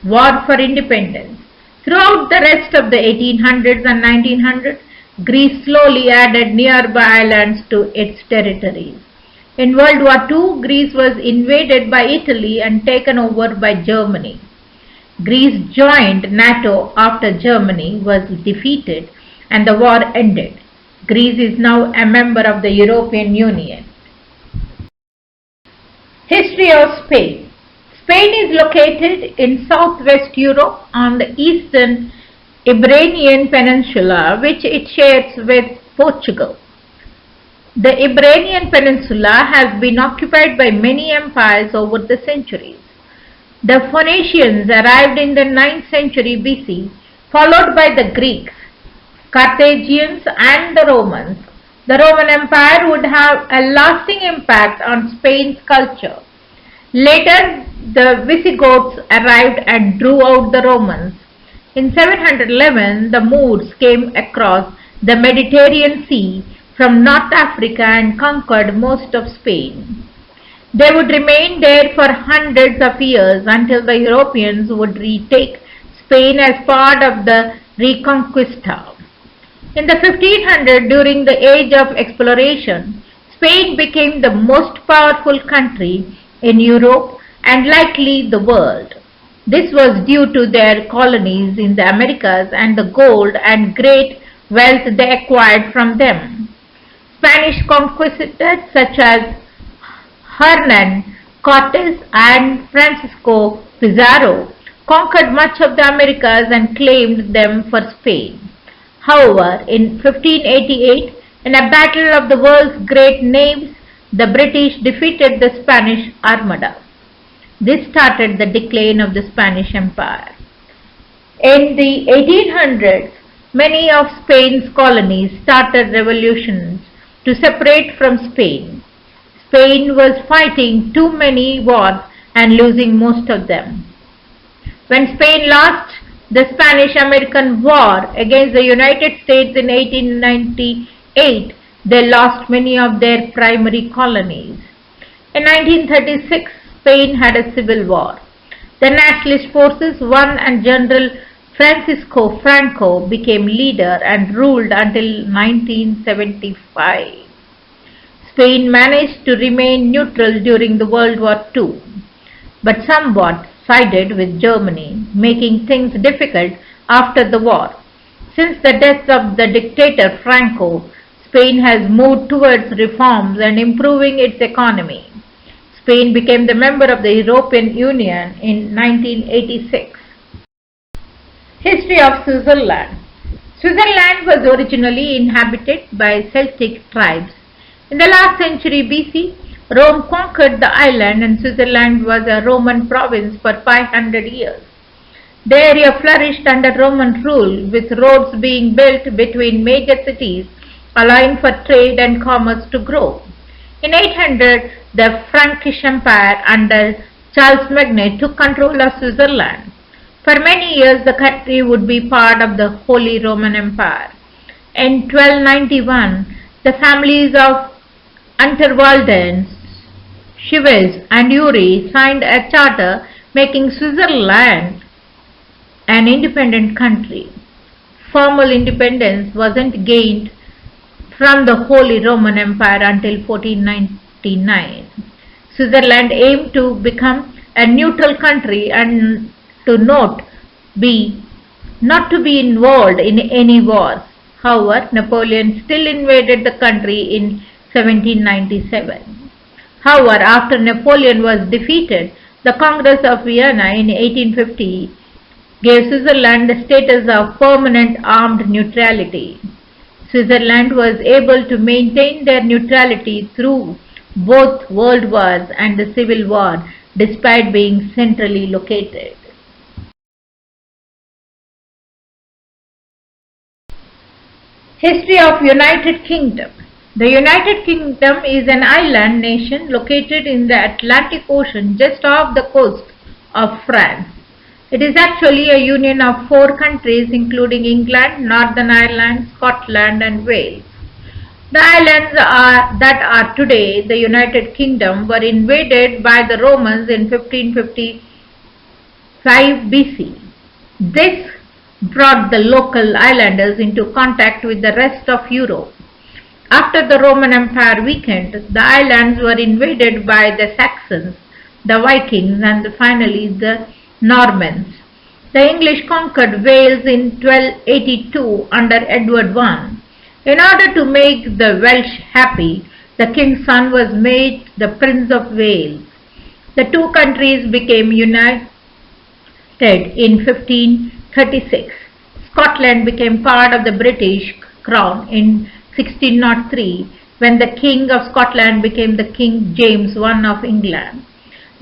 War for Independence. Throughout the rest of the 1800s and 1900s, Greece slowly added nearby islands to its territories. In World War II, Greece was invaded by Italy and taken over by Germany. Greece joined NATO after Germany was defeated and the war ended. Greece is now a member of the European Union. History of Spain. Spain is located in southwest Europe on the eastern Iberian Peninsula, which it shares with Portugal. The Iberian Peninsula has been occupied by many empires over the centuries. The Phoenicians arrived in the 9th century BC, followed by the Greeks, Carthaginians and the Romans. The Roman Empire would have a lasting impact on Spain's culture. Later, the Visigoths arrived and drew out the Romans. In 711, the Moors came across the Mediterranean Sea from North Africa and conquered most of Spain. They would remain there for hundreds of years until the Europeans would retake Spain as part of the Reconquista. In the 1500s, during the Age of Exploration, Spain became the most powerful country in Europe and likely the world. This was due to their colonies in the Americas and the gold and great wealth they acquired from them. Spanish conquistadors such as Hernan Cortes and Francisco Pizarro conquered much of the Americas and claimed them for Spain. However, in 1588, in a battle of the world's great navies, the British defeated the Spanish Armada. This started the decline of the Spanish Empire. In the 1800s, many of Spain's colonies started revolutions to separate from Spain. Spain was fighting too many wars and losing most of them. When Spain lost the Spanish-American War against the United States in 1898, they lost many of their primary colonies. In 1936, Spain had a civil war. The nationalist forces won and General Francisco Franco became leader and ruled until 1975. Spain managed to remain neutral during the World War II, but somewhat sided with Germany, making things difficult after the war. Since the death of the dictator Franco, Spain has moved towards reforms and improving its economy. Spain became the member of the European Union in 1986. History of Switzerland. Switzerland was originally inhabited by Celtic tribes. In the last century BC, Rome conquered the island and Switzerland was a Roman province for 500 years. The area flourished under Roman rule, with roads being built between major cities, allowing for trade and commerce to grow. In 800, the Frankish Empire under Charles Magne took control of Switzerland. For many years, the country would be part of the Holy Roman Empire. In 1291, the families of Unterwalden, Chivez and Uri signed a charter making Switzerland an independent country. Formal independence wasn't gained from the Holy Roman Empire until 1499. Switzerland aimed to become a neutral country and to not to be involved in any wars. However, Napoleon still invaded the country in 1797. However, after Napoleon was defeated, the Congress of Vienna in 1850 gave Switzerland the status of permanent armed neutrality. Switzerland was able to maintain their neutrality through both world wars and the Civil War despite being centrally located. History of United Kingdom. The United Kingdom is an island nation located in the Atlantic Ocean just off the coast of France. It is actually a union of 4 countries including England, Northern Ireland, Scotland and Wales. The islands that are today the United Kingdom were invaded by the Romans in 1555 BC. This brought the local islanders into contact with the rest of Europe. After the Roman Empire weakened, the islands were invaded by the Saxons, the Vikings and finally the Normans. The English conquered Wales in 1282 under Edward I. In order to make the Welsh happy, the king's son was made the Prince of Wales. The 2 countries became united in 1536. Scotland became part of the British Crown in 1603 when the King of Scotland became the King James I of England.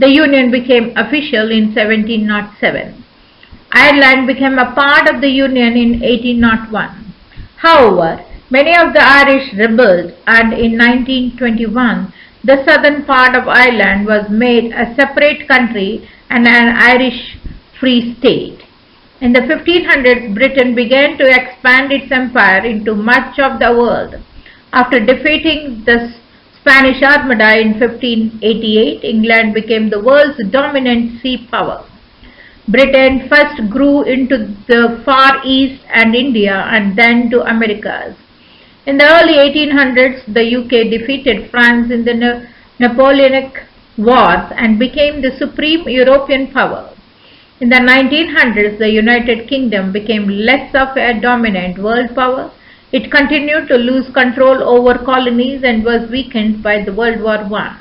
The union became official in 1707. Ireland became a part of the union in 1801. However, many of the Irish rebelled and in 1921 the southern part of Ireland was made a separate country and an Irish free state. In the 1500s, Britain began to expand its empire into much of the world. After defeating the Spanish Armada in 1588, England became the world's dominant sea power. Britain first grew into the Far East and India and then to Americas. In the early 1800s, the UK defeated France in the Napoleonic Wars and became the supreme European power. In the 1900s, the United Kingdom became less of a dominant world power. It continued to lose control over colonies and was weakened by the World War I.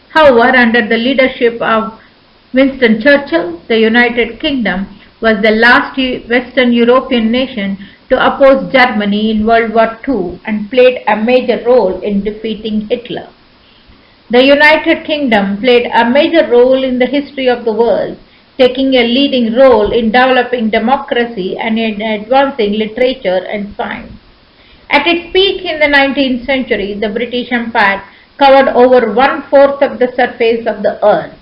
However, under the leadership of Winston Churchill, the United Kingdom was the last Western European nation to oppose Germany in World War II and played a major role in defeating Hitler. The United Kingdom played a major role in the history of the world, taking a leading role in developing democracy and in advancing literature and science. At its peak in the 19th century, the British Empire covered over 1/4 of the surface of the earth.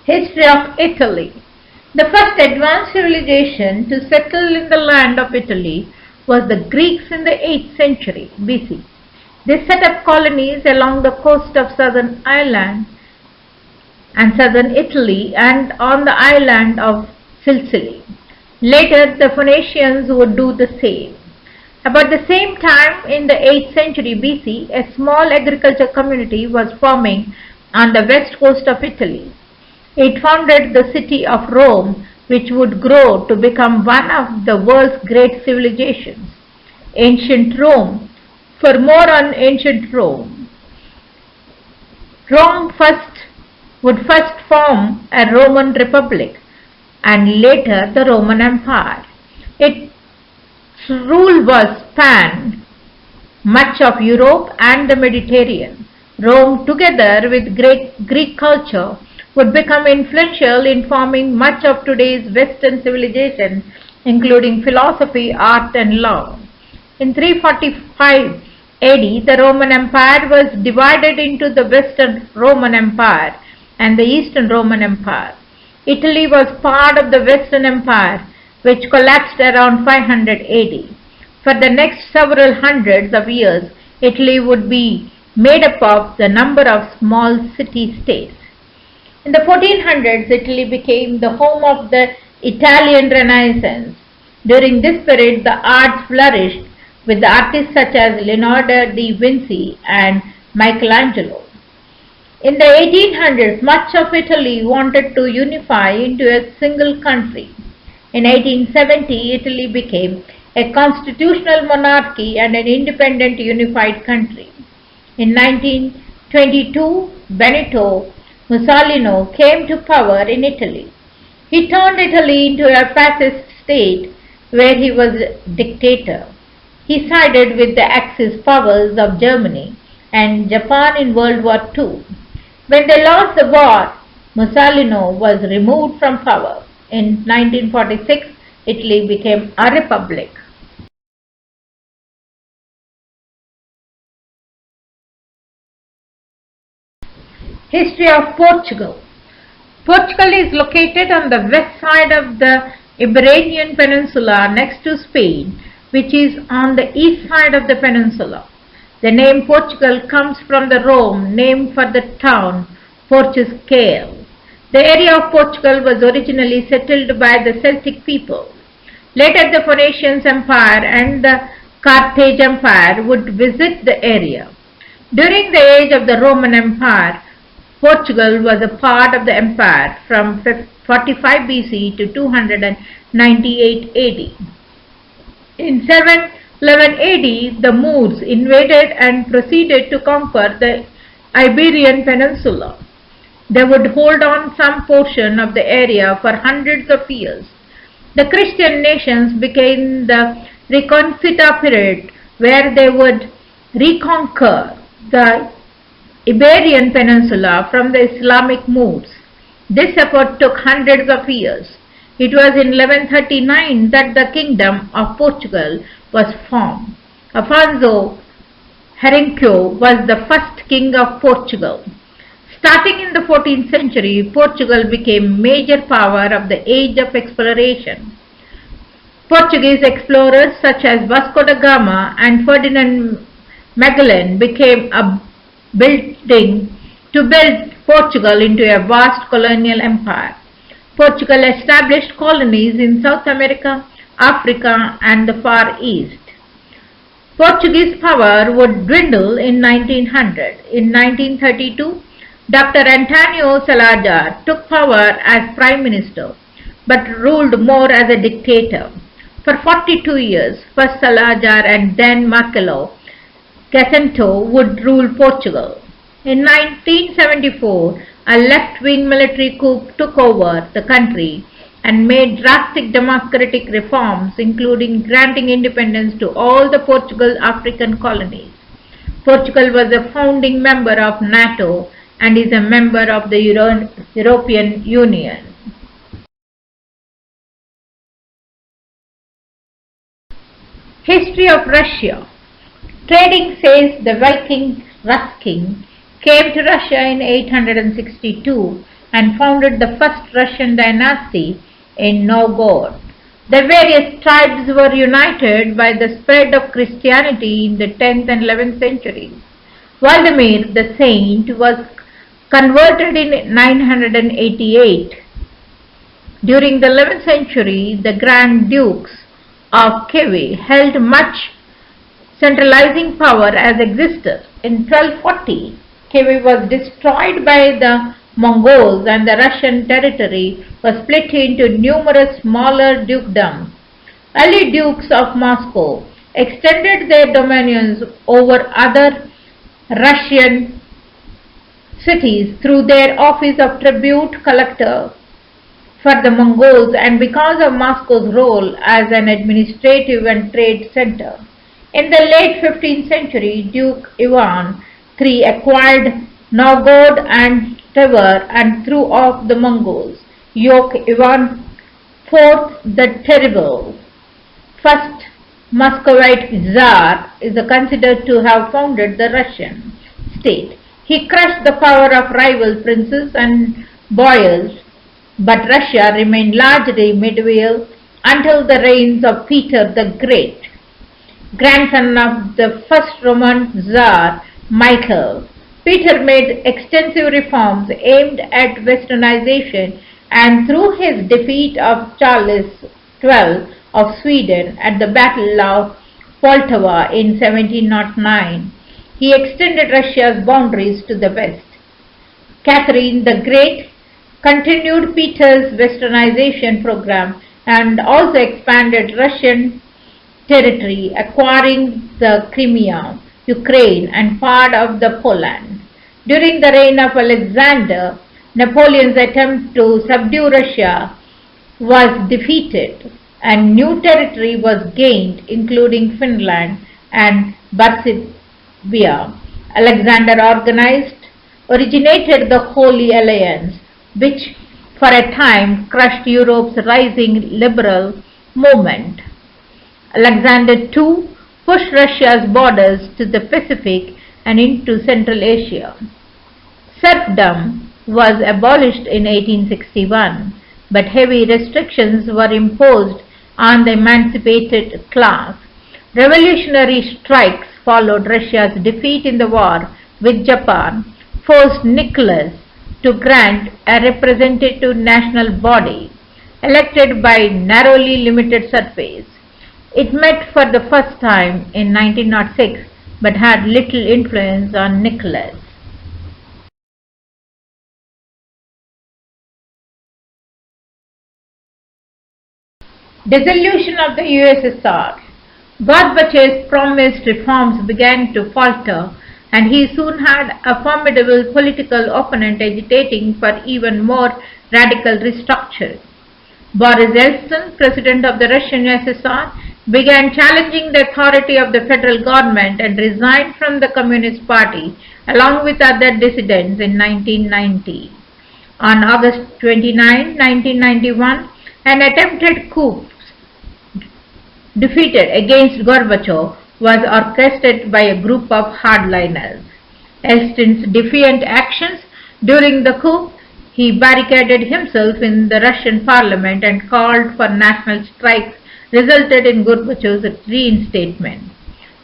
History of Italy. The first advanced civilization to settle in the land of Italy was the Greeks in the 8th century BC. They set up colonies along the coast of southern Ireland and southern Italy and on the island of Sicily. Later, the Phoenicians would do the same. About the same time in the 8th century BC, a small agriculture community was forming on the west coast of Italy. It founded the city of Rome, which would grow to become one of the world's great civilizations. Ancient Rome. For more on ancient Rome, Rome would first form a Roman Republic and later the Roman Empire. Its rule was spanned much of Europe and the Mediterranean. Rome, together with Greek culture, would become influential in forming much of today's Western civilization, including philosophy, art and law. In 345 AD, the Roman Empire was divided into the Western Roman Empire and the Eastern Roman Empire. Italy was part of the Western Empire, which collapsed around 500 AD. For the next several hundreds of years, Italy would be made up of the number of small city-states. In the 1400s, Italy became the home of the Italian Renaissance. During this period, the arts flourished with artists such as Leonardo da Vinci and Michelangelo. In the 1800s, much of Italy wanted to unify into a single country. In 1870, Italy became a constitutional monarchy and an independent unified country. In 1922, Benito Mussolini came to power in Italy. He turned Italy into a fascist state where he was a dictator. He sided with the Axis powers of Germany and Japan in World War II. When they lost the war, Mussolini was removed from power. In 1946, Italy became a republic. History of Portugal. Portugal is located on the west side of the Iberian Peninsula next to Spain, which is on the east side of the peninsula. The name Portugal comes from the Rome name for the town, Portucale. The area of Portugal was originally settled by the Celtic people. Later the Phoenician Empire and the Carthage Empire would visit the area. During the age of the Roman Empire, Portugal was a part of the empire from 45 BC to 298 AD. In 711 AD, the Moors invaded and proceeded to conquer the Iberian Peninsula. They would hold on some portion of the area for hundreds of years. The Christian nations became the Reconquista period, where they would reconquer the Iberian Peninsula from the Islamic Moors. This effort took hundreds of years. It was in 1139 that the Kingdom of Portugal was formed. Afonso Henriques was the first king of Portugal. Starting in the 14th century, Portugal became major power of the age of exploration. Portuguese explorers such as Vasco da Gama and Ferdinand Magellan became building to build Portugal into a vast colonial empire. Portugal established colonies in South America, Africa, and the Far East. Portuguese power would dwindle in 1900. In 1932, Dr. António Salazar took power as Prime Minister, but ruled more as a dictator. For 42 years, first Salazar and then Marcelo Jacinto would rule Portugal. In 1974, a left-wing military coup took over the country and made drastic democratic reforms, including granting independence to all the Portugal African colonies. Portugal was a founding member of NATO and is a member of the European Union. History of Russia. Trading says the Viking Ruskin came to Russia in 862 and founded the first Russian dynasty in Novgorod. The various tribes were united by the spread of Christianity in the 10th and 11th centuries. Vladimir the Saint was converted in 988. During the 11th century, the Grand Dukes of Kiev held much centralizing power as existed. In 1240, Kiev was destroyed by the Mongols and the Russian territory was split into numerous smaller dukedoms. Early dukes of Moscow extended their dominions over other Russian cities through their office of tribute collector for the Mongols and because of Moscow's role as an administrative and trade center. In the late 15th century, Duke Ivan III acquired Novgorod and Tver and threw off the Mongols. Duke Ivan IV the Terrible, first Muscovite Tsar, is considered to have founded the Russian state. He crushed the power of rival princes and boyars, but Russia remained largely medieval until the reigns of Peter the Great, grandson of the first Roman Tsar, Michael. Peter made extensive reforms aimed at westernization, and through his defeat of Charles XII of Sweden at the Battle of Poltava in 1709, he extended Russia's boundaries to the west. Catherine the Great continued Peter's westernization program and also expanded Russian territory, acquiring the Crimea, Ukraine, and part of the Poland. During the reign of Alexander, Napoleon's attempt to subdue Russia was defeated and new territory was gained, including Finland and Bessarabia. Alexander originated the Holy Alliance, which for a time crushed Europe's rising liberal movement. Alexander too pushed Russia's borders to the Pacific and into Central Asia. Serfdom was abolished in 1861, but heavy restrictions were imposed on the emancipated class. Revolutionary strikes followed Russia's defeat in the war with Japan, forced Nicholas to grant a representative national body, elected by narrowly limited surface. It met for the first time in 1906 but had little influence on Nicholas. Dissolution of the USSR. Gorbachev's promised reforms began to falter, and he soon had a formidable political opponent agitating for even more radical restructure. Boris Yeltsin, president of the Russian USSR, began challenging the authority of the federal government and resigned from the Communist Party along with other dissidents in 1990. On August 29, 1991, an attempted coup defeated against Gorbachev was orchestrated by a group of hardliners. Yeltsin's defiant actions during the coup, he barricaded himself in the Russian parliament and called for national strikes, resulted in Gorbachev's reinstatement.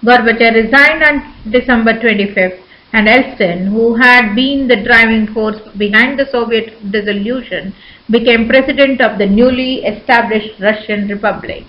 Gorbachev resigned on December 25th, and Yeltsin, who had been the driving force behind the Soviet dissolution, became president of the newly established Russian Republic.